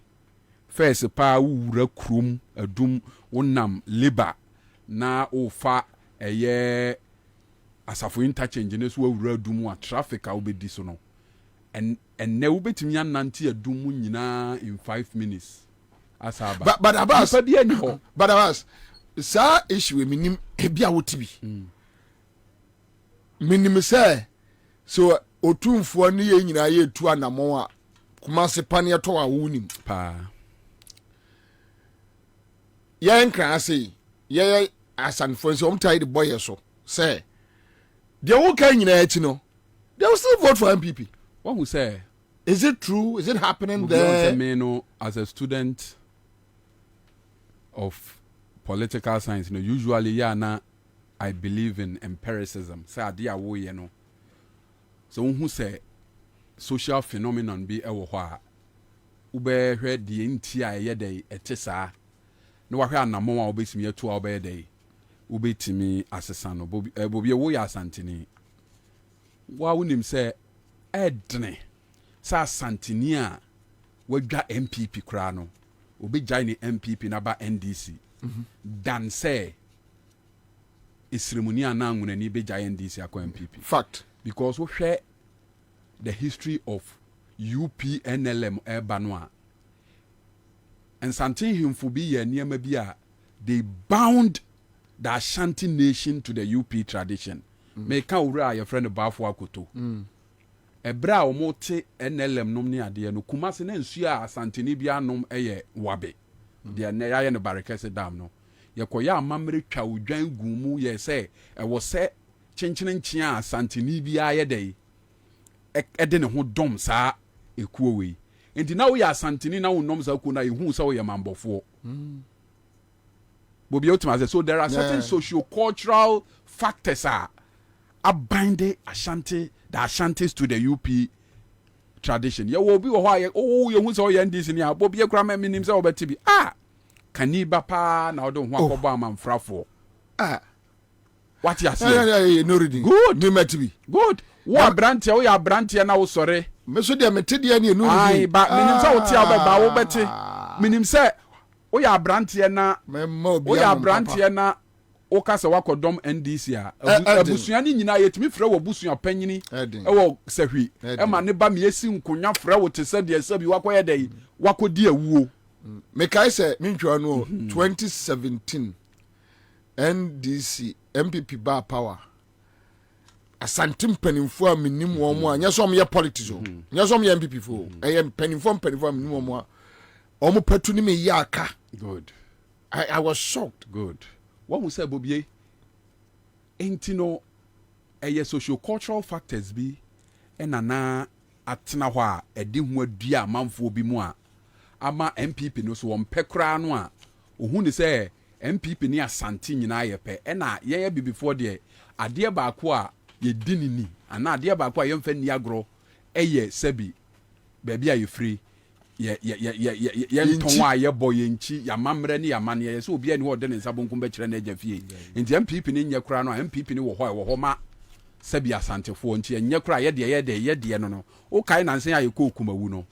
first pa wura krum adum wonam labor na ofa eye asafo interchange ne so wura adum a traffic a obedi so no and ne wobetimi anante adum nyina in 5 minutes asaba but Abbas sa issue minim ebia wotibi minim say so otumfo ne ye nyina ye tu anamo a kuma se pane to a wonim pa ye nkra say ye asanfo so omtai the boy so say they will can nyina achi no they will still vote for MPP. What we say? Is it true? Is it happening there? As a student of political science, usually I believe in empiricism. Say adia wo ye no. So who say social phenomenon be ewo hwa. Ube hwe die ntia ye dey etesa. No wa hwe anamo a obesimi etu a obe dey. Ubetimi asesa no Bobie wo ya Asantini. Wa wonim say edne sa Asantini a wadwa MPP kra no obi jai ni MPP na ba NDC dan say isremuni ana ngunani be jai NDC akọ MPP fact because we share the history of UPNLM Ebanwa and Santin himfo bi ye niema bi a they bound the Ashanti nation to the UP tradition. Make ura your friend Bafo Akoto. Ebra omote NLM nom ni ade no Kumasi na nsu a Asantini bia nom eye wabe. De na ya no Barekese dam no. Ye koya amamre twa odwan gumu ye se e wo se chenchene nchia a Asantini bia ye dey. Ede ne ho dom saa ekuo we. Enti na wo ya Asantini na wo nom saa ku na ehu sa wo ye mambofo. Bobie ultimately so there are certain socio-cultural factors are binding Ashanti the Ashantis to the UP tradition. Ya will be why you who saw NDC near Bobie Grandma mean himself to be Kaniba pa now don't want Obama and Frafo. What you say? No reading. Good. Me met to be good. What branch you are branch now sorry. Meso dia metedi ani no. Ai ba minim say oti ba wo beti. Minim say o ya brantie na o ya brantie na o ka se wakodom NDC a abusua ni nyina yetimi frɛ wo busua panyini e wo sahwi e ma ne ba me yesi nkonya frɛ wo te se de se bi wakoyɛ dai wakodi awuo me kai se mentwa no 2017 NDC MPP ba power Asante mpanimfo a minim wo mo a nya so mo ye politics o nya so mo ye MPP fo e mpanimfo a minim wo mo a omo patu ni me yaka. Good. I was shocked. Good. What we say Bobie? Entino eye socio-cultural factors bi na atena hɔ a edi ho adua amanfo bi mu a ama MPP no so wɔmpekra no a ohun ni sɛ MPP ni Asante nyina yɛ pɛ na yɛyɛ bi before there adeɛ baako a yɛdi ni ana adeɛ baako a yɛmfa ni agro ɛyɛ sɛbi baabi a yɛfiri ye nton wa ye boy nchi ya mamre ni ya man ye so obi ani ho de ne nsabonkum be kire na agya fie nti MPP ni nye kura no MPP ni wo ho ma sabi Asantefo nchi nye kura ye de no o kai na nsen aye ko kumawu no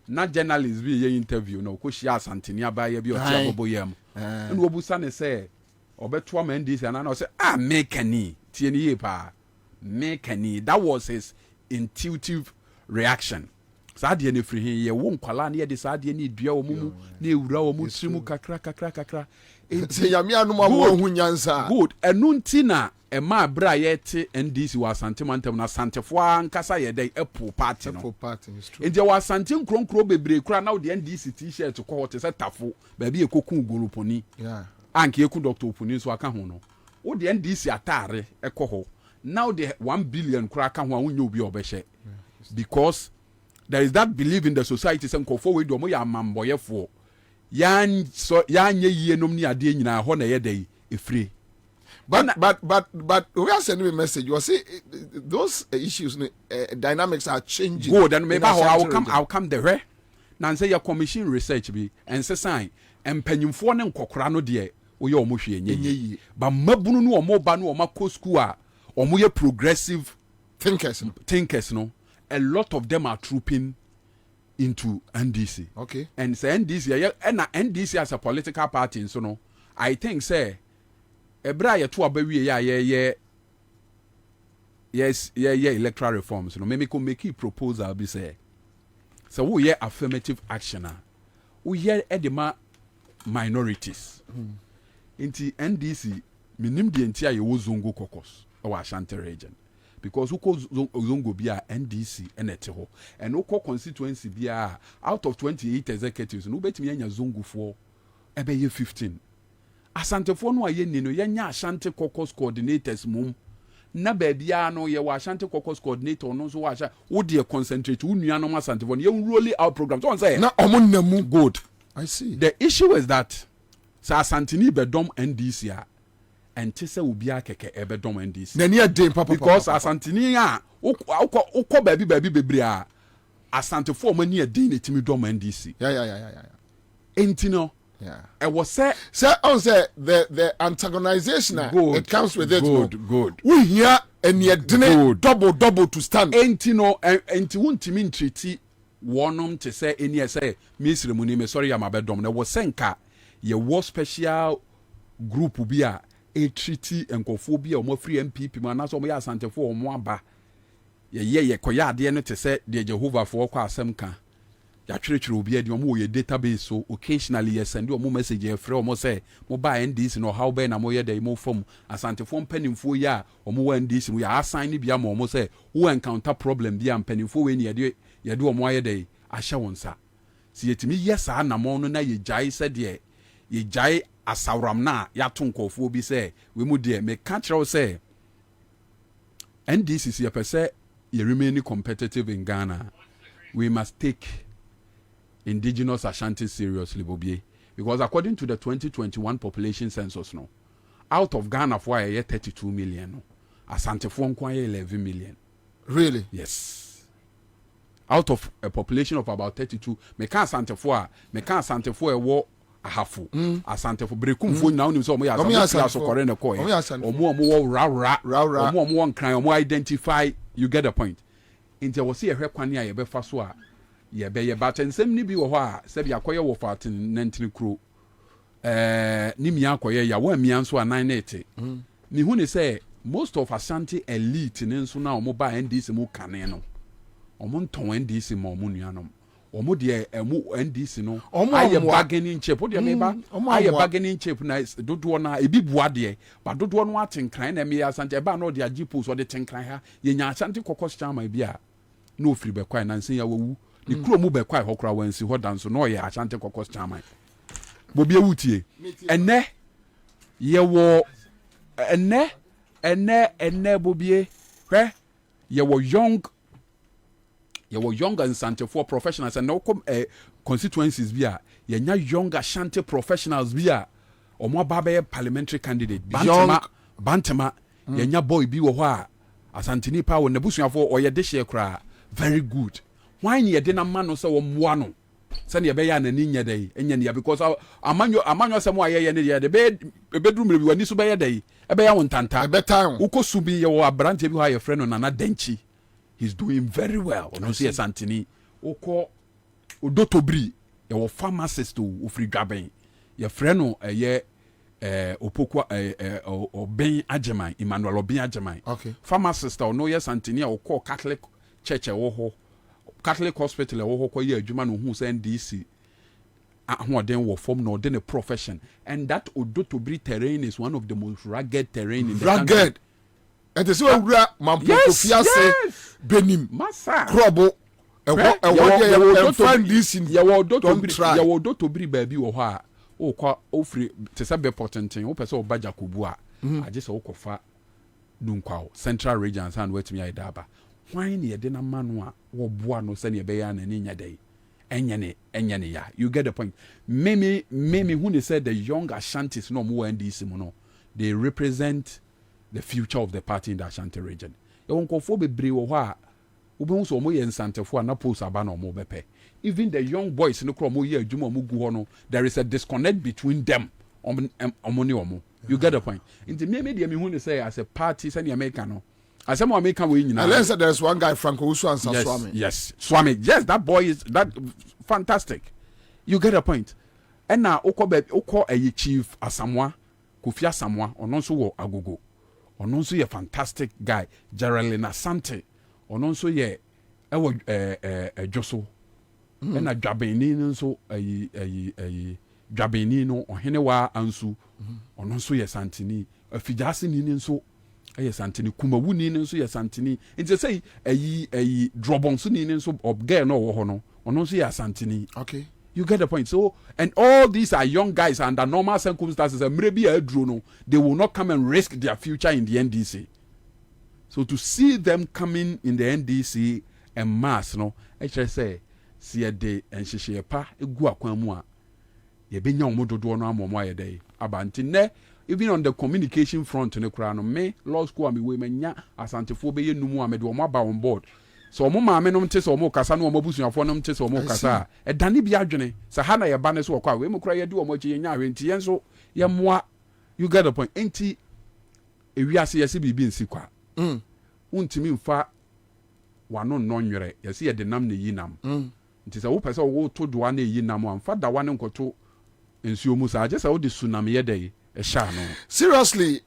na journalist bi ye interview no ko hia Asanteni abaye bi o ti abobo yam no obusa ne se obeto am NDC na o se mekani tie ni ye pa mekani. That was his intuitive reaction. Sadia ne free hin ye wo nkwala na ye de sadia ne dua wo mu na ewura wo mu trimu kakra enti ya me anu ma wo hu nyansa good enu nti na ɛma abira yɛte NDC wɔ asante mantam na asantefo ankasa yɛ dɛ ɛpo party no nti wɔ asante nkronkro bebree kura na wɔde NDC t-shirt kɔ hɔ te sɛ tafo baabi ekoku goloponi anke eku Dr. Oponi so aka ho no wɔde NDC atare ɛkɔ hɔ now the 1 billion kura aka ho a wonye obi obɛhyɛ because there is that belief in the society say nkɔfo we do mo ya mamboyefo yan ye nom ni ade nyina hɔ na yɛ dai efire. But we are sending a message. You see, those issues, dynamics are changing. Good, and maybe I'll come there. Now say your commission research be and say sign and penyumfo ne nkokora no de we your mo hwe enye. But mabunu no omo ba no omo ko school a omo ye progressive thinkers no. A lot of them are trooping into NDC. Okay. And say NDC and NDC as a political party so no. I think say ebra ye to abawie yeah electoral reforms no me make a proposal be say so we hear affirmative action we hear edema minorities into NDC minim de entia ye wo zongo caucus or Ashanti region because uko zongo bia NDC enete ho and uko constituency bia out of 28 executives no betimi anya zongo for ebe ye 15 Asantefo no aye ni no yenya Ashanti caucus coordinators mum na baabia no ye wa Ashanti caucus coordinator no so wa sha wo de concentrate wo nua no Asantefo no ye rolling out program so on say na omonnamu good. I see. The issue is that sa Asantini be dom NDC a ente se obi akeke e be dom NDC na ne dey papa because Asantini a ukọ baabi bebre a Asantefo mani e dey na timi dom NDC yeah enti no. Yeah. I was say the antagonization good, it comes with it. Good. We hear and yet double to stand. Enti no enti wuntimi treaty wonom to say any say Miss Remuni me sorry am abedom na was senka ye was special group bi a treaty enkophobia omo free MPP man na so omo ya Asantefo omo aba ye koya ade no to say the Jehovah for kwa asem ka ya twetwere obi ade omo ye database so occasionally ye send omo message e frɛ omo say mo ba NDC no how be na mo ye dey mo form Asantefo mpanimfo ya omo wa NDC mo ya assign ni bia mo omo say who encounter problem bia mpanimfo we ni ye de omo aye dey ahya wonsa si yetimi yes na mo no na ye jai said ye jai asawram na ya to nkofo bi say we mu de me ka kyerɛw say NDC si pese ye remain competitive in Ghana we must take indigenous Ashanti seriously, Bobie, because according to the 2021 population census, no, out of Ghana for 32 million, no, Asante for 11 million. Really? Yes. Out of a population of about 32, me can Asante for a war a half. Asante for brekum for now, so me as so correct a coin. Or more ra, more crime, more identify, you get the point. Into was see a requania a befaswa. Yeah, be but nsem ni bi wo ho a se bia koye wo fatin nantini kro ni mia koye ya wa mia nso anan na ete ni hu ni say most of Ashanti elite ne nso na omo ba NDC mu kane no omo nton NDC ma omo nuanom omo de emu NDC no aye bargaining chip o de me ba aye bargaining chip na dodo na ebi bua de ba dodo no atenkran na me Ashanti e ba na o de agipo so de tenkran ha ye nya Ashanti kokos chama bi a no free be kwai na nsen ya wawu ni kuro mu be kwai hokra wansi ho danso no ye Ashanti kokos chama Bobie wutie ene ye wo ene Bobie hwe ye wo young and Ashanti for professionals and no constituencies bi a ye nya young Ashanti professionals bi a omo ba parliamentary candidate bantama ye nya boy bi wo ho a Asantini pa wo nabusuafo o ye de hye kra very good why ye de na ma no se wo moa no se ne be ya na ni nya dai enya ne because amanyo se mo aye ne de be bedroom bi wani so be ye dai e be ya won tanta e be time ukosu bi ye wo abrante bi ho aye frɛ no Nana Denchi he's doing very well no see Asantini ukọ odotobri ye wo pharmacist o free dwaben ye frɛ no ye opokwa Oben Ajeman Emmanuel Oben Ajeman okay pharmacist o no ye Asantini a ukọ Catholic church wo ho Catholic hospital wo ho koye adwuma no hu say NDC ahoden wo form no the profession and that odotobri terrain is one of the most rugged terrain in the country And the same Mampo Benim Massa Crobo. And find this in your do to bri baby or ha. Oh, qua offrey to sabe potenting, or person baja kubua. I just okofa Dunquao, Central Regions and wet me I daba. Why near dinner manua or buano send your bayan and in your day? Enyane ya. You get the point. Mimi when they said the young Ashantis no more NDC mono, they represent the future of the party in the Ashanti region. You won't go for be brew wa. Ubun so mo yen Santa for na post abano mo bepe. Even the young boys no kro mo ye adwuma mo gu hono, there is a disconnect between them. Omo. You get the point. Into me when they say as a party send the American. As some American way, unless there's one guy Franco who answer Swami. Yes, Swami. Yes, that boy is that fantastic. You get a point. And now oko a chief Asamoah, Kofi Asamoah, ononso wo agogo. Ononso ye fantastic guy. Geraldine Asante. Ononso ye ewo Joso. And a Jabeni nso Jabeni no ohenewa ansu. Ononso ye Santini. Afijasi ni nso yes, Antony Kumawuni nso yes Antony. Nti say ayi drobon so ni nso obgay no wo ho no. Ono so yes Antony. Okay. You get the point. So, and all these are young guys under normal circumstances. And maybe a drone, they will not come and risk their future in the NDC. So to see them coming in the NDC and mass, no, I just say, see a day and she pa a guaquamua. Ye be young modo do no more a day. Abantine, even on the communication front in the crown of me, law school, me women ya, Asante phobia no more, I made one on board. So mo maame no mte so mo kasa no mo busuafo no mte so mo kasa e dane bi adwene sa ha na ye ba ne so kwa we mo kura ye di o mo chi ye nya ahwenti ye nso ye moa. You get the point. Enti ewiase ye se bibi nsi kwa untimi mfa wano no nwere ye se ye de nam ne yi nam nti sa wo pese wo to do na yi nam amfa da wane nkoto nsuo mu sa je sa wo de tsunami ye de e sha no. Seriously,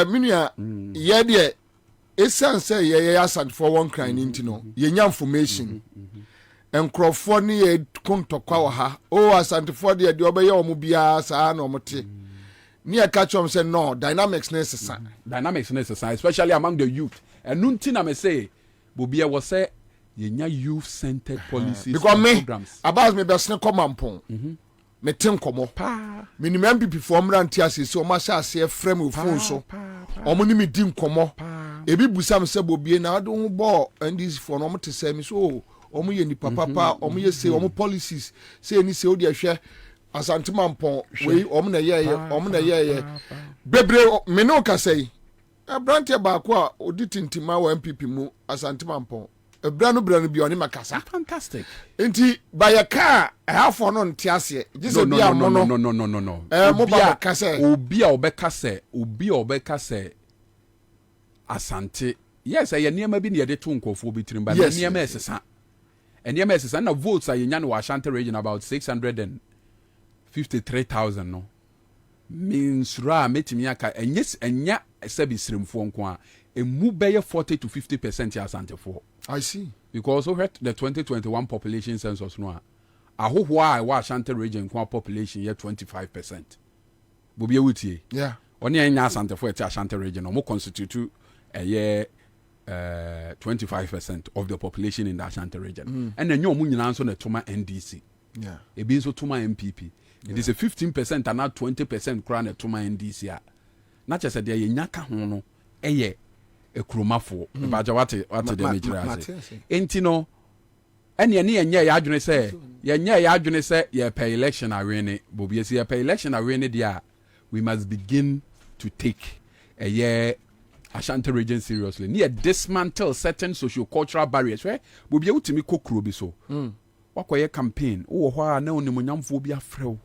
minua ye de esan say ye Asante for one crying into no ye nya information enkrofo ne ye kontokwa wa ha o Asante for de obeye omo bia saa na omote ne ye catch am say no dynamics necessary especially among the youth and nunti na me say Bobie was say ye nya youth centered policies because and me programs about me be sne komampon me tin komo minimum MPP for mranti asese o ma sha ase frame ofun so omo ni me din komo ebi busam se Bobie na do ho bo ndis for no mte se mi so omo ye ni papa omo ye say omo policies say ni se odi ahwe Asante mampon we omo na ye bebre me no ka say brantia ba ko a odi tintima wa MPP mu Asante mampon brano bi oni makasa fantastic enti ba ya ka halfo no ntiase jise bia mo no mo ba ka say obi a obeka say Asante yes ye niema bi ne ye de to nkofo bi tirim ba niema esesa niema esesa na votes a yenya no Ashanti region about 653,000 no means ra metimi aka enya sebi srimfo nko a emu beye 40 to 50% ya Asante for. I see. Because we had the 2021 population census no ahoho a wa Ashanti region kwa population ye 25%. Bobie wutie. Yeah. Oni enya Asante for the Ashanti region no constitute a year 25% of the population in the Ashanti region. And then you nyina nso na toma NDC. Yeah. Ebi nso toma MPP. It is a 15% and not 20% kra na toma NDC a. Na chese de ye nyaka ho no eye ekromafo. Baja wate de mejira ase. Enti no ene ne yenye ya adwene se ye pay election awene Bobie se ye pay election awene dia we must begin to take a year Ashanti region seriously. Near dismantle certain socio-cultural barriers. Right? Bobie utimi kokro bi so. Wakoye campaign. O hwa na onimunyamfo bi afrew.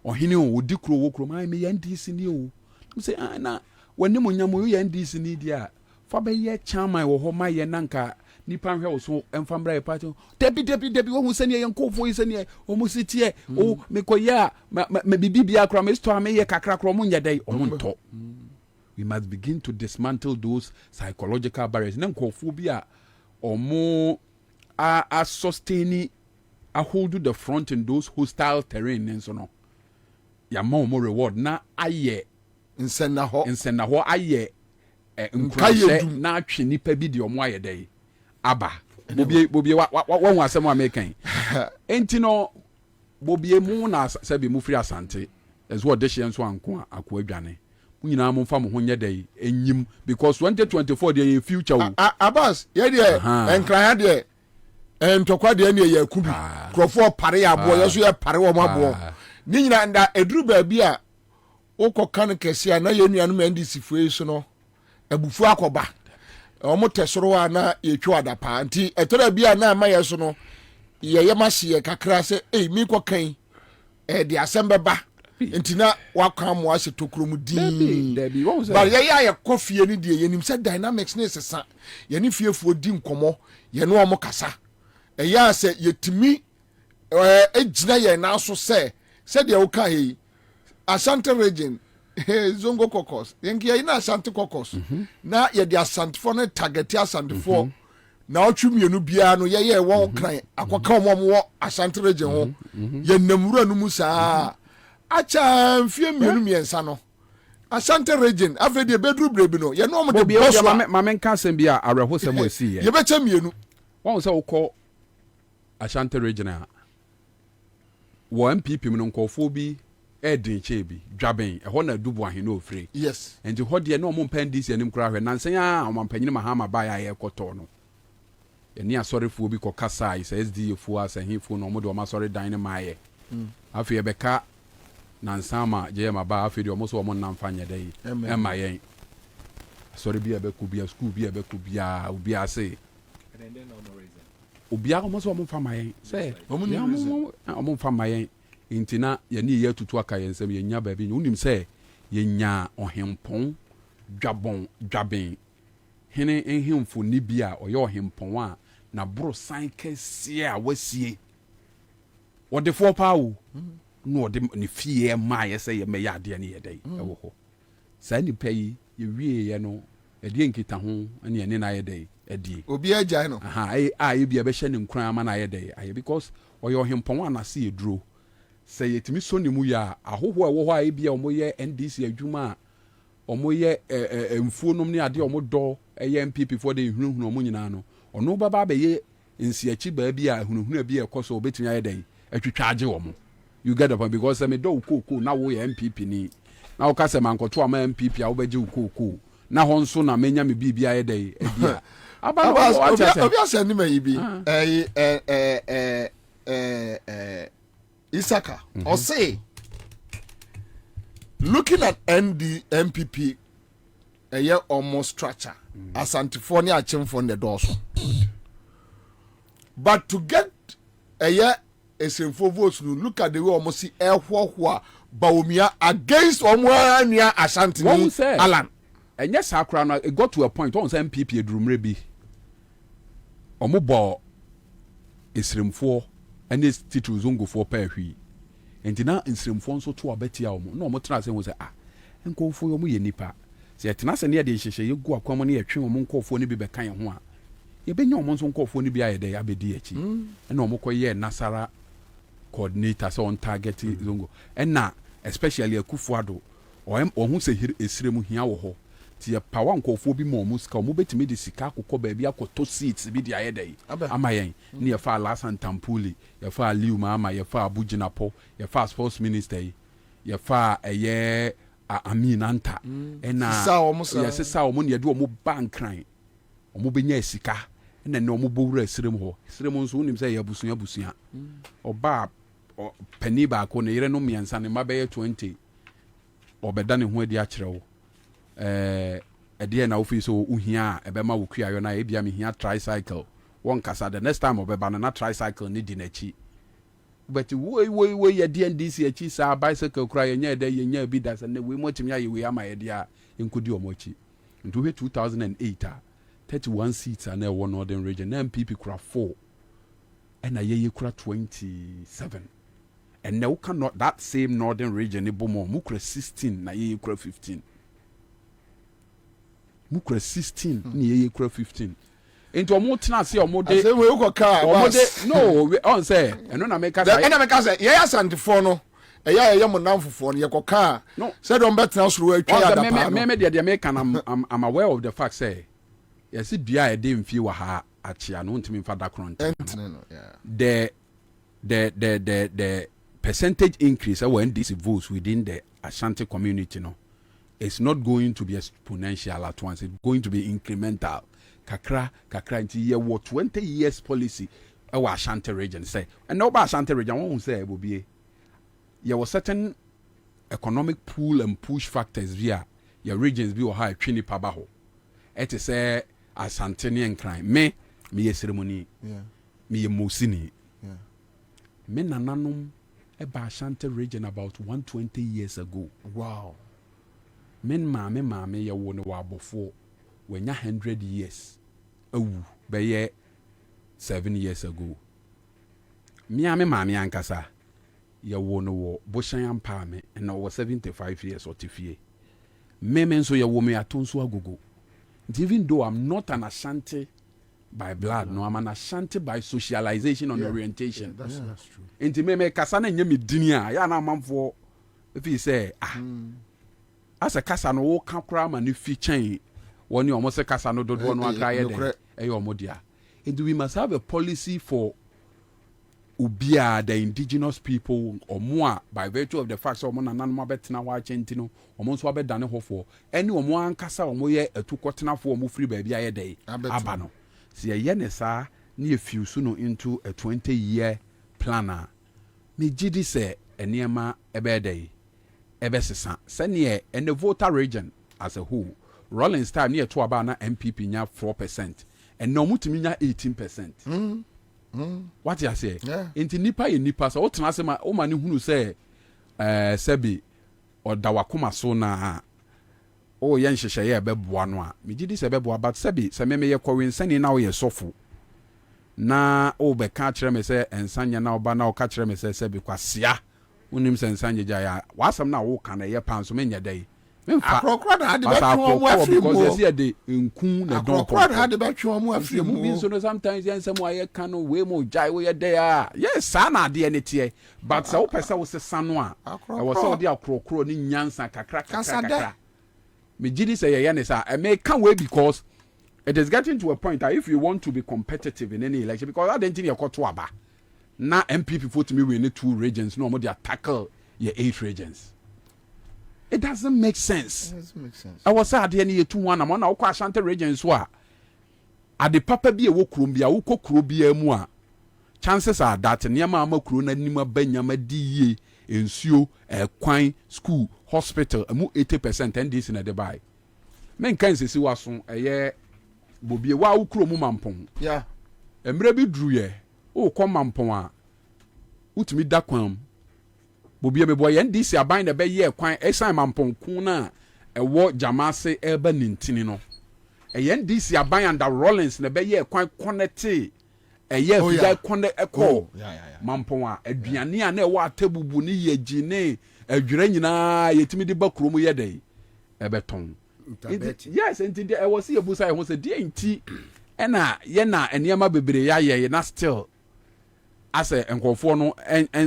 Ohene o odi kro wo kro mai me NDC ni o. Say na wanimunyam yo NDC ni dia. Fa be ye chairman wo ho mai ye nanka nipa hwe wo so emfambra ye party. Debi wo hu sene ye nkofo yi sene o mu sitie o mekoya me bibia kra me sto me ye kakra kra mo nya dai o mo nto. We must begin to dismantle those psychological barriers. Nenkophobia or more are sustaining a hold the front in those hostile terrain and so on. Ya more reward na aye insena ho aye nkwahyɛ na atwe nipa bi de ɔmo ayɛ dɛ aba Bobie wa asɛm a mekan enti no Bobie mu na sɛbi mu firi Asante ɛso ɔde hyɛ nso anko akɔ adwane mu nyinaa mo mfa mo ho nyɛ dɛ enyim because 2024 de yɛ future wo Abbas yɛ de enkran de ntɔkwa de ne yɛ kubi krofo pare abo yɛ so yɛ pare wo mabo ni nyina nda eduru ba bi a wokɔ kan kɛse a na yɛ nuanom NDC fue so no abufu akɔba ɔmo tɛsoro a na yɛtwa adapa nti ɛtɔra bi a na ama yɛ so no yɛyɛ ma hye kakra sɛ mi kɔ kan de asɛm bɛba nti na waka mo ase tokuro mu din ba yɛyɛ kɔfie ni de yɛnim sɛ dynamics ne sesa yɛne fiefuo di nkɔmɔ yɛne ɔmo kasa ɛyɛ sɛ yɛtimi egyina yɛn na so sɛ deɛ woka hei Ashanti region zongo caucus yenki ina Ashanti caucus na ye di Ashanti for na target Ashanti for na otwumienu bia no ye won kran akoka omo Ashanti region ho ye namura no musa acha mfie mienu miensa no Ashanti region afedi bedru brebi no ye no omo de boss ma menka asem bia areho sem asi ye ye becha mienu won se wokɔ Ashanti region a wo MPP no nkɔfo bi edin chebi dwaben ehɔ na dubu ahe no ofre yes enti hɔ de na ɔmo mpandisi anim kura hwɛ nansen a ɔmo mpanyini mahama ba ya yɛ kɔtɔ no eni asɔrefuo bi kɔ kasa yi sɛ SDA fuo asɛhefo no ɔmo de ɔmo asɔre dan ne maayɛ afei yɛbɛka nansan ma gye ma ba afei de ɔmo so ɔmo namfa nyɛ dɛ ɛma yɛn asɔre bi ɛbɛkɔ bi school bi ɛbɛkɔ bi a obi ase obi a ɔmo so ɔmo mfa ma yɛn sɛ ɔmo mfa ma yɛn intina yɛne yɛ tutu aka yɛn nsɛm yɛnya baabi wonim sɛ yɛnya ɔhempɔn dwaben hene nhemfo ni bi a ɔyɛ ɔhempɔn a na boro san kɛseɛ a wasie wɔde fo paa wo no ɔde ne fie ma yɛ sɛ yɛmɛyɛ adeɛ ne yɛdɛ ɛwɔ hɔ saa nipa yi yɛwie yɛ no ɛdeɛ nkita ho ne yɛne na ayɛ dɛ ɛdie obi agyae no a yɛ bia bɛhyɛ ne nkran ama na ayɛ dɛ ayɛ because ɔyɛ ɔhempɔn a nase yɛ duro sɛ yɛtumi so ne mu yɛ a ahohoɔ ɛwɔ hɔ a ebia ɔmo yɛ NDC adwuma a ɔmo yɛ mfuo nom ne adeɛ ɔmo dɔ ɛyɛ MPP fo de hunhunu ɔmo nyinaa no ɔno baba bɛyɛ nsiakyi baabi a hunhunu bi ɛkɔ so obetumi ayɛ dɛ atwitwa agye ɔmo you get the point because me dɔ ukoko na wo yɛ MPP ni na wo ka sɛ mankɔto ama MPP a wo bɛgye ukoko na hɔ nso na menya me bibi ayɛ dɛ ɛdia aba no obi asɛ ni ma yi bi Isaka or say looking at MPP a year almost structure Asante ni achim for the doors but to get a year a sinful votes no look at the way almost see Baumia against Omwania Ashanti Alan and yes Akra it got to a point on MPP drumre bi omo isrimfo and this title zongo for pahwi enti na nsrimfo nso to abetia omo na omo tena se wo se nkofo omo ye nipa se tena se ne de hyehye ye gu akwam ne yetwe omo nkofo ne bi bekan ye ho a ye benya omo nso nkofo ne bi ayede abedi achi na omo koye nasara coordinator so on target zongo and na especially akufuado ohun se esiremu hia wo ho ti ya power nkofo bi mo musika omo betimi de sika akokɔ ba bi akoto seats bi de ayede ama yen ne ye fa Lasan Tampuli ye fa Liu Mama ye fa Abujinapo ye fa sports minister ye fa eye Amin Anta ena ye sesa omo ne de omo bankran omo benya sika ena ne omo bowura esirem ho esirem nso unim sɛ ye abusua oba pani ba ko ne yere no miensa ne mabɛyɛ 20 obɛda ne ho adi akyerɛwo ɛdeɛ na ofi so uhia ɛbɛma wo kuayo na ebia me hia tricycle won kasa the next time obɛba na tricycle ne di n'akyi but we yɛ DNDC akyi sa bicycle kura yɛ nya bi da sɛ ne we motimi aye we ama yɛ dia nkodi omochi nto 2008 31 seats na ɛwɔ northern region na MPP kura 4 ɛna yɛ kura 27 and now cannot that same northern region ne bomo mu kura 16 na yɛ kura 15 mu kura 16 ni yɛ kura 15 into omo tena se omo de we go car omo de no on say eno na make say ye Asante for no ɛyɛ mo namfofoɔ no yɛkɔka no sɛ dɔm bɛtena soro atwa ya da pa me de me can I'm aware of the fact say yes dua e dey mfie wa ha achia no ntimi mfa da kront the percentage increase when this votes within the Ashanti community no it's not going to be exponential at once. It's going to be incremental. Kakra until year what 20 years policy our Ashanti region say. And now about Ashanti region, I won't say Bobie. There was certain economic pull and push factors via your regions be high Trini Pabaho. It is a Asantinian crime. Me a ceremony. Me a Musini. Me nananum about Ashanti region about 120 years ago. Wow. Men mame ya won wa before when ya 100 years be 7 years ago me mame ankasa ya won wo boshan ampa me na wo 75 years otifie me so ya wo me atonso agogo. Even though I'm not an Ashanti by blood, no, I'm an Ashanti by socialization and orientation. That's true. Inti me kasa na nyame dinia ya na manfo if you say as a kasa no wo ka kra ma no fi chen woni omo se kasa no dodo no agraye de omodia. And we must have a policy for ubia the indigenous people or more by virtue of the fact so mo nanan mo betina wa chenti no omo so abedane hofo eni omo ankasa omo ye atukotena fo omo free ba bia ye dey aba no se ye ne sa na ye fiusu no into a 20-year planner me gidi se eniema ebe dey ebesesa sene and the voter region as a whole Rollins time near to about na MPP nya 4% and no mutimi nya 18%. What you say? Inti nipa ye nipa so wotena se ma o ma ne hunu se sebi o dawakoma so na o ye nhyehyɛ ye beboa no a me gidi se beboa but sebi se me ye kɔwensani na o ye sɔfo na o be ka kyerɛ me se ensanya na oba na o ka kyerɛ me se sebi kwasia unim se ensanya gya ya wasam na wo ka na ye pan so me nya dai akrokro na ade betwe mo afri mo because say de nkun na don akrokro na ade betwe mo afri mo bi so no sometimes yensem aye ka no we mo jai we ye dey a yes sa na ade ne tie but so pesa wo se sano a e wo so de akrokro ni nyansa kakra me gidi say ye ne sa e me can we because it is getting to a point that if you want to be competitive in any election because that didn't your to aba na MPP for to me we need 2 regions no more they tackle your 8 regions. It doesn't make sense. It doesn't make sense. I was sad any 2-1 am na okwa Ashanti regions wa ade papa bi e wo krom bia wo kokro bia mu a chances are that niam ama kro na nim abanyama di ye ensuo kwan school hospital amu 80% NDC na de buy men kan sesi waso eye Bobie wa wo kro mu mampon yeah emre bi dru ye wo kɔ mampon a utumi da kwan Bobie me boy NDC aban na be ye kwan esan mamponku na ewo jamase eba nintini no NDC aban and Rollins na be ye kwan connect eye fida connect eko mampon a aduane a na ewo atabubu ni ye gine adwira nyina yetimi de bakuro mu ye dai ebeton yes enti e was ye busa e ho se de enti ena ye na eniema bebre ya ye na still as a enkofo no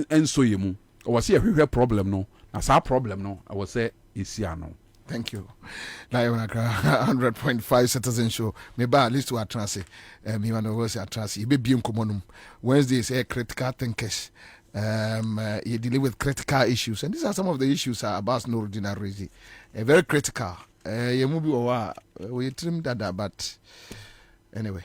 enso ye mu I was here a problem no. As our problem no. I was say Isiano. Thank you. Now 100.5 Citizen Show. Maybe at least to a transit. Me want to go see a transit. Be bien commonum. Wednesday is a critical thinkers. You deal with critical issues, and these are some of the issues about Nuruddin Arezi. Very critical. You move we trim that, but anyway.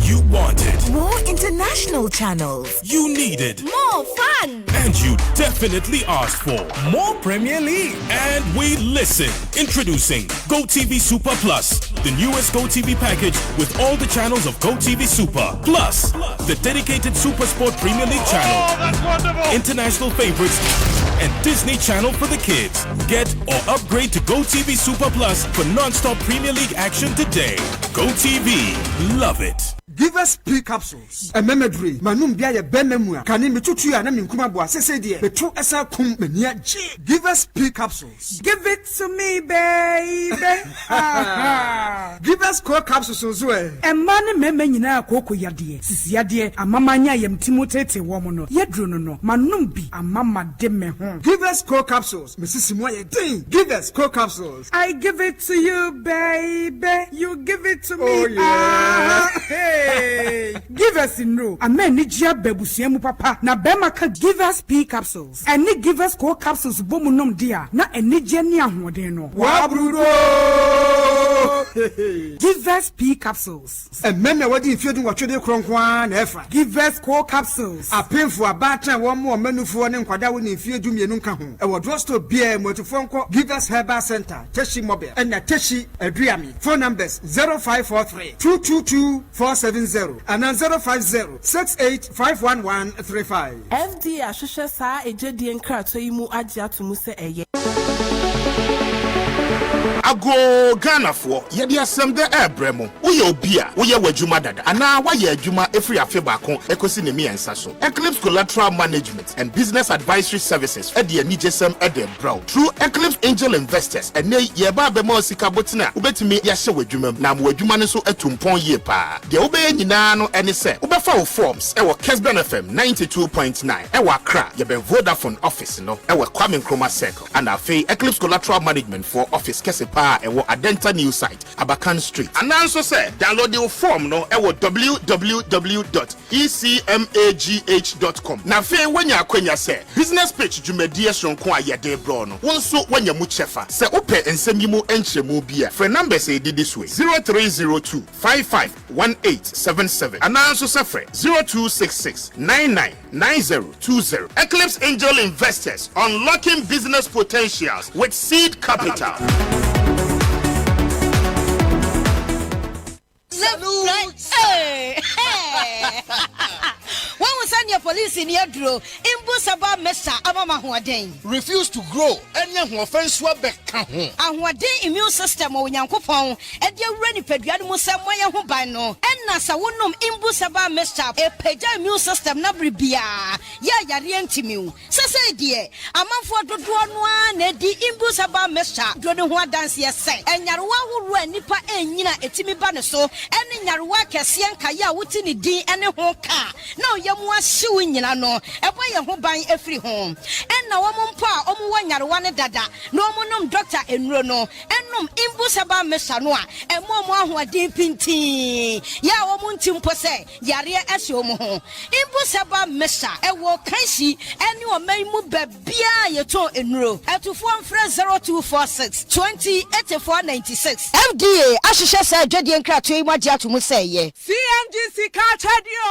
You wanted more international channels. You needed more fun. And you definitely asked for more Premier League. And we listened. Introducing GoTV Super Plus, the newest GoTV package with all the channels of GoTV Super. Plus, the dedicated Super Sport Premier League channel. Oh, that's wonderful. International favorites and Disney Channel for the kids. Get or upgrade to GoTV Super Plus for non-stop Premier League action today. GoTV. Love it. Give us P capsules. A memedry. Manum bia benemua. Kani mitutu ya na minkuma bwa sese die. Betu esa kum menia G. Give us P capsules. Give it to me, baby. Give us core capsules uzwe. Emane meme nyina koko yade. Sisi yade amamanya yem timotete womo no. Yedro no. Manum bi amama de me ho. Give us core capsules. Mrs. Moye ding. Give us core capsules. I give it to you, baby. You give it to me. Oh yeah. Hey. Give us in no. Amen ni jia bebusiemu papa. Na bema ka give us P capsules. Eni give us core capsules bomu nom dia. Na eni jeni ahode no. Wabrudo. Give us P capsules. Ememe wadi ifiedu watwede kronkwa na efa. Give us core capsules. Apemfu abata womo manufu ne nkwada wo ne ifiedu mienu nka ho. E wo drosto bia motufonko Give us Herbal Center. Teshi Mobile. And Teshi Adriami. Phone numbers 0543 222 470 and 050 68 FD ahwehwe saa ejedi enkrato yi mu agye atomu se eye. Ago Ghana for yedi asem de ebremo uye obia uye wadwuma dada ana waye adwuma efri afe baako ekosi ne mi Ansah so Eclipse Collateral Management and Business Advisory Services ede anigesem ede brow through Eclipse Angel Investors ene ye ba be mo sika botina ubetimi ya hye wadwuma na mo wadwuma ne so atumpon ye pa de ube nyina no ene se ubefa wo forms e wo Kesben FM 92.9 e wo Accra ye be Vodafone office no e wo Kwame Nkrumah Circle and afi Eclipse Collateral Management for office kese ewo Adenta new site Abakan Street and also say download the form no ewo www.ecmagh.com na fe wanya akwanya say business page dwumadie sonko ayede bro no wonso wanya mu chefa say ope ensem yimu enchemu bia for number say did this way 0302 551877 and also say 0266 999020 Eclipse Angel Investors unlocking business potentials with seed capital. Hey. When we send your police in your draw, Imbusaba Mesa Amama Huaden. Refuse to grow, and young offense wabeka. And what day immune system or Yankopon, and your ready pediamus Samoya Hubano, and Nasa Wunum Imbusaba Mesa, a peja immune system Nabribia, ya Rientimu. Sasa dear, a month for the one, Eddie Imbusaba Mesa, Dronua dance say, and Yarua who ran Nipa and Nina Etimi Banaso, and in Yarua Cassian Kaya Wutini D and a honka. No, yamwa suing yina no, a boy who buying every home. And now one pa, one dada, no monum doctor and rono, and num imbusaba mesanoa, and more who are deep in tea. Ya woman timpose, Yaria Esiomo, imbusaba mesa, a walk kaisi, and you may move bia your toe in row, at to 0246 208496. FDA, Ashisha said, Jedi and Kratui, what Jatu say, ye. CMGC Cartadio!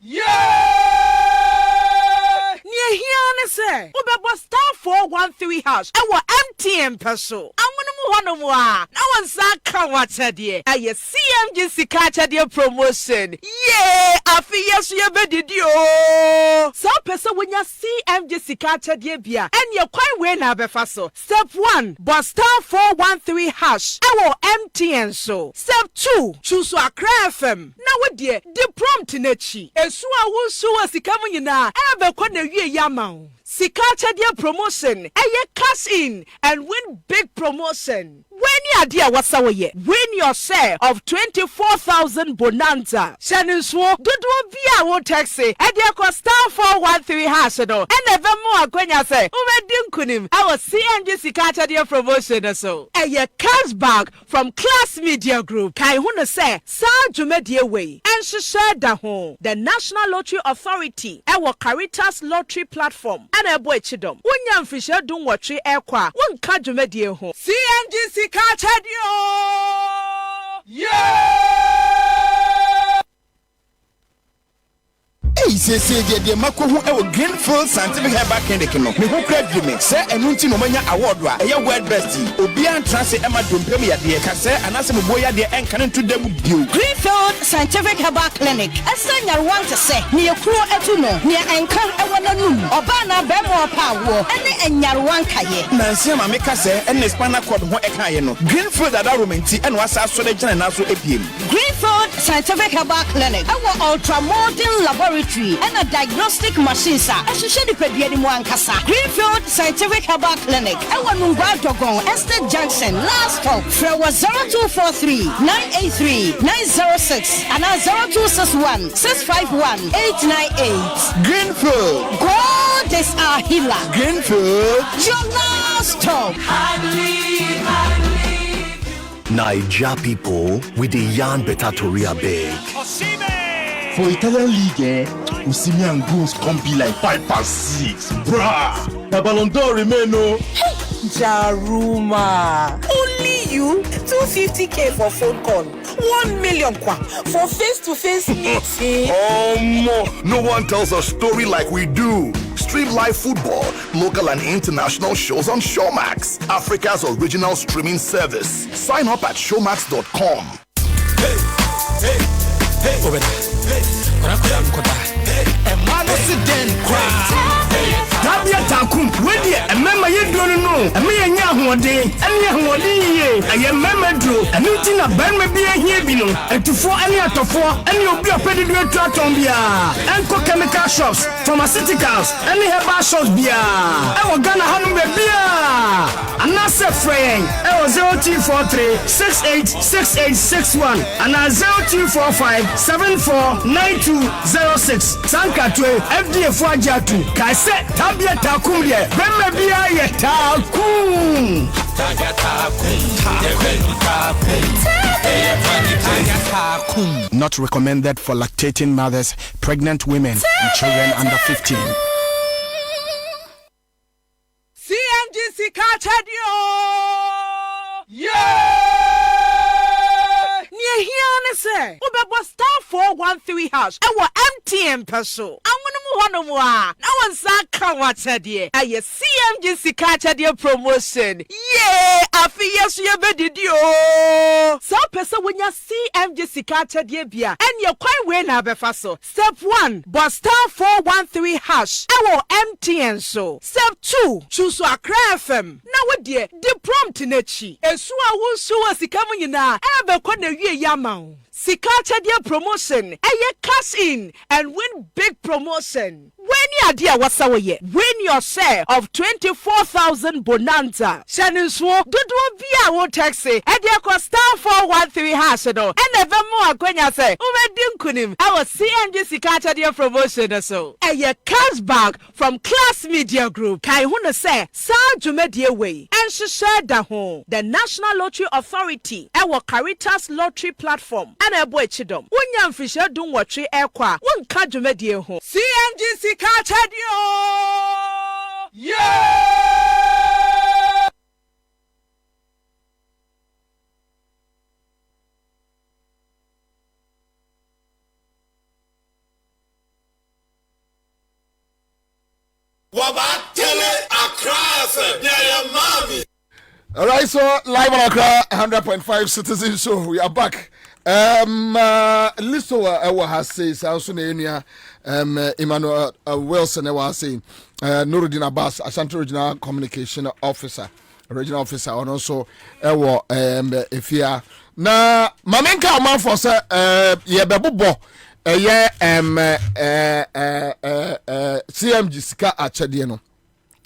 Yeah! Near here, say, Uber star 413 house. Our MTN peso. I'm one no one saw what's a dear. I CMGC Cartadio promotion. Yeah, I feel yes, you better do. So, person when you CMGC Cartadio beer, and you're quite well now, Befaso. Step 1, but star 413 hash. Our MTN so. Step 2, choose a FM. Now, dear, the prompt in it. And so I will show us the coming in now. Ever corner ye yamau. Sikachadia promotion. Aye cash in and win big promotion. When your dear was our year, win your share of 24,000 bonanza. Shannon Swo, do be our taxi. And your cost 413 hasado. And never more when you say, Uvedinkunim, our CMG Sikachadia promotion so. Aye cash bag from Class Media Group. Kai Huna say, Sa Jumedia way. And she shared the home. The National Lottery Authority. Our Caritas Lottery Platform. And a boy chidom. Unyam Fisher don't watch it airqua. One Kajumedia home. CMGC Cartadio! Yeah! Hey, say the Mako who Greenfield Scientific Herbal Clinic no. Me who credit me. Say enunti no manya award wa. Eya world best. Obian transe Emma Dumpemi ya de ka say anase moboya de enkan to dem bio. Greenfield Scientific Herbal Clinic. Asa nyarwan te say ne ekuro etu no. Ne enkan ewo nanum. Oba na be mo pa wo. Ene enyarwan kaye. Na nsia ma meka say ene spinal cord ho ekaye no. Greenfield adaromenti ene wasa so de gina na so ebiem. Greenfield Scientific Herbal Clinic. Our ultramodern laboratory and a diagnostic machine, sir. As you should be prepared in Wankasa. Greenfield Scientific Herbal Clinic. Our Nunga Dogon, Estate Junction, last stop. Flower 0243 983 906 and 0261 651 898. Greenfield. God is our healer. Greenfield. Your last stop. Naija people with the yarn better to beg. For Italian League, Osimhen and goals can't be like 5-6. Bruh! The Ballon d'Or remain no. Hey, Jaruma. Only you? 250K for phone call. 1 million kwa for face-to-face meeting. No one tells a story like we do. Stream live football, local and international shows on Showmax, Africa's original streaming service. Sign up at showmax.com. Hey, Kwabena. Hey, Tabia takum, wedi emema yedro no, eme nya hoode, ene hoode ye, aye mema dro, enu na banme bi ehie bi no, etufo ene atofo, ene obi opedi do aton bia, enko chemical shops, pharmaceuticals, ene herbal shops bia, e wo Ghana hanu be bia, anase frey, e wo 0243 686861, ana 0245 749206, sankatwe FDA fo ajatu, kai se Tabia takum ye, bema bia ye takum. Not recommended for lactating mothers, pregnant women, and children under 15. CMGC Kachadio! Yeah! Near here, say, Ubebo star 413 house, our MTN peso. No one saka watadie. Aye CMGC Kachadia promotion. Yeah, afi yesu ye bedidio. So pesa when ya CMGC Kachadia bia and your quite way na befaso. Step 1, but star 413 hash. Our MTN so. Step 2, choose a FM. Now what dear, the prompt nechi. Esua won so asikamu yina. Ebe kone ye yamau. Sikachadia promotion, aye cash in and win big promotion. When you idea what's our year, win your share of 24,000 bonanza. Shannon Swo, do be our taxi, and your cost 413 hash and never more when you say, Dinkunim, our CNG Sikachadia promotion or so. Aye cash bag from Class Media Group. Kai Huna say, Sa Jumedia Way, and she shared the home, the National Lottery Authority, our Caritas Lottery Platform. And a boy chidom. When young fisher don't watch it airqua, one can't media home. CMGC Kachadio! Yeah! All right, so live on Accra 100.5 Citizen Show. We are back. Listo has says also Nenia Emmanuel Wilson was saying Nuruddin Abbas, Ashanti Regional Communication Officer, Regional Officer, and also if you are na Mamenka man for say Yebebubo CMG Sika Achadiano.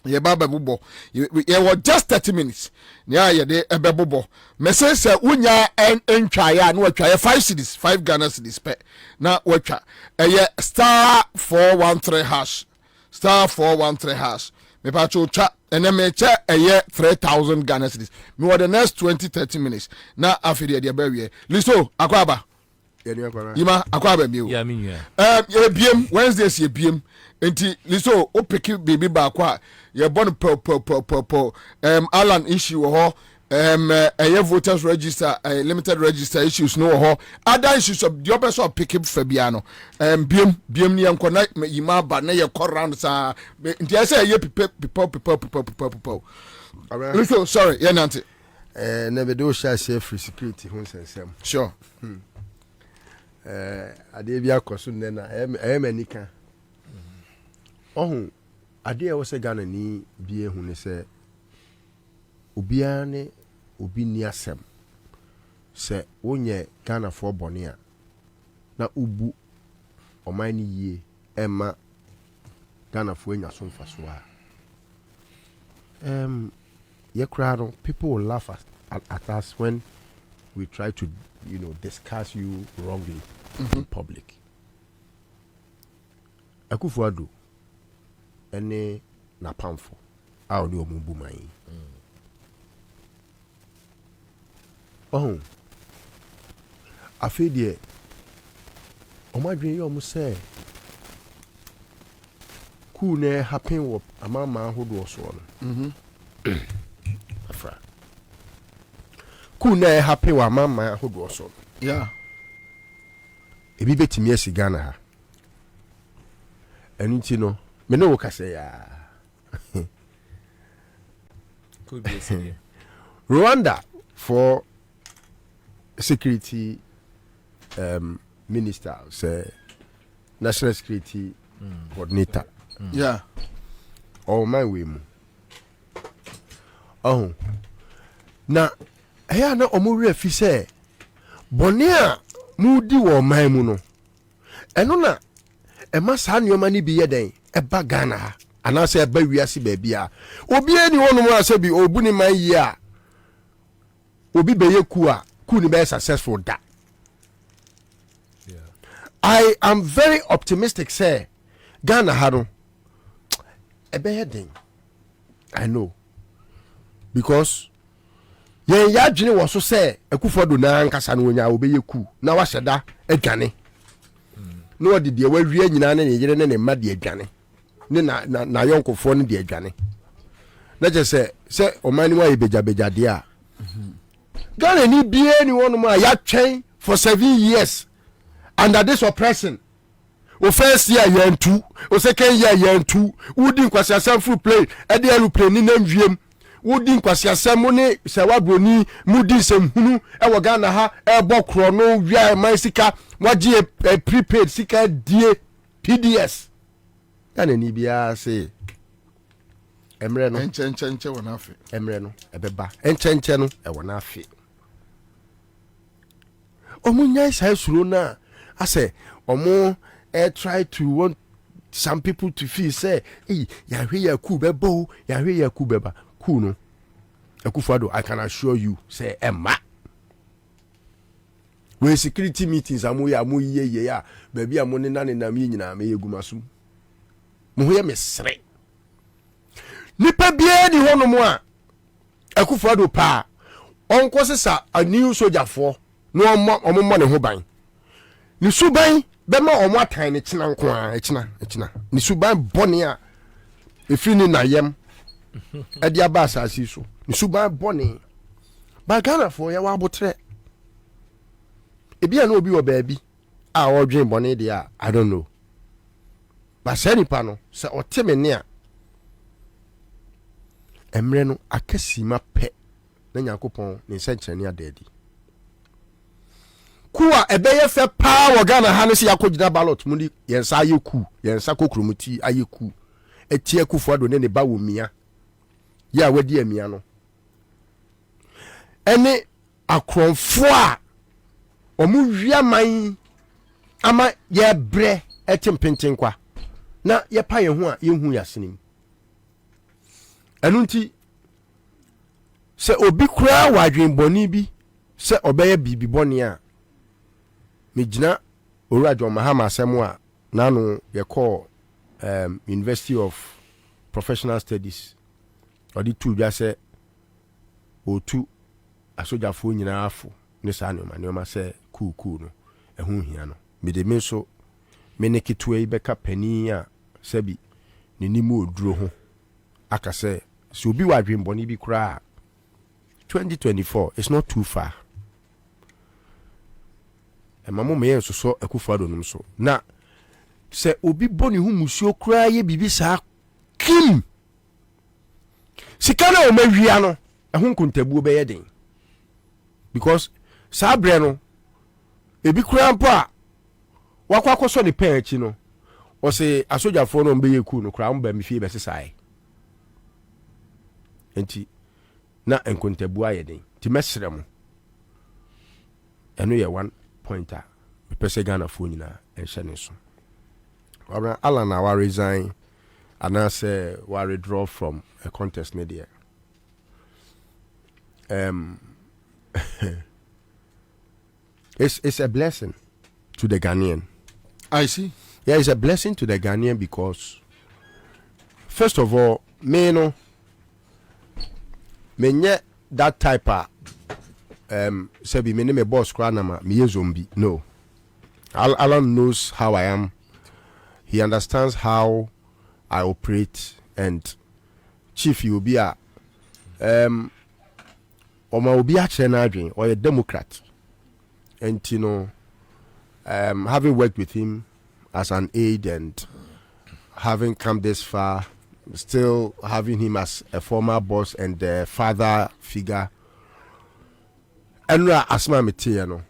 Ye baba bubo ye was just 30 minutes nya ye de ebebobo message say unya entwa ya na watwa 5 cities 5 Ghana cities pe na watwa ye star 413 hash star 413 hash me pa chocha ene me che ye 3,000 Ghana cities me for the next 20-30 minutes na afide de bawie listo akwaba yima akwaba mi o ya minwa ye biem Wednesdays ye biem enti listo o pick baby ba kwa ye born po Alan issue ho voters register limited register issues no ho other issues of the person pick up fabiano biem ni anko na yima ba na ye call round sa nti I say ye people so sorry yeah nanti never do share free security hun sensem sure ade bia koso na manika ohun ade e wo se Ghana ni bie hu ne se obia ne obi ni asem se wonye Ghana for bone a na ubu oman ni yie ema Ghana for enya so mfaso a ye crowd people will laugh at us when we try to discuss you wrongly in public. Akufo-Addo ene na pamfo a oni omumbu man. Afedie omadwen yo mo say ku ne happen wo amama hodo so no. Afra ku ne happen wo amama hodo so. Yeah. Ebi betimi esi Ghana ha. Enunti no me no ka say ya. Could be a Rwanda for security minister say national security coordinator. Yeah. Oh my way mu. Oh. Na eya na omuri afi say bone a mudi wo man mu no. Eno na ema sa nyoma ni bi ye den eba Ghana ha. Ana say eba wiase ba bia. Obi eni wono mu ase bi obu ni man yi a obi beye ku a ku ni be successful da. I am very optimistic say Ghana ha no ebe heading. I know. Because yen ya dwene wo so say Akufo-Addo na nkasa no onya obeye ku na wa hyeda adwane. No odi de wa wie nyina ne yire ne ne ma de adwane. Ne na yonkofo ne de adwane. Na je say omani wa ibeja de a. Ghana ni bie ni wonu ma ya twen for 7 years under this oppression. O first year yen 2, o second year yen 2, udi nkwasi asem full play, e de aeroplane ni namwiem. Udi nkwasi asem mo ne se wabroni mudi sem hunu e wo Ghana ha e bokro no wia man sika waje prepaid sika die PDS. Ghana ni bia say emre no enche wona afi emre no ebeba enche no e wona afi omunya sai suro na ase omo try to want some people to feel say ya hwe ya ku bebo ya hwe ya ku beba ku no Akufo-Addo I can assure you say emma we security meetings amu ye ya baby amu ne na mi nyina me yegumasu mo ho ye mesre nipa bia ni hono mo a Akufo-Addo pa onko sesa a new soldier for no omo ne ho ban ni suban bema omo atan ne kina nko a ekina ni suban bone a efini na yem ade aba asasi so ni suban bone ba Ghana for ya wa abotre ebi na obi wo baabi a odwen bone de a I don't know ba se nipa no se otemene a emre no akasima pe na Yakopon ni senchene adadi kuwa ebeye fe pa wo Ghana ha no se yakogida ballot mu ni yensa ayeku yensa kokromuti ayeku etie Akufo-Addo ne ba wo mia ya wadi amia no ene akronfo a omu wiaman ama ye bre etempenten kwa na ye pa ye ho a ye hu yasenim enunti se obi kura wadwen boni bi se obeye bibi boni a mejina Owurajo Mahama asemu a nanu ye call University of Professional Studies odi tu bia se otu asojafo nyina afo ne sa ne ma se cool no ehu hia no me de me so me ne ketua yi beka pani a sabi ne nimu oduro ho aka se so obi wadwen boni bi kura 2024 it's not too far. And my mom may also saw a kufado no so. Na se obi boni hu musio kra ye bibi sa kim. Sikana o mawia no ehun kontabu be yeden. Because sa bre no ebi kra mpo a wakwa akoso ne pen achi no o se asojafo no mbe yeku no kra mba mfie be sesai. Enti na enkontabu ayeden. Ti mesre mo. Eno ye one pointer. Pese Ghana phone nyina enhye so. Alan na resign and I say withdraw from a contest media. It's a blessing to the Ghanaian. I see. Yeah, it's a blessing to the Ghanaian because first of all, me that type of say be me name boss kranama me zombie. No. Alan knows how I am. He understands how I operate, and Chief you be a or a Democrat, and you know, having worked with him as an aide and having come this far, still having him as a former boss and a father figure, and asma metiano.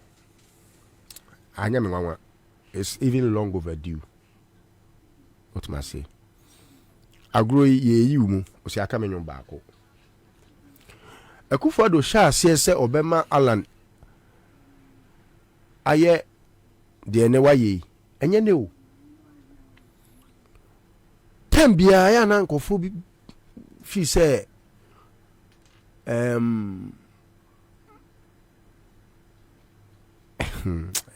It's even long overdue. What must I say? I grow ye you, was ya coming on back. A Kufado Shah says, Obama Alan. Aye, dear Newaye, and you know. Tembia, an uncle Phoebe, she said,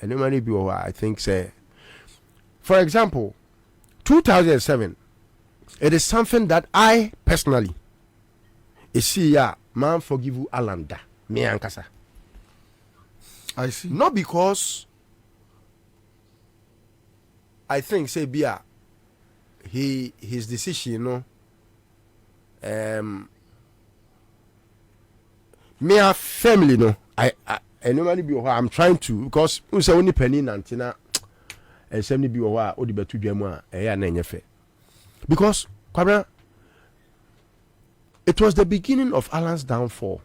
anybody be I think say for example 2007 it is something that I personally see man forgive you Alanda me ankasa. I see. Not because I think say Bia his decision, you know, me a family, no, I normally be I'm trying to because we say only penny nantina and 70 be or the betu dwema e na enyefe. Because Kwabena, it was the beginning of Alan's downfall.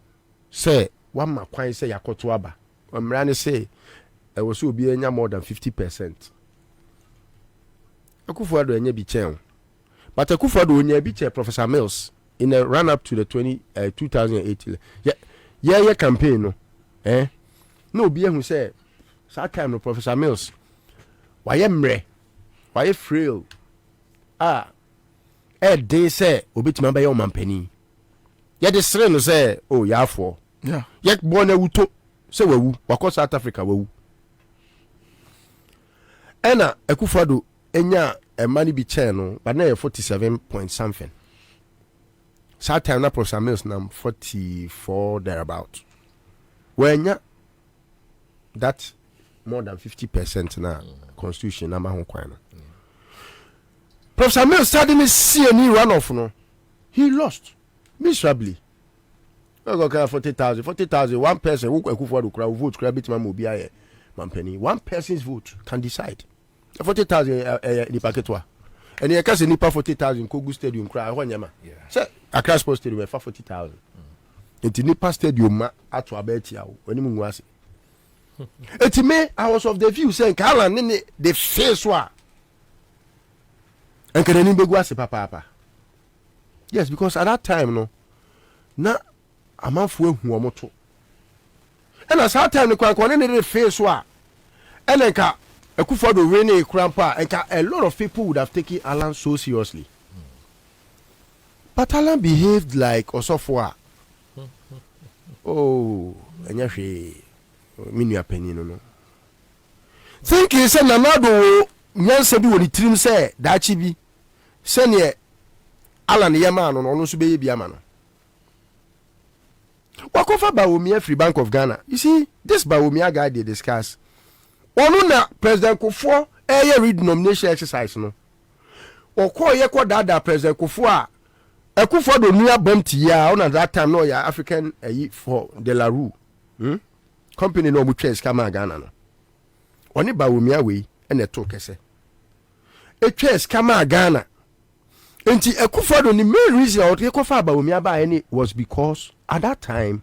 Say one ma kwan say yakoto aba. Omrane say e was so be enya more than 50%. Akufo-Addo enye bi chen. But Akufo-Addo onye bi che Professor Mills in a run up to the 2008 yeah campaign no. No be who say that time no Professor Mills why frail they say obitima ba your mampani ye de sere no say oh ya for yeah ye born a wuto say wawu wako South Africa wawu ena Akufo-Addo enya a money be channel but now 47 point something. That time na Professor Mills nam 44 thereabout. When that more than 50% na constitution na mahon kwan no. Professor Mills suddenly see any runoff no. He lost miserably. I got 40,000 one person who Akufo-Addo crowd vote crowd bit man obi aye mampani. One person's vote can decide. 40,000 ni paketwa. And you can say nipa 40,000 Kogu Stadium cry wanyama. Say Accra Sports Stadium for 40,000. Enti nipa stadium ma ato abeti awo. Wani mu nwase. Eti me I was of the view saying Kala ne the face wa. Enkere ni begu ase papa. Yes, because at that time no na amanfo ehu omoto. And at that time no kwa ne the face wa. Enenka Akufo-Addo winning a crampa, and a lot of people would have taken Alan so seriously. But Alan behaved like Osofwa. Oh, and yashi, mini opinion, no. Think you said Nanado, Nansabi when he trim say, that chibi, send ye Alan Yaman on almost be Yamano. What offer Bawumia Free Bank of Ghana? You see, this Bawumia guy they discuss. Onu na President Kufuor read nomination exercise no. Okwo ye kwa dada President Kufuor Akufo-Addo nua bomti ya on at that time no ya African for De La Rue company no mutwa skama Ghana no oni Bawumia we ene to kese etwa skama Ghana enti Akufo-Addo ni main reason o te kofa Bawumia ba any was because at that time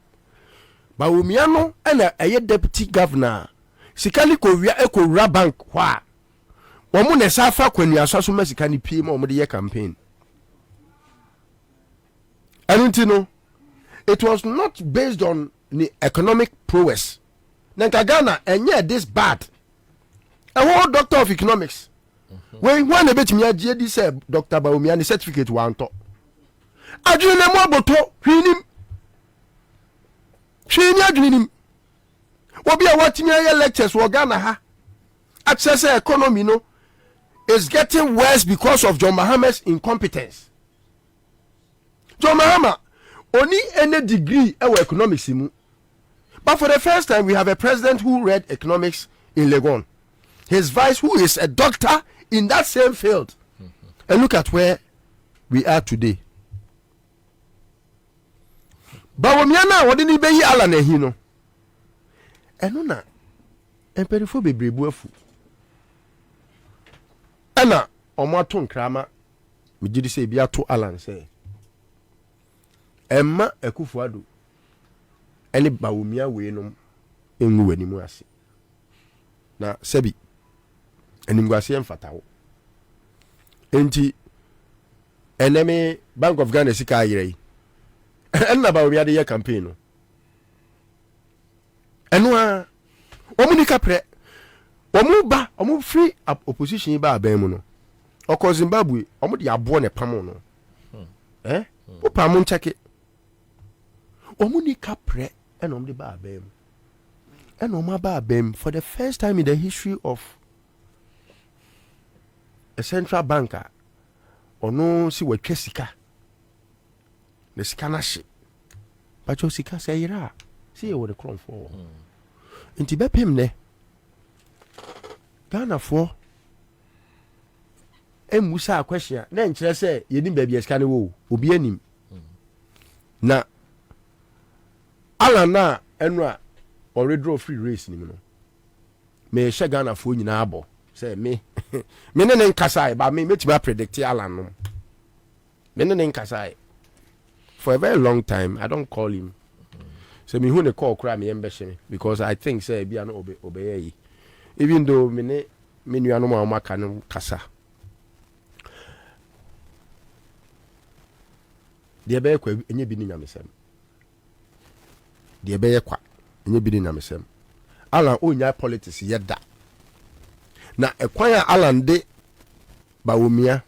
Bawumia no ena deputy governor sikali ko wia ekowura bank hwa womu ne safa kwani asaso masikani pie ma omde ye campaign no, it was not based on the economic prowess. Ghana and yet this bad. A whole doctor of economics. When one a bit me GD said Dr. Bawumia the certificate one to. Adwene mo boto hwinim. Hwini adwenim. Obi a watching your lectures wo Ghana ha. Access economy no is getting worse because of John Mahama's incompetence. John Mahama only any degree our economics mu. But for the first time we have a president who read economics in Legon. His vice who is a doctor in that same field. And look at where we are today. Bawumia na wodi ni beyi ala na hi no. Eno na emperifo bebrebu afu. Ana omo ato nkrama me gidi se bia to Alan say Emma Akufo-Addo ene Bawumia we no enwu wanimu ase na sebi enimguase emfatawo enti enemy Bank of Ghana sika ayire enna Bawumia de ye campaign no eno a omunika pre omu free opposition ba aban mu no oko Zimbabwe omu de abo ne pam no o pam ncheke Omunika pre and om de babem. And oma babem for the first time in the history of a central banker. Ono si we sika. The skanashi. But your sika say ira. See what the crown for. Inti bepem ne. Ghana for musa question. Na nkyere say yenim baby skane wo. Obi anim. Na Alan na enwa already draw free race ni no. Me she Ghana fo nyina abo. Say me me ne nkasai ba me metima predict Alan no. Me ne nkasai. For a very long time I don't call him. So me who ne call kra me embehye because I think say bia no obey. Even though me nua no ma maka no kasa. De be kwa enye bi ni nyamesem. De beye kwa enye bi na mesem Alan onya politics yeda na ekwan a Alan de Bawumia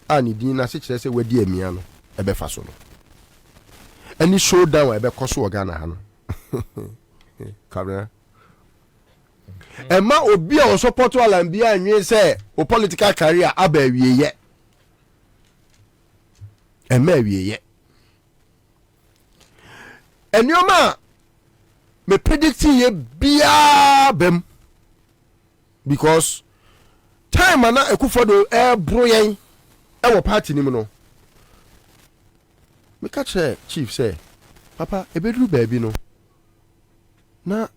ani din na se kire se wadi amia no ebe fa so no ani showdown ebe koso Ghana ha no Kwabena Emma obi a support Alan bia anwe se o political career aba wieye Emma wieye Enyoma me predicting ye bia bem because time ana Akufo-Addo bro yen e wo party ni mu no me catch chief say papa ebedru baabi no na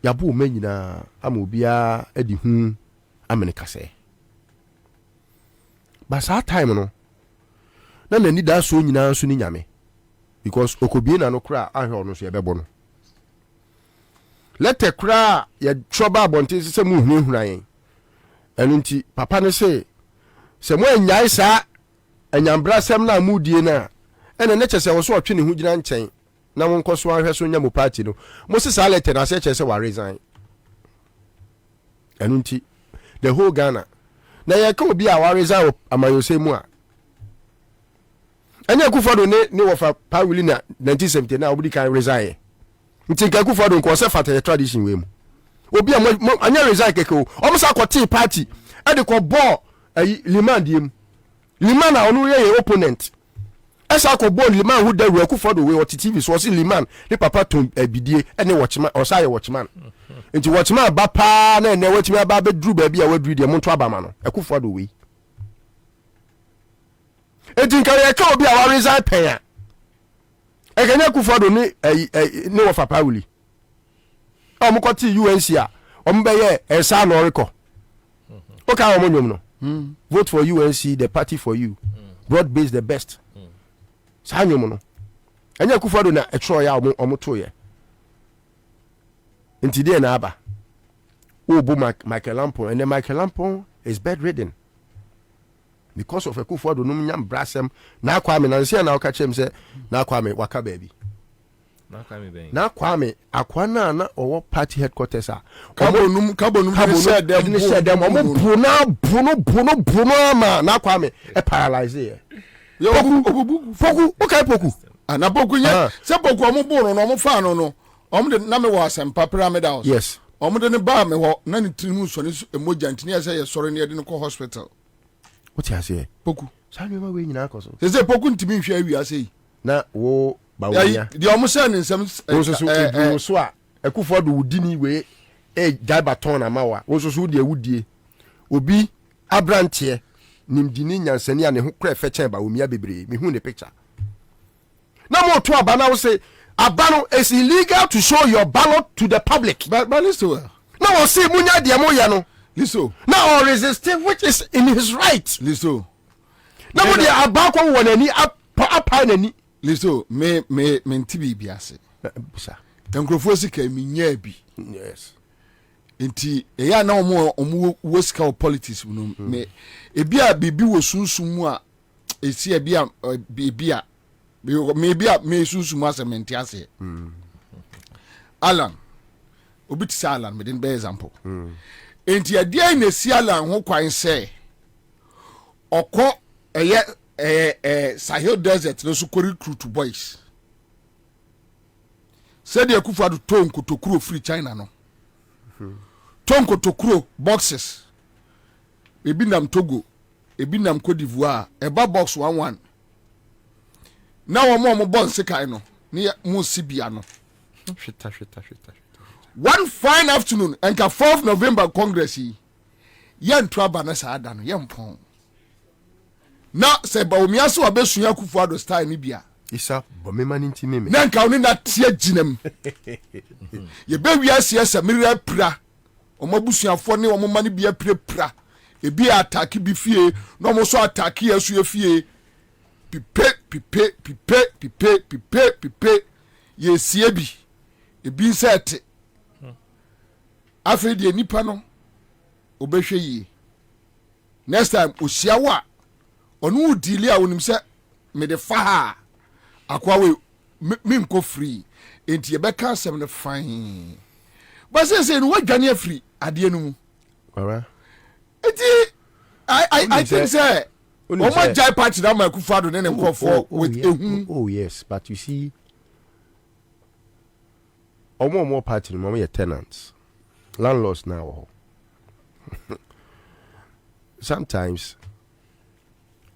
yabo manyina ama bia edi hu amene kase ba sa time no na nani da so nyina so ni nyame because okobie no kra ahwe ono so yebebo no let the kra ye choba abonte se mu hunhuna yen enu nti papa ne se mo anyai sa anyambra sem na amudie na ene ne chese wo so otwe ne hu gina nchen na won koso ahwe so nya mo party no mo se sa let na se chese wa resign enu nti the whole Ghana na ye ka obi a wa resign amayose mu a Anya Akufo-Addo ne wofa pawili na 1970 na obudi kan resign. Nti Akufo-Addo nko se fata tradition we mu. Obi anya resign keke o. Omo sa kwoti party e de ko ball Liman diem. Liman na onu ye opponent. Esa ko ball Liman hu da Akufo-Addo we o TV so si Liman ne papa to bidie e ne watchman o sa ye watchman. Nti watchman ba pa na ne watchman ba be dru ba bia wadru de mo to abama no. Akufo-Addo we enti nka ye ka obi a wa resign pen a e kanya Kufuor ni ne wo fa Pauli o mo kwati UNC a o mbe ye Ansah no rekọ o ka o mo nyom no vote for UNC, the party for you, broad base the best sa nyom no anya Kufuor na etro ya o mo to ye enti de na aba o bu Michael Lampon, and then Michael Lampon is bedridden because of a Kufuor no nyam brasem na Kwame na nsia na catch him say na Kwame waka baby na Kwame akwana na owo party headquarters a kabonum said them bruno ma na Kwame e paralyze here yo poku okay poku ana poku nya se poku omo bu no omo fa no omo de na me wa Asempa pyramid house yes omo de ne ba me ho na ne tinu so ne emoja ntini ya say ye sore ne de ne ko hospital what you say poku sa nwa we nyina akoso se poku ntimi hwa wi ase na wo ba wo nya de omo say ne nsem so a Kufuor do wudini we jai baton na mawa wo so de awudie obi abrantie nimdini nyansani a ne ho kra fe chen ba omia bebre me hu ne picture na mo to aba na wo say abano is illegal to show your ballot to the public but listen na wo say munya de mo ye no listen now or resisting which is in his right listen na mo de abakon wonani apa nani listen me ntibi biase busa enkrofo sika mi nya bi yes enti eya na omo wosika politics no me ebia bibi wo sunsun mu a esi ebia bibia me sunsun mu asementi ase Alan obi ti Alan me den be example enti adia na si Alan ho kwan se okọ Sahel desert no so recruit boys said the Kufuor do tonko to free China no tonko to boxes ebi nam Togo ebi nam Cote d'Ivoire eba box 11 na wo bon sekai no ne mo sibia no shita one fine afternoon and 4th November Congress yi yan traba na sa ada no yan pon na se ba omia so abesua Kufuor do style ni bia isa bomema ni ntime me na nka oni na tie ginam ye be wi asiasa mira pra omabusuafo ne omoma ne bia pra ebi attack bi fie na omo so attack yesu efie pipe ye sie bi ebi set afre de nipa no obehwe yi next time osia wa onu udili a wonim se me de fa ha akwa we me nko free enti ye beka asem ne fine but say no wadwane afri ade anu mu ara enti I think say Oma jai party na ma Kufuor ne nkofo with ehun. Oh yes, but you see omo party no mo ye tenants. Landlords now. Sometimes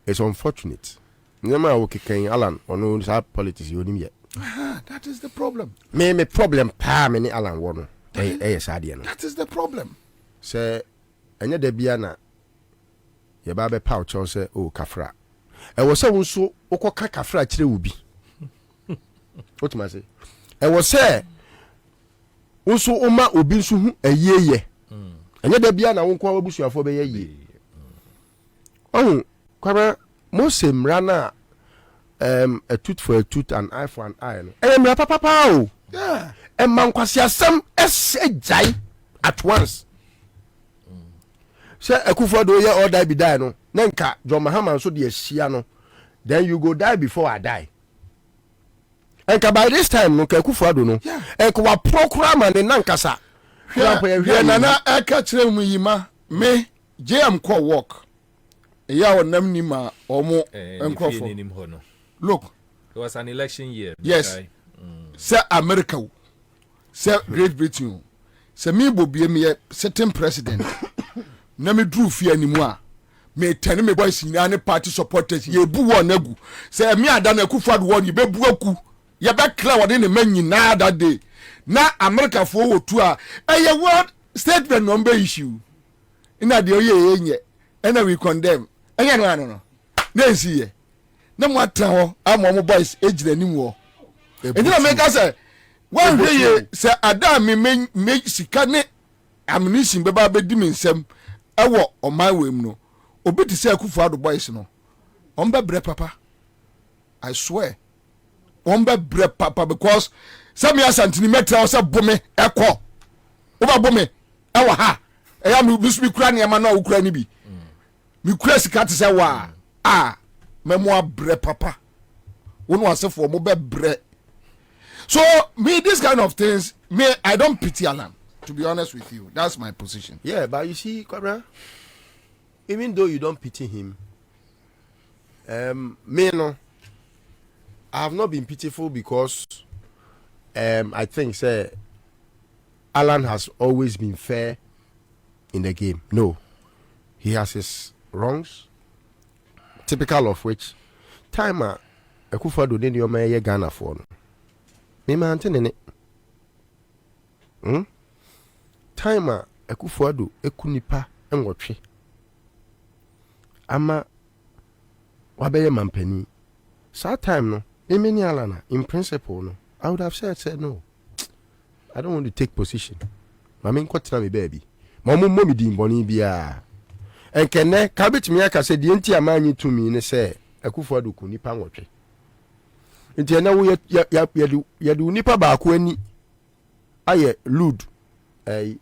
it's unfortunate. Nema wo keken Alan ono sa politics yonim ye. That is the problem. Me problem pa me ni Alan wo no. Sade no. That is the problem. Say anya da bia na ye ba be pa cho say o kafra e wo se wonso okoka kafra kire wo bi what ma say e wo se wonso o ma obi nso hu ayeye anya da bia na wonko abusuafo be yeye kwara Mose mra na a tooth for a tooth and eye for an eye no e mra papa o yeah e man kwase asem esejai at once say Kufuor do ye or die be die no nanka John Mahama so de ahia no then you go die before I die enka by this time no Kufuor do no enka wa proclaim and nanka sa hwe nana aka kire mu yima me JM call work ya wonam ni ma omo enkofo look it was an election year yes say America say Great Britain say me Bobie me sitting president na me drew fear animu a me tani me boys nyane party supporters ye bu won agu say me ada na Kufuor won ye bebu aku ye be clear won ne man nyina that day na America fo wotu a eye world statement number issue ina de oye enye and we condemn enye no na nsi ye na mo atra ho ama mo boys ejira nim wo enti na me ka say wan hwe ye say ada me sika ne ammunition beba be di me nsem ewo oman wem no obi ti say Akufo Addo boys no on be bre papa I swear on be bre papa because some Ashanti ni metra say bome ekọ oba bome ewa ha eya me bisu bi kura ne ma na okura ni bi me kura sika ti say wa memo bre papa wonu asefo mo be bre. So me this kind of things I don't pity Alan, to be honest with you. That's my position. Yeah, but you see, Kwabena, even though you don't pity him, me no, I have not been pitiful because I think say Alan has always been fair in the game. No, he has his wrongs, typical of which time Akufo Addo ne nyoma ye Ghana for no. Me man tenene. Time Akufo Addo ekunipa enwotwe. Ama wabeye mampani. Sa time no, Emeni Alana in principle no, I would have said no. I don't want to take position. Mama nkwatena me baby. Mama mommy din boni bia. Enkene ka betimi aka se die nti amanyi to me ne se Akufo Addo kunipa nwotwe. Nti na wo ya du nipa ba ko ani aye lud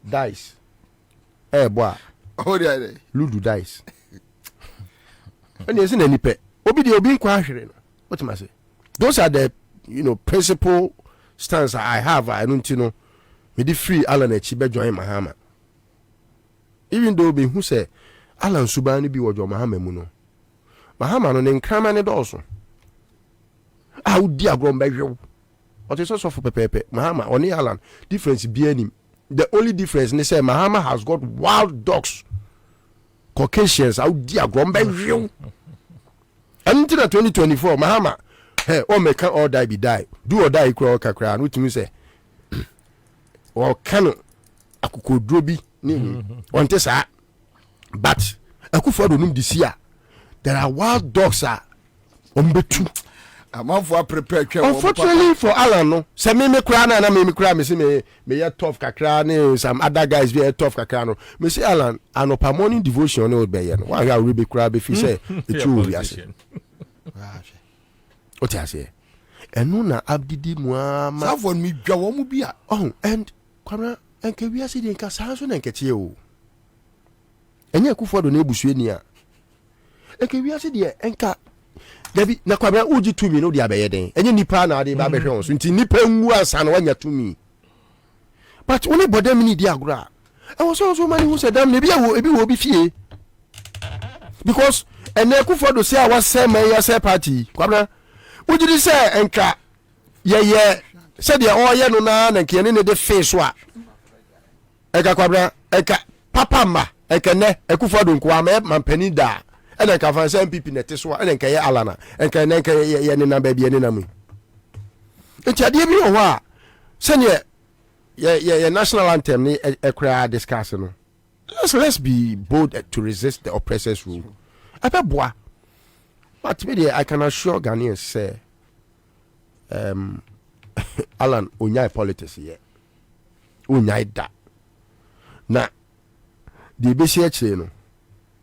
dice boy oh dey lud dice and yes na nipa obi de obi nkwa ahwere no what am I say those are the principle stance I have. I don't know me the free Alan echi be join Mahama even though be who say Alan subani bi wo jo Mahama mu no Mahama no ne nkrama ne dɔɔso how dear grown by you. What is also for Pepe Mahama on Alan difference be any. The only difference they say Mahama has got wild dogs, Caucasians. How dear grown by you. And until 2024, Mahama, hey, oh, may can all die be die. Do or die, crow kakra. What you say? Or can Akuko drobi? On Tessa, but Akufo Addo this year. There are wild dogs are on betu. Unfortunately for Alan, no. Say me cry na me cry me say me tough kakra ne some other guys be tough kakra no. Me say Alan anopa morning devotion no be here no. Why you be cry be fi say the true we ase. What you say? Enu na abdidi muama. Sa for me dwa wo mu bia. Oh, and Kwabena enke wi ase de nka sa so na nke tie o. Enye Akufo Addo na ebusue ni a. Enke wi ase de enka Debi na Kwabena uji tumi no di abeye den. Enye nipa na ade ba behwe on so nti nipa nwu ansa na wanya tumi. But only body mini di agura. I was also many who said damn ebi wo bi fie. Because ene Akufo Addo say awa say man ya say party. Kwabena uji di say enka ye say de oye no na nke ne de face so a. Eka Kwabena eka papa ma eka ne Akufo Addo nko ama mampani da. And I can find some people in the Teswa and then Alana and can then baby and enemy. It's a dear wa. Send ye national anthem a cry discussing. Let's be bold to resist the oppressor's rule. I bet boy. But maybe I can assure Ghanaians say Alan unyai politics here. Unyai da. Na the BCH no.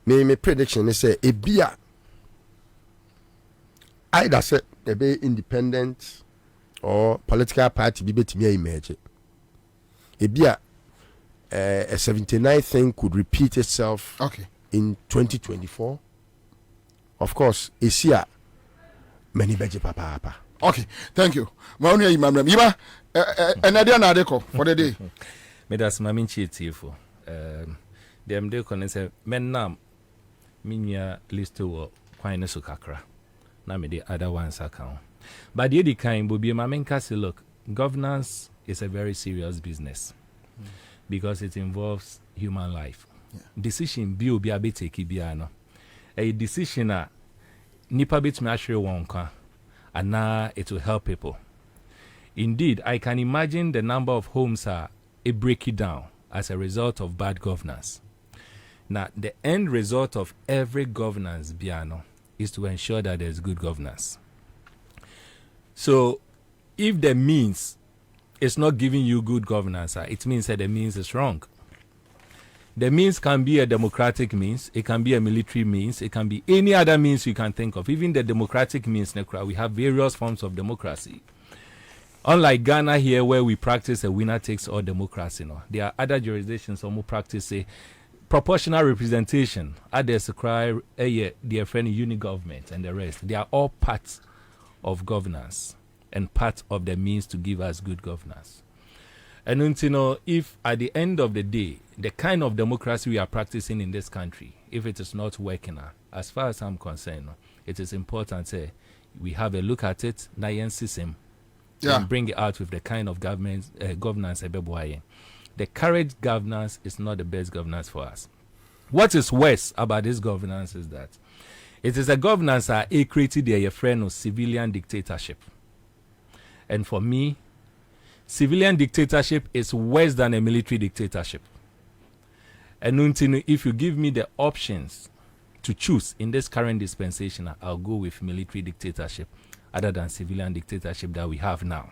Me prediction is say ebia either say a be independent or political party be betimi emerge. Ebia a 79 thing could repeat itself in 2024. Of course, Asia many beje papa. Okay, thank you. Mauni imam Iba enadia na adeko for the day. Me das mamin chiefo. Dem de kon say men minya list to kwine so kakra na me the other ones account but the kind Bobie mamenka say look, governance is a very serious business because it involves human life. Decision bi obi abeteki bia no a decision a nipa betumi ahwere wonka and it will help people. Indeed, I can imagine the number of homes are breaking down as a result of bad governance. Now, the end result of every governance, Biano, is to ensure that there's good governance. So if the means is not giving you good governance, it means that the means is wrong. The means can be a democratic means, it can be a military means, it can be any other means you can think of. Even the democratic means, we have various forms of democracy. Unlike Ghana here, where we practice a winner takes all democracy, there are other jurisdictions who practice a proportional representation. Others cry, their friend uni government and the rest. They are all parts of governance and part of the means to give us good governance. And if at the end of the day, the kind of democracy we are practicing in this country, if it is not working, as far as I'm concerned, it is important we have a look at it, system, and bring it out with the kind of governance. The current governance is not the best governance for us. What is worse about this governance is that it is a governance that created a friend of civilian dictatorship. And for me, civilian dictatorship is worse than a military dictatorship. And if you give me the options to choose in this current dispensation, I'll go with military dictatorship other than civilian dictatorship that we have now.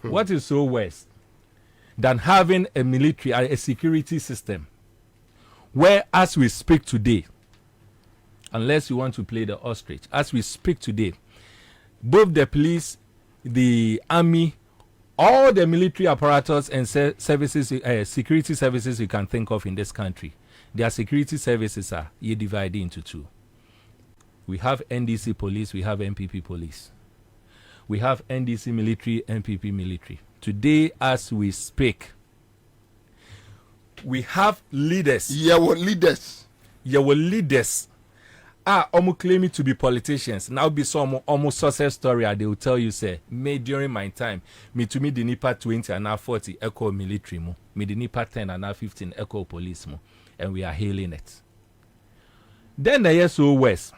What is so worse than having a military, a security system where, as we speak today, unless you want to play the ostrich, as we speak today, both the police, the army, all the military apparatus and services, security services you can think of in this country, their security services are divided into two. We have NDC police, we have MPP police. We have NDC military, MPP military. Today, as we speak, we have leaders. Leaders are almost claiming to be politicians. Now be some almost success story. They will tell you, say, me during my time, me to me the nipa 20 and now 40 echo military mo, me the nipa 10 and now 15 echo police mo, and we are hailing it. Then the year so west,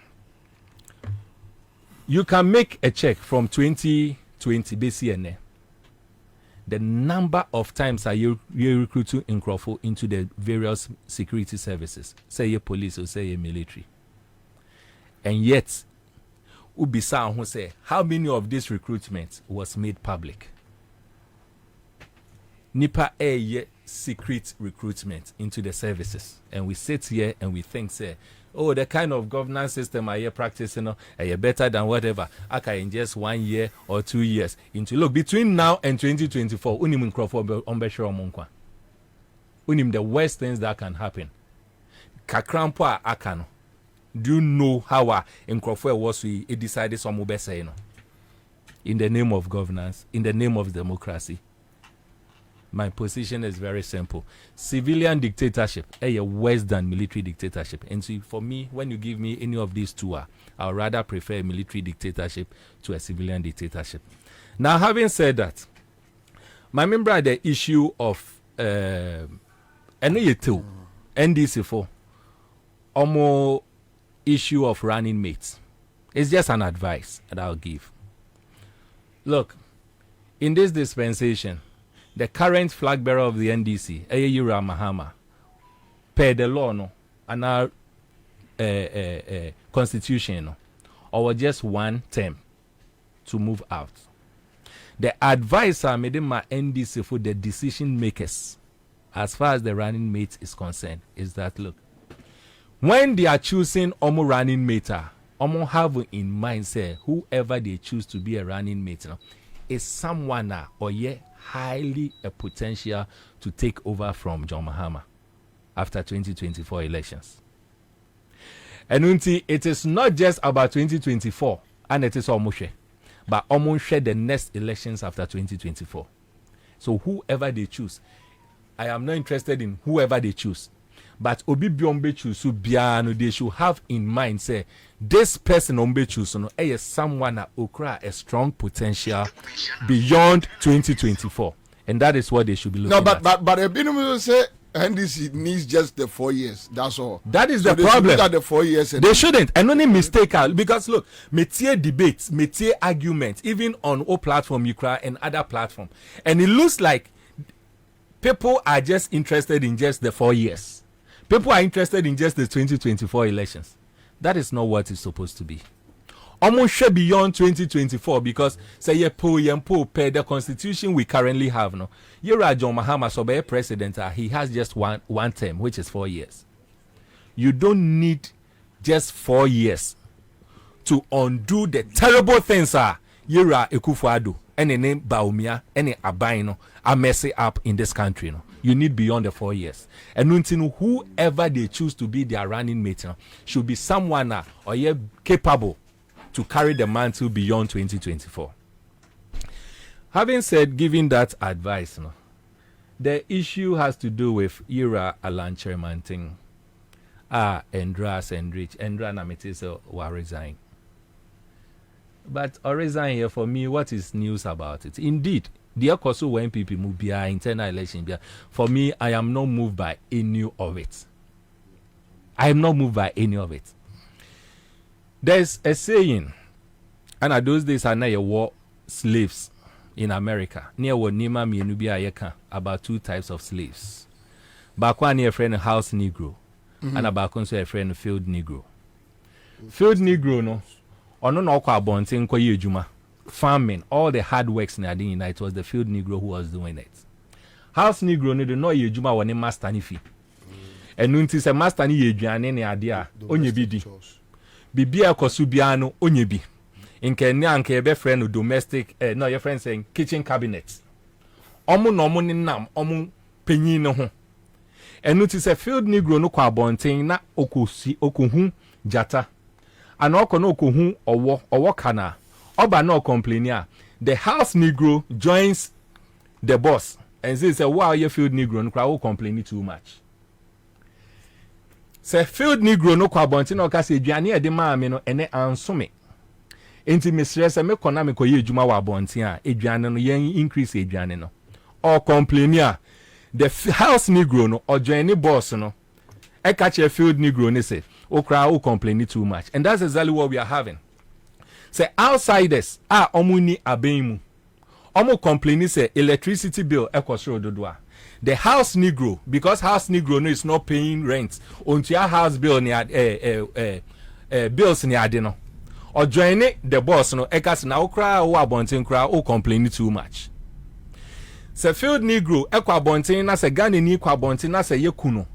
you can make a check from 2020 BCN. The number of times are you recruiting in Crawford into the various security services, say a police or say a military. And yet, Ubisa who say, how many of this recruitment was made public? Nipa secret recruitment into the services. And we sit here and we think, say, oh, the kind of governance system I here practicing, better than whatever. I can in just 1 year or 2 years. Look, between now and 2024, unim Crawford unim the worst things that can happen. Kakrampo akano. Do you know how in Crawford was we decided some say in the name of governance, in the name of democracy? My position is very simple. Civilian dictatorship is worse than military dictatorship. And so for me, when you give me any of these two, I would rather prefer a military dictatorship to a civilian dictatorship. Now, having said that, my member the issue of NDC4 almost issue of running mates. It's just an advice that I'll give. Look, in this dispensation, the current flag bearer of the NDC, Ayeyura Mahama, per the law, and our constitution, or just 1 term to move out. The advisor made my NDC for the decision makers, as far as the running mate is concerned, is that look, when they are choosing omo running mate, omo have in mind say whoever they choose to be a running mate is someone or highly a potential to take over from John Mahama after 2024 elections. And it is not just about 2024 and it is almost but almost the next elections after 2024. So whoever they choose, I am not interested in whoever they choose. But Obi Biombe choose biano, they should have in mind say this person Ombe choose is someone that okra a strong potential beyond 2024, and that is what they should be looking at. But Ebinum say NDC needs just the 4 years. That's all. That is the problem. Look at the 4 years. They shouldn't. And only mistake because look, métier debates, métier arguments, even on O platform Ukra and other platform, and it looks like people are just interested in just the 4 years. People are interested in just the 2024 elections. That is not what it's supposed to be. Almost beyond 2024 because say ye po per the constitution we currently have no. Yera John Mahama so be president, he has just one term, which is 4 years. You don't need just 4 years to undo the terrible things Yera Ekufuado and the name Baumia and Abaino are messing up in this country. No? You need beyond the 4 years. And whoever they choose to be their running mate should be someone or ye capable to carry the mantle beyond 2024. Having said, giving that advice, the issue has to do with Ira Alan Chairman thing. Endras and Rich. Endra Namitisa will resign. But or resign here for me, what is news about it? Indeed, the also when people move behind internal election, for me, I am not moved by any of it. I am not moved by any of it. There's a saying, and at those days I know war slaves in America. Near what Nima Mienubia about 2 types of slaves. Back one near friend house Negro, and about a friend field Negro. Field Negro no, or no kwa bonting kwa yejuma. Farming, all the hard works in the United, it was the field Negro who was doing it. House Negro no no yejuma wani master ni fi. And nunti se master ni yejuane ni adia onye bidi. Bibia kosubiano onyebi. In Kenya and Kebe friend domestic no your friend saying kitchen cabinet. Omu no mu nam omu penyin no ho. And notice a field Negro no kwa bonten na okuhu jata. And oko no okuhu owo kana. Oba no complainia. The house Negro joins the boss and says wow your field Negro no kwa complain too much. Se field Negro no kwa bonti no ka se aduane e de maame no ene ansome enti mesre se me kona me koye adwuma wa bonti a aduane no yen increase aduane no or complain the house Negro no or join boss no e ka che field Negro ne se o kra o complain too much, and that's exactly what we are having. Say outsiders omuni abemu omo complain say electricity bill e kwosoro dodoa. The house Negro, because house Negro no is not paying rent until your house bill ni bills ni adeno. Or join the boss no ekas na okra o abonten kra o complain too much. Se field Negro ekwa abonten na se Ghana ni kwa abonten na se yekuno.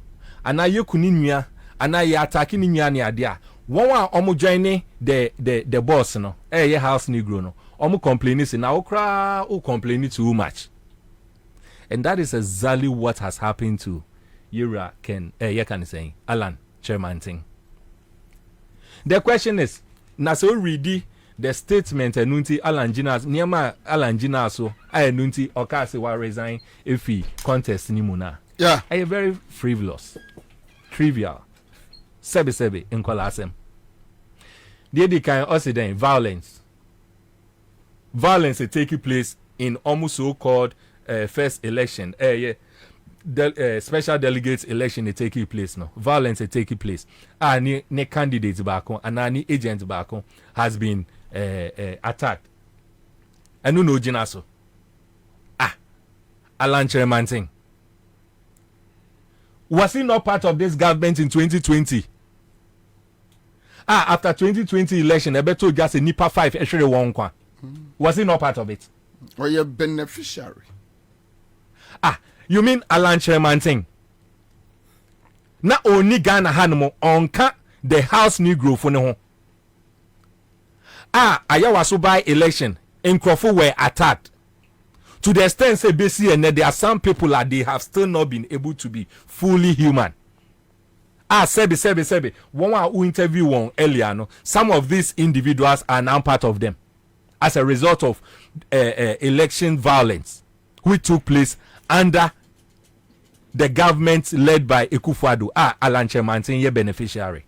Ana yekuni nua ana ye attack ni nua ni ade a. Won wa omo join the boss no ye house Negro no. Omo complain say na okra o complain too much. And that is exactly what has happened to Yura saying Alan Chairman thing. The question is, Naso ready the statement enunti Alan Ginas Niama Alan Ginaso enunti Okase wa resign if he contest ni muna. Yeah. A very frivolous, trivial. Sebi in Kolasem. The kind of violence. Violence is taking place in almost so-called first election, special delegates election is taking place now. Violence is taking place. Any candidates back on and any agent back on has been attacked. And no Jinaso. Alan Chairman thing. Was he not part of this government in 2020? After 2020 election, I bet you just a NIPA 5 actually won. Was he not part of it? Or your beneficiary? You mean Alan Chairman thing? Na only Ghana hanmo onka the house Negro for no. Ayawaso by election in Crawford were attacked. To the extent say BC and there are some people that they have still not been able to be fully human. Sebi. One who interview one earlier, no, some of these individuals are now part of them as a result of election violence which took place under the government led by Ekufuado. Alan Chairman ye beneficiary.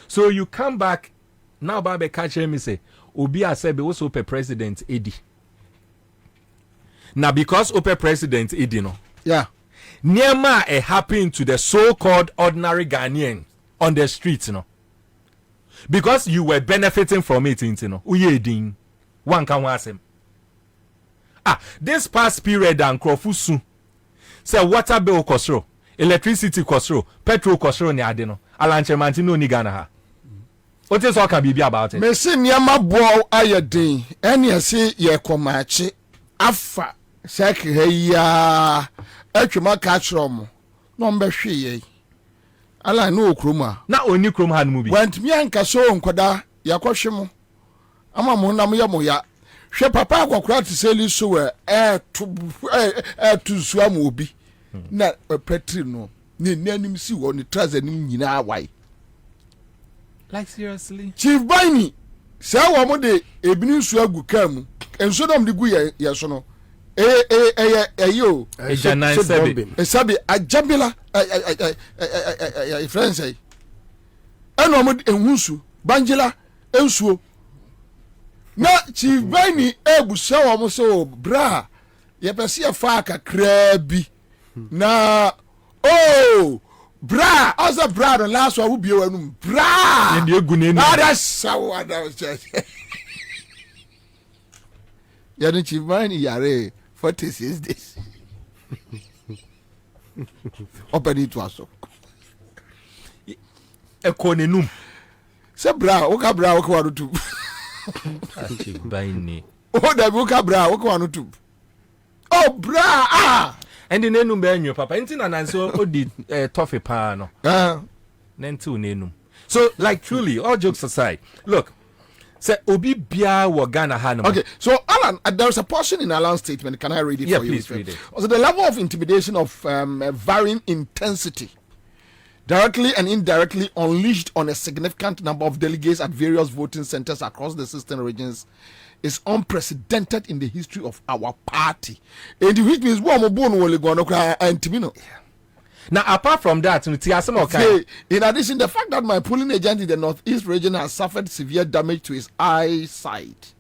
So you come back now, Babe catch me say Obi Asebe also per president Edi. Now because Ope president Edi no. Yeah. Niema happened to the so-called ordinary Ghanaian on the streets, no. Because you were benefiting from it, you know. Uyedin. One can ask him. This past period and Krofusu say water bill kosro, electricity kosro, petrol kosro ni adeno. Alan Chermantino ni Ghana ha. What is all can be about it? Me se niama bo ayedin ene ase ye komache afa sek ya atwema ka chrom no mbehwe ye ala no okroma na oni krom ha no bi want me anka so nkoda yakohwe mo ama mo na mo ya mo ya hwe papa akokora te seli so we to su am obi na petri no ni nanim si wo ni trazanim nyina awai. Like seriously? Chief Baini, say wo mo de ebini nsu agu kam enso dom de gu ye so no yo esabi ajabila friends say eno mo enhusu banjila ensuo na Chief Baini ebusa wo mo so bra ye pese ye fa kakra bi na oh bra also bra the last one will be one bra in the guneni that's how I church ya no Chief Baini yare 46 days open it to us e konenum se bra o ka bra o ka wanu tu Chief Baini o da bi o ka bra o ka wanu tu oh bra and the nenum be anyo papa enti na nanso odi toffee pa no nenti nenum. So like truly all jokes aside, look, say obi bia wo Ghana ha no. Okay, so Alan, there's a portion in Alan's statement. Can I read it for you? Please read it. Also, the level of intimidation of varying intensity, directly and indirectly unleashed on a significant number of delegates at various voting centers across the system regions is unprecedented in the history of our party. And which means one more bone will go on. Now, apart from that, in addition, the fact that my polling agent in the Northeast region has suffered severe damage to his eyesight,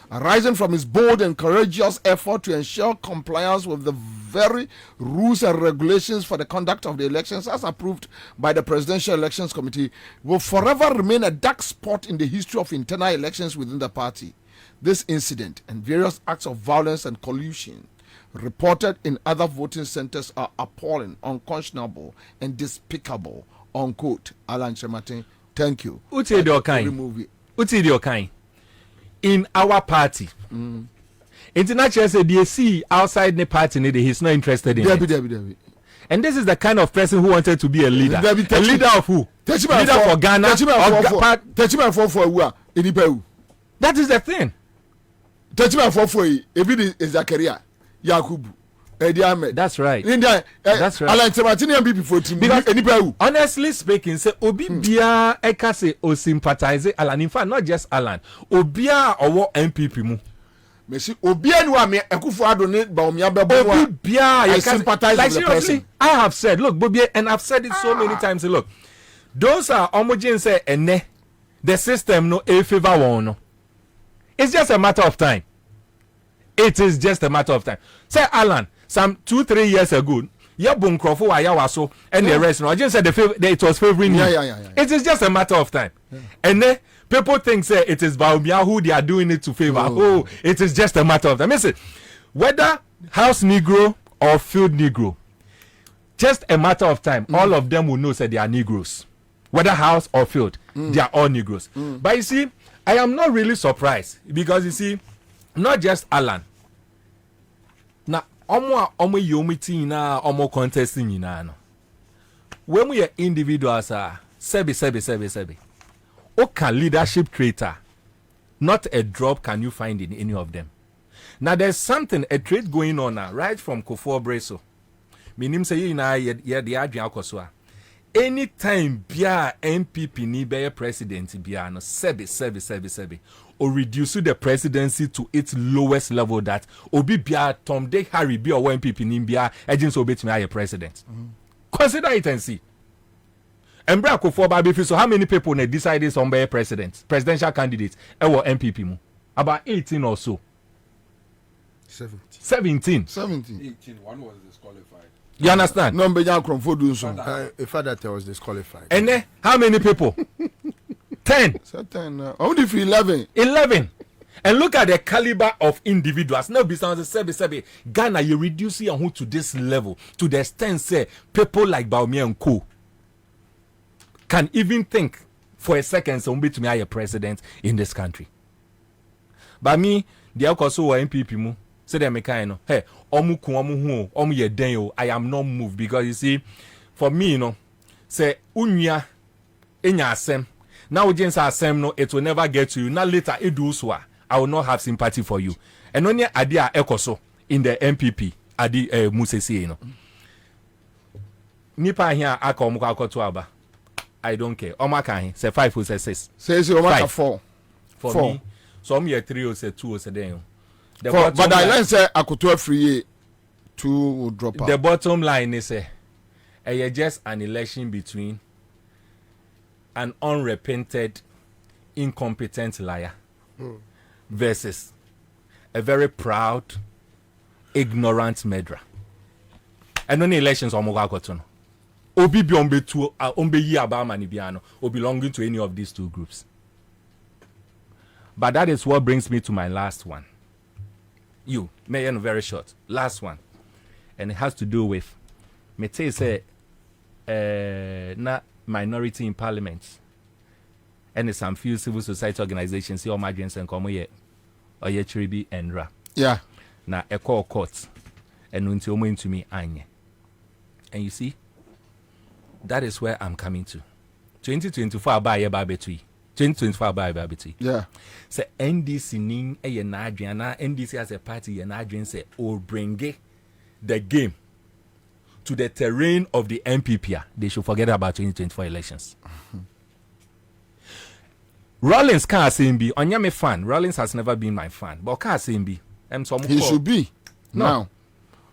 arising from his bold and courageous effort to ensure compliance with the very rules and regulations for the conduct of the elections as approved by the Presidential Elections Committee, will forever remain a dark spot in the history of internal elections within the party. This incident and various acts of violence and collusion reported in other voting centers are appalling, unconscionable, and despicable. Unquote. Alan Chermantino, thank you. Uti the kind. In our party, international said they see outside the party, he's not interested in it. And this is the kind of person who wanted to be a leader. A leader of who? Leader for Ghana. That is the thing. That's right. That's right. Because honestly speaking, say Obi Bia Ekase o sympathize Alan. In fact, not just Alan. Obia or MPP mu. Messi Obia no me Akufo-Addo ne ba omia bebo Obi Bia I sympathize like with the seriously, person. I have said, look, Bobie, and I've said it so many times. Look, those are homogeneous say ene the system no a favor one no. It's just a matter of time. It is just a matter of time. Say Alan, some 2-3 years ago, ya bunkrofo wa ya waso and the rest. No, I just said it was favoring you. Yeah. It is just a matter of time. And then people think say it is Baumia who they are doing it to favor. Oh, it is just a matter of time. Listen, whether house Negro or field Negro, just a matter of time. All of them will know that they are Negroes. Whether house or field, they are all Negroes. But you see, I am not really surprised because you see, not just Alan. Now, omo yomiti na omo contesting na no. When we are individuals, sebi. Okay, leadership traitor. Not a drop can you find in any of them. Now there's something, a trait going on now, right from Kofo Breso. Minim say na ye the adrian koswa. Anytime bia MPP ni be president bia no sebi or reduce the presidency to its lowest level that obi bia Tom Dick Harry be or MPP ni bia agents obey to be president. Consider it and see. And bra Kofo Babi, so how many people ne decided some be presidential candidates or MPP mu? About 18 or so. 17. 18. One was disqualified. You understand? No, but if that was disqualified. And then how many people? 10. Only for 11. 11. And look at the caliber of individuals. Now, besides the Ghana, you reduce it to this level to the extent say people like Baumia and Co. can even think for a second so to me a president in this country. But me, the also MPP mu say them kind of hey ye den I am not moved because you see, for me, you know, say unya enya asem. Now James asem no, it will never get to you. Now later it do so I will not have sympathy for you. And only idea ekoso in the MPP adi Musesi, you know. Nipa here aka to aba. I don't care. Omaka say 5 or say 6. Says Omaka 4. For 4. me, some year 3 or say 2 or say then. But I learn say Akoto free 2 will drop out. The bottom line is just an election between an unrepented, incompetent liar versus a very proud, ignorant murderer. And only elections are more Akoto. Obi Biombe to Ombe Yabama Nibiano or belonging to any of these two groups. But that is what brings me to my last one. You, may end very short. Last one. And it has to do with me say not minority in parliament. And some few civil society organizations see all my gens and come here or ye chiribi and ra. Yeah. Na a call court and until moment to me anye. And you see, that is where I'm coming to. 2024 by a babetui. 2024 by babetui. Yeah. Say NDC ning a yenadriana, NDC as a party yenadrian say or bring the game to the terrain of the MPP. They should forget about 2024 elections. Rollins can't say be on me fan. Rollins has never been my fan, but can't say be. He should be. No. Now.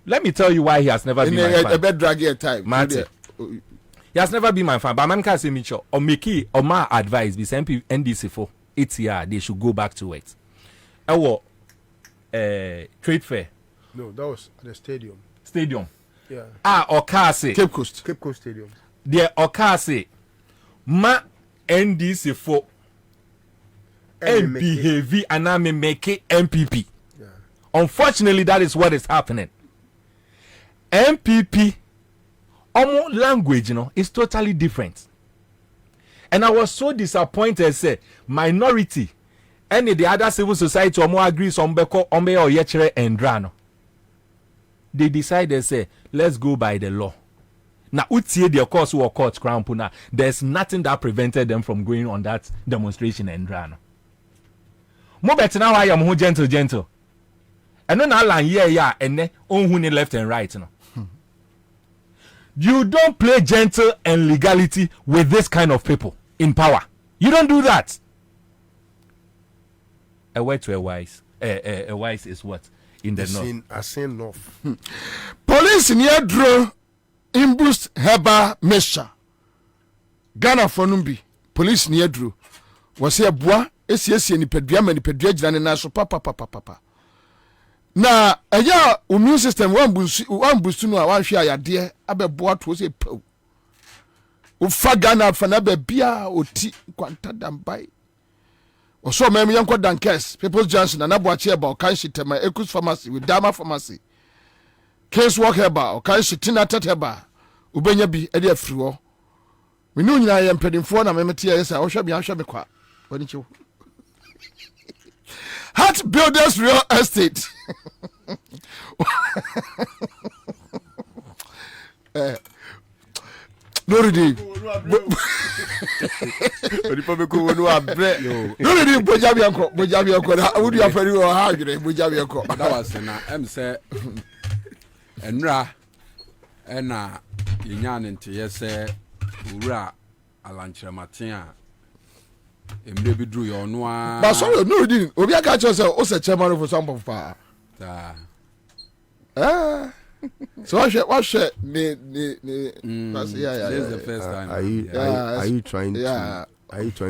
Let me tell you why he has never been my fan. A bit draggy time. Marty. He has never been my fan, but man can't say me or make or my advice be NDC for 8 years. They should go back to it. Our trade fair. No, that was at the stadium. Stadium. Yeah. Okase. Cape Coast Stadium. The Okase. Ma NDC for MP heavy and I may make it MPP. Yeah. Unfortunately, that is what is happening. MPP language, you know, is totally different. And I was so disappointed, say, minority, any the other civil society or more agrees on Beko, Ombe or Yechere and Drano. They decided, say, let's go by the law. Now, utie the course or court crown puna. There's nothing that prevented them from going on that demonstration and Drano. More better now I am who gentle. And then I'll yeah, and then on left and right, you know. You don't play gentle and legality with this kind of people in power. You don't do that. A word to a wise. A wise is what? In the north. I seen north. Police near draw in boost heba mesha. Ghana for numbi. Police near drew. Was here bois. Esi ni pedua mani pedua jina na so papa. Na eya immune system one boost no a wan hwe ayade abeboa to say po. O fa Ghana fa na ba bia oti kwanta dambai. Oso mem yanko dankes People's Johnson na boache ba o kan shitema Ekus Pharmacy with Dama Pharmacy. Case work heba o kan shitina teteba. Ubenya bi e de afiri ho. Me no nyina ye mpedimfo na memete ye say o hwe bia hwe me kwa. Wani chiwo. Heart Builders Real Estate. No reading. No reading. Bojabianko. Would you have very hard? Bojabianko. That was na say enra ena yenyan nti yese ura alanchiramatia emre bi dru yo no a. But sorry, no reading. Obi aka cho say o se chairman for some of pa. So what the yeah. This is the first time. Are you trying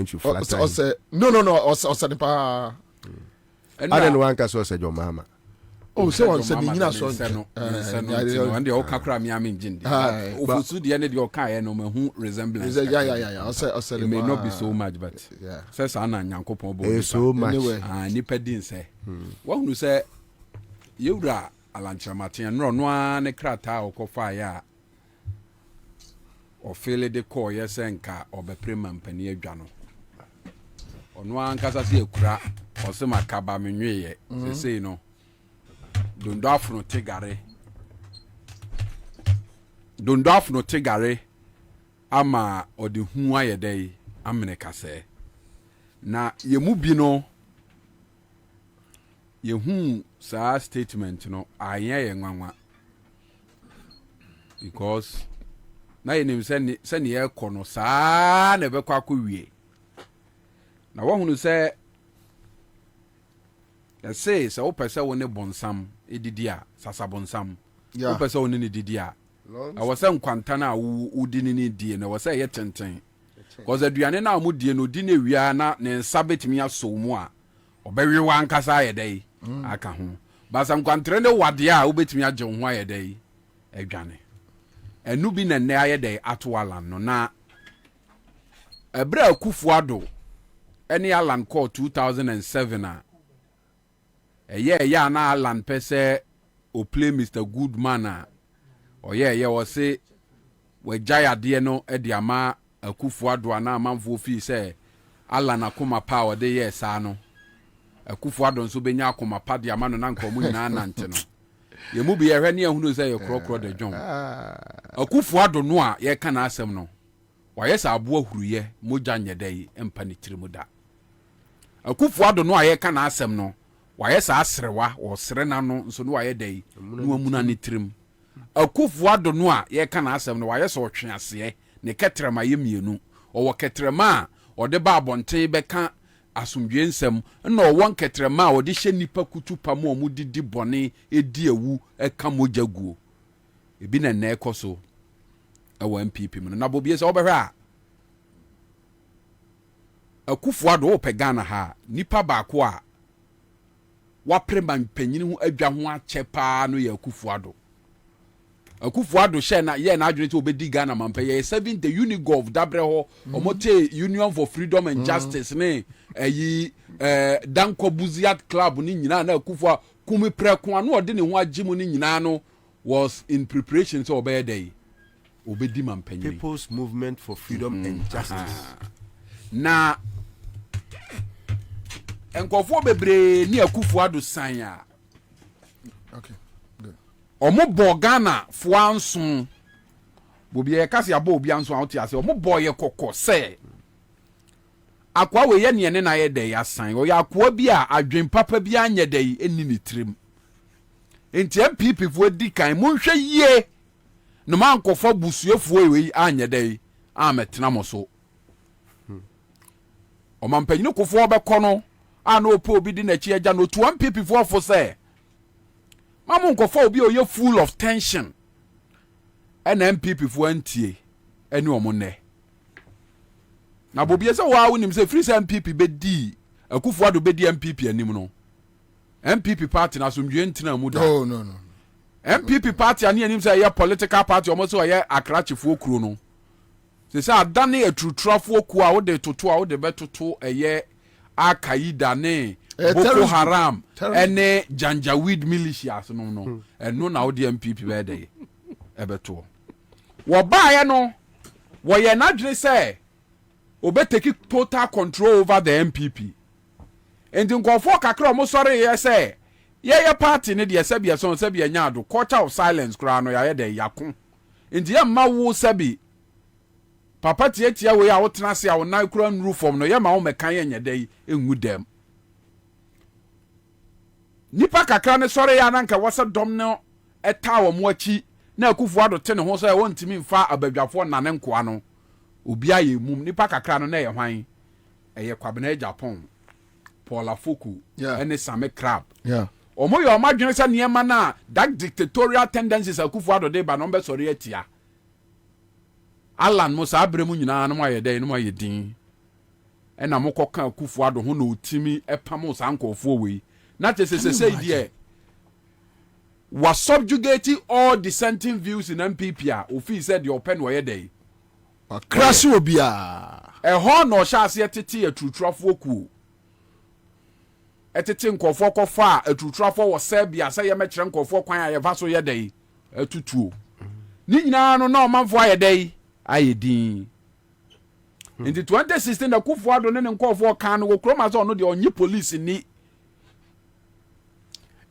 to flatter? No. Also the pa. I don't want to say your mama. Oh, so one said you so and the okakra me am engine. Ofusu de ne de oka no me resemblance. Yeah. Also it may not be so much, but says ana nyankopon bo. So much. Nipa din say. What who say Yura Alancha Martin no ne krata okofa ya ɔfele de kɔɔ yɛ sɛ nka ɔbɛpere ma mpani adwa no ɔno ankasa sɛ ekura ɔsɛ makaba me nweeɛ sesei no dondo afono tegare ama ɔde hu ayɛ dɛ amene kasɛ na yɛmu bi no yɛhu saa statement no ayɛ yɛ nwanwa because na yɛnim sɛ ne yɛkɔ no saa na ɛbɛkɔ akɔ wie na wɔhunu sɛ yɛse sɛ wopɛ sɛ wo ne bɔnsam ɛdidi a sasa bɔnsam wopɛ sɛ wo ne ne didi a ɛwɔ sɛ nkwanta no a wodi ne ne die no ɛwɔ sɛ ɛyɛ tenten because aduane no a modie no odi ne wia na ne nsa bɛtumi asɔ mu a ɔbɛwe wa ankasa ayɛ dɛ aka ho basa nkwantere ne wadeɛ a wobɛtumi agye wo ho ayɛ dɛ adwane ɛnu bi na nnɛ ayɛ dɛ ato alan no na ɛberɛ Akufo-Addo ɛne alan kɔɔ 2007 a ɛyɛ na alan pɛ sɛ play Mr. Goodman a ɔyɛ wɔ se wɔagyae adeɛ no de ama Akufo-Addo a na amanfoɔ fii sɛ alan akoma pa a ɔde yɛɛ saa no Akufo-Addo nso bɛnya akoma pa de ama no na nka ɔmo nyinaa nante no yɛmu bi yɛhwɛ ne yɛhunu sɛ yɛkorɔkorɔ da dwom Akufo-Addo no a yɛka n'asɛm no wayɛ sɛ aboa huruyɛ mogya nyɛ dɛ mpa ne tiri mu da Akufo-Addo no a yɛka n'asɛm no wayɛ sɛ aserewa wɔsere n'ano nso no wayɛ dɛ no amuna ne tirim Akufo-Addo no a yɛka n'asɛm no wayɛ sɛ ɔtwe aseɛ ne kɛtrɛma yɛ mmienu ɔwɔ kɛtrɛma a ɔde ba abɔnten bɛka asomdwe nsɛm na ɔwɔ nkɛtrɛma a ɔde hyɛ nipa kutu pa mu ɔmo didi bɔne edi ewu ɛka mogya guo ebi na nnɛ ɛkɔ so ɛwɔ MPP mu na Bobie sɛ ɔbɛhwɛ a Akufo-Addo wɔpɛ Ghana ha nipa baako a wapere mpanyin ho adwa ho akyɛ paa no yɛ Akufo-Addo hyɛ na yɛ na adwene sɛ obɛdi Ghana mampɛ yɛ 7th Unigov dabrɛ hɔ ɔmote Union for Freedom and Justice ne Danko Buziat Club ne nyinaa na Akufo kumi prɛko ano ɔde ne ho agye mu ne nyinaa no was in preparation sɛ ɔbɛyɛ dɛ obɛdi mampanyin People's Movement for Freedom and Justice na nkɔfoɔ bebree ne Akufo-Addo san a ɔmo bɔ Ghana foa nson Bobie yɛka se abɔ obi anso a wote ase ɔmo bɔ yɛ kɔkɔ sɛ akoa we yɛ ne ne na yɛ dɛ yasan ɔyɛ akoa bi a adwen papa bi anyɛ dɛ ɛni ne tirim enti MPP fo di kan monhwɛ yie no man kɔfa busuefoɔ we anyɛ dɛ ametena mo so ɔmampanyino kofoɔ bɛkɔ no a no opo obi di na chi agya no to MPP fo fo sɛ mamu nkɔfa obi oyɛ full of tension ɛna MPP fo antie ɛne ɔmo nɛ na Bobie sɛ waa wonim sɛ free sɛ MPP bɛdi Akufo-Addo bɛdi MPP anim no MPP party na asomdwe ntina mu da no MPP party ani anim sɛ ɛyɛ political party ɔmo sɛ ɔyɛ akrachifoɔ kuro no sɛ adane atutrafoɔ ku a wode toto a wode bɛtoto ɛyɛ Al-Qaeda ne Boko Haram ene Janjaweed militias no eno na wode MPP bɛde ɛbɛto wo baaye no wo ye na dwene sɛ obeteki total control over the MPP enti nkɔfo kakra mo sɔre ye sɛ ye party ne de sɛbia so sɛbia nyaado culture of silence kra no ya de yako enti ye ma wo sɛbi papa tietia we a wo tena se a wo na kura nru form no ye ma wo mekan ye nyɛ engu dem nipa kakra ne sɔre ya nanka wɔsɛ dɔm no ɛta wɔ mo akyi na Akufo-Addo te ne ho sɛ wɔntimi mfa abadwafoɔ nane nkoa no obi ayɛ mum nipa kakra no na ɛyɛ hwan ɛyɛ Kwabena Japan Paul Afoku ɛne Same Crab ɔmo yɛ ɔmo adwene sɛ nneɛma na that dictatorial tendencies Akufo-Addo de ba no mbɛ sɔre atia Alan mo saa brɛ mu nyinaa no mo ayɛ dɛ no mo ayɛ din ɛna mo kɔka Akufo-Addo ho na otimi ɛpam saa nkɔfoɔ wei na te say die was subjugating all dissenting views in MPP a ofi said the open were day crash obia e ho no sha ase tete atutrafo ku etete nkofo kofa atutrafo wo sebia say ye mekire nkofo kwan a ye va so ye day atutuo ni nyina no na omanfo aye day aye din nti 2016 na Kufuor ne nkofo kan no kroma so no de onye police ni.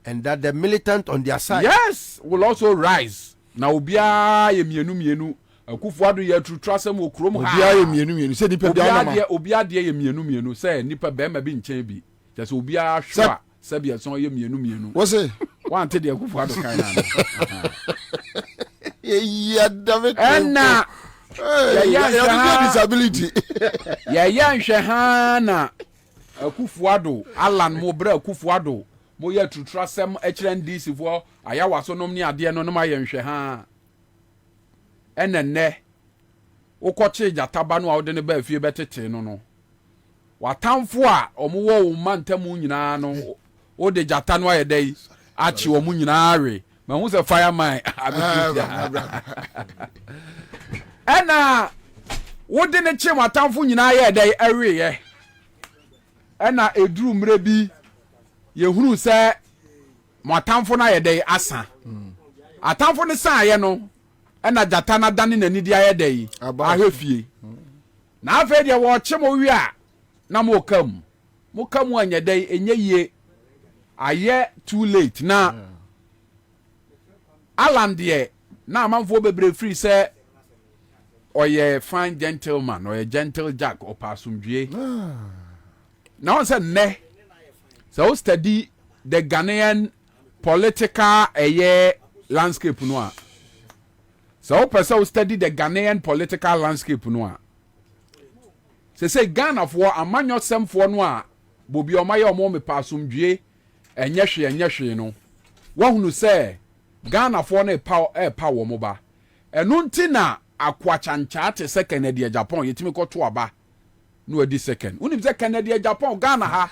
And that the militant on their side, yes, will also rise. Na obia ye mienu Kufuor ye trusem okrom ha. obia ye mienu say nipa bia na obia de ye mienu say nipa be ma bi nchen bi. Just obia hwa sabia so ye mienu. What say? One te de Kufuor kan na. Yeah, David. And na disability. Yeah, nhwe ha na Kufuor Alan mo bra Kufuor mo ye trusem ekren DC fo ayawa so nom ni ade no ma ye nhwe ha. Enenne ukoche jataba no awde ne ba fie betete no watamfo a omuwo wo mantamu nyina no o de jata no ayedai achi wo mu nyina awe ma hu se fireman ena wo de ne che watamfo nyina ayedai awe ye ena eduru mre bi ye hunu se watamfo na ayedai asa atamfo ne sa ye no ena jata na dane nani dia ye dai ahwefie na afa dia wo chemo wi a na mo kam anya dai enye ye aye too late na Alan de na amanfo bebre free say oye fine gentleman oye gentle jack opasumdue na on say ne so study the Ghanaian political landscape no a. So person study the Ghanaian political landscape no a. Say Ghana for amanyo semfo no a Bobie omaye omo me pasumdue enye hwe no. Wo hunu say Ghana for no pa wo mo ba. Enu nti na akwachancha te second de Japan yetimi koto aba no adi second. Unim say Canada Japan Ghana ha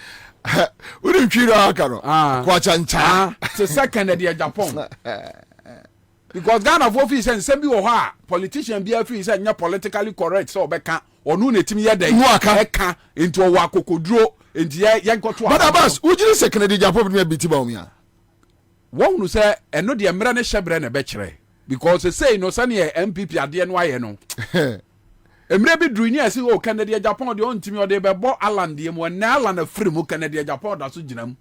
unim twiro aka no akwachancha te second de Japan. Because Ghana for fi say bi wo ha politician bi afi say nya politically correct so obeka onu na timi ye dey eka into owa kokoduro enti ye nkoto but abas ujiri second de Japan bi biti ba omia wo nu say eno de mra ne hyebre na be kire because say no say ne MPP ade no aye no emre bi dru ni asi o Canada Japan de on timi o de be bo Alan de mu na Alan na free mu Canada Japan da so ginam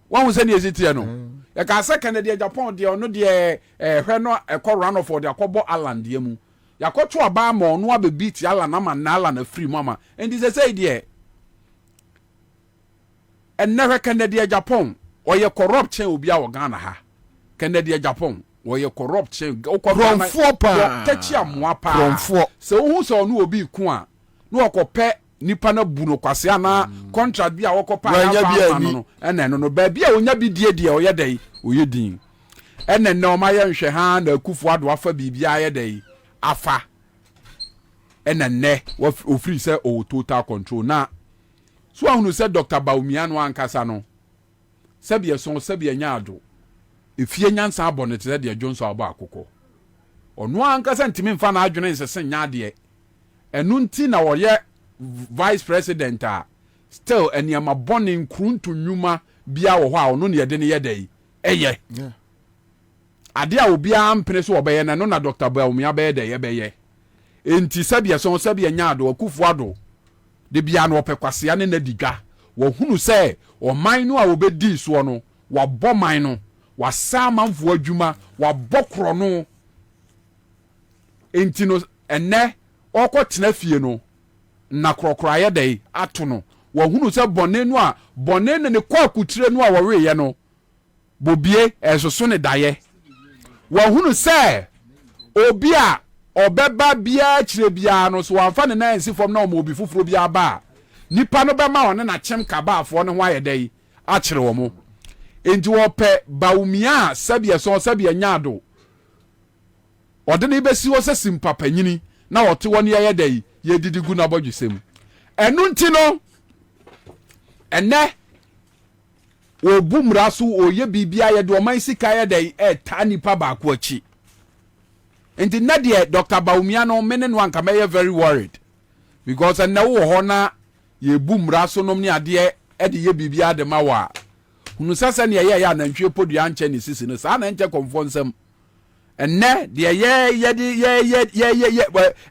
one say ne ezitie no e ka say Canada Japan de ono de hwe no ekọ run for de akọbọ Alan de mu yakoto aba ma ono abebeat Alan na ma na Alan na free mama and this say de and never Canada Japan or ye corruption obi a wo Ghana ha Canada Japan or ye corruption from four pa tachi amwa pa from four so who so no obi ku a no okope nipa na bu no kwase ana contract bi a wokopa ya no ene no ba bi a onya bi die o ye dai o ye din ene na o ma ye nhwe ha na Kufuor do afa bibia ye dai afa ene ne o free say o total control na so ahunu say Dr. Bawumia no ankasa no sabia so sabia nyaado efie nyansa abonete de Johnson aba akoko ono ankasa ntimi mfa na adwene nsese nyaade enu nti na wo ye vice president a still eniama boni nkruntu nyuma bia wo ho a ono ne yede ne yedai eye ade a obi ampene so obeye na no na Dr. Bawumia be de ye beye enti sabia so sabia nyaado Kufuor de bia no opekwase ne na didwa wo hunu se o man no a obedi so no wa bɔ man no wa sa manfo adwuma wa bɔkro no enti no enne okotena fie no na krokro ye dai ato no wo hunu se bɔne no a bɔne ne kɔ akutire no a wo we ye no Bobie esoso ne daye wo hunu se obi a obeba bia kire bia no so wanfa ne na ensi fom na o mo obi fufuro bia ba nipa no be ma one na chem kaba afo ne ho ayedai a kire wo mo enti wo pe Bawumia sabia so sabia nyaado ode ne besi wo se simpapa nyini na wote woni ayedai ye didigu na bodwusem enu nti no enne wo bumra so oye bibia ye de o man sika ayedai ta nipa ba ko achi enti na de Dr. Bawumia no mene no anka me very worried because na wo ho na ye bumra so nom ni ade e de ye bibia de ma wa hunu sasa ne ye ya nantwe podua nche ne sisi no sa na nche konfo nsam ɛnɛ deɛ yɛ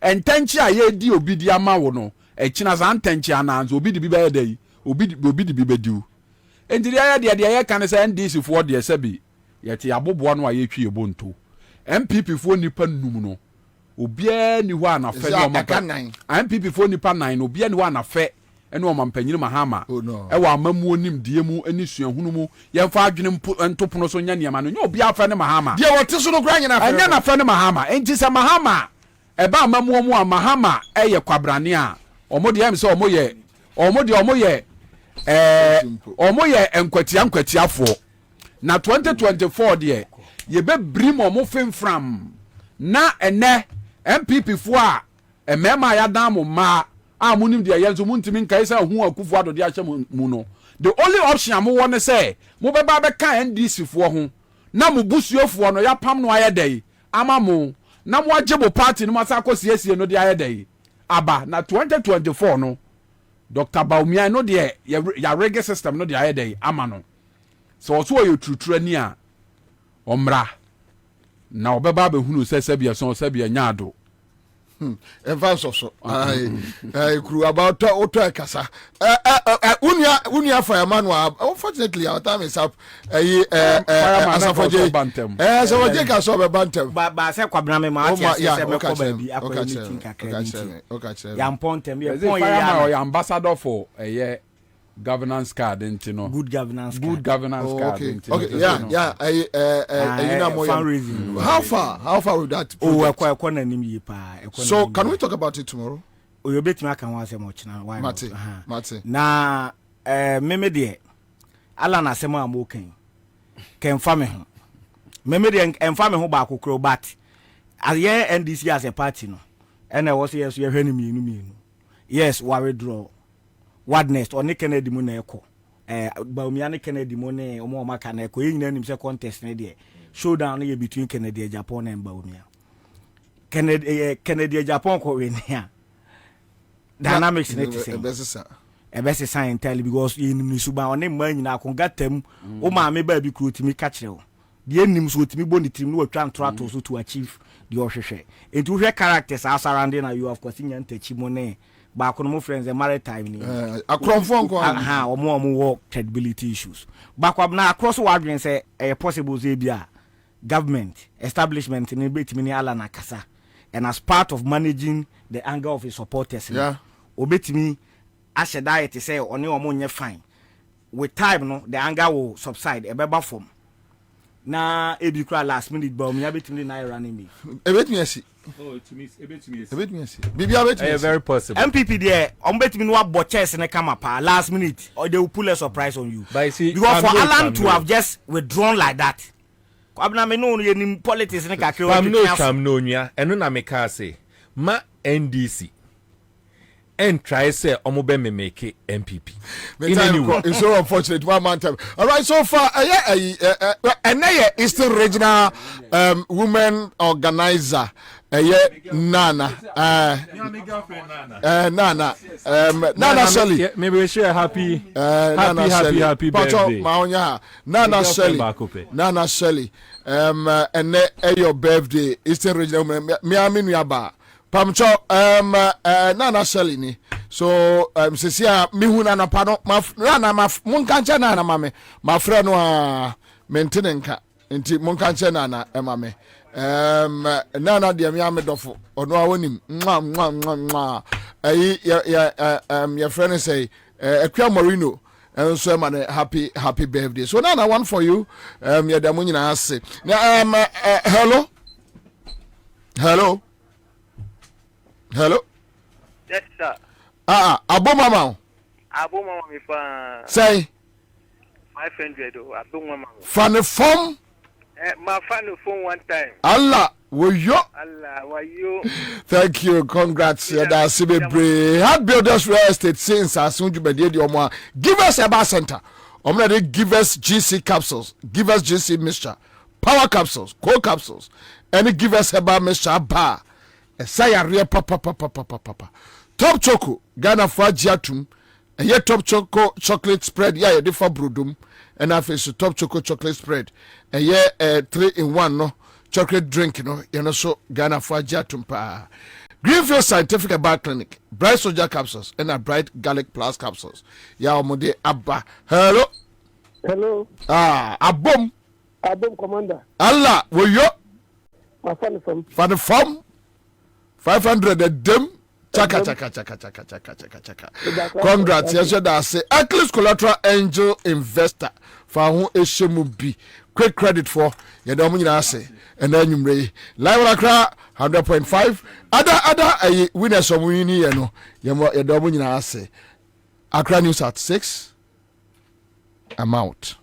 ɛntɛnkye a yɛdi obi di ama wo no ɛkyina saa ntɛnkye ananso obi di bi bɛyɛ dɛ yi obi di bi bɛdiw enti deɛ yɛka ne sɛ ndc foɔ deɛ sɛ bi yɛte aboboa no a yɛtwi yɛbɔ nto mpp foɔ nipa num no obiara ni hɔ anafɛ ne ɔma mpp foɔ nipa 9 no obiara ni hɔ anafɛ ɛne ɔma mpanyini mahama ɛwɔ amamuo nim die mu ɛne suahunu mu yɛmfa adwene ntopono so nya nneɛma no nyɛ obiara fɛ ne mahama deɛ wɔte so no kora nyina fɛ ɛnyɛ nafɛ ne mahama enti sɛ mahama ɛba amamuo mu a mahama ɛyɛ kwabrane a ɔmo deɛ ɛm sɛ ɔmo yɛ nkwatiafoɔ na 2024 deɛ yɛbɛbiri ma ɔmo femfram na ɛnɛ MPP foɔ a mmarima a yɛadan mo mmaa a mo nim deɛ yɛn nso mo ntumi nkae sɛ ho akufo adode ahyɛ mu no the only option a mo wɔ ne sɛ mo bɛba bɛka NDC foɔ ho na mo busuofoɔ no yɛapam no ayɛ dɛ ama mo na mo agye mo party no mo asa akɔ siesie no de ayɛ dɛ aba na 2024 no Dr. Baumia no deɛ yɛ reggae system no de ayɛ dɛ ama no sɛ ɔso yɛ turuturu ani a ɔmmra na ɔbɛba bɛhunu sɛ sɛbia nyaado ɛmfa nsɔso kuru about auto kasa unia for Emmanuel. Unfortunately our time is up. Asafo ka so be bantem ba se kwabena me ma ati se me ko ba bi akwa meeting kakra meeting ya mpontem ye pon ya ambassador for governance card intino good governance card intino okay how far with that ekwa na nim yi pa so can we talk about it tomorrow oyo betimi aka ho asem ochina why Mate na meme de ala na asem a mo kan fa me ho meme de emfa me ho ba kokoro but aye NDC as a party no and I was yes you hwani mienu yes we withdraw what next or ne Kennedy mu na eko Baumia ne Kennedy mu ne omo maka na eko yina nim se contest ne de showdown ne between Kennedy and Japan and Baumia Kennedy Japan ko we ne dynamics ne ti say ebese sign entirely because you nim suba on man nyina akongatam o ma me ba bi kuro timi ka kire o de nim so timi boni trim no watwa ntrato so to achieve the ohwehwe enti wo hwe characters are surrounding na you of course nyantachi mo ne ba kono mo friends maritime ni akromfo nko omo work credibility issues ba kwa na across wadwen say possible say bia government establishment ni betimi ni ala na kasa and as part of managing the anger of his supporters obetimi ashe diet say oni omo nye fine with time no the anger will subside ebeba form na ebikra last minute ba omi abetimi na running me ebetimi asi very possible MPP there betimi no abo chess ne come up last minute or they will pull a surprise on you because for Alan to have just withdrawn like that Kwabena me no nim politics ne kakre kam no nua eno na me ka say ma NDC and try say omobe me make MPP in anyway it's so unfortunate one man time. All right, so far Eastern Regional women organizer Nana Shelley. Maybe we share happy birthday. Nana Shelley. And your birthday Eastern Regional Miami Nyaba. Pamcho Nana Shelley ni so sesia mihuna na pano na munkanche na mame mafre no a maintenance nti munkanche na mame Nana de me amedofo ono awonim mwa your friend say Ekwa Marino and so man happy birthday so Nana one for you ya da munyina ase hello yes sir abo mama me fa say 500 abo mama fan form my fan phone one time Allah wayo thank you congrats da sibebre had builders real estate since asunju bedie di omo give us a bar center omo dey give us GC capsules give us GC mixture power capsules cold capsules and give us a bar mixture bar Sayare papa top choco Ghana for Giatum a top choco chocolate spread ya different brodum and I face top choco chocolate spread a 3-in-1 no chocolate drink no yɛno so Ghana for agye atom paa. Greenfield Scientific Herbal Clinic, Bright Soldier Capsules, and a Bright Garlic Plus Capsules. Ya omode abba. Hello. Hello. Abom. Abom Commander. Allah, wo yo. My fan from. Fan from 500 a dem. Chaka. Congrats. Yes, I say. Atlas Collateral Angel Investor. For who eshemu bi. Quick credit for. Yadomu nyina say. And then you may live Accra 100.5. Other winners from winning, you know, your double in our say. Accra News at 6. I'm out.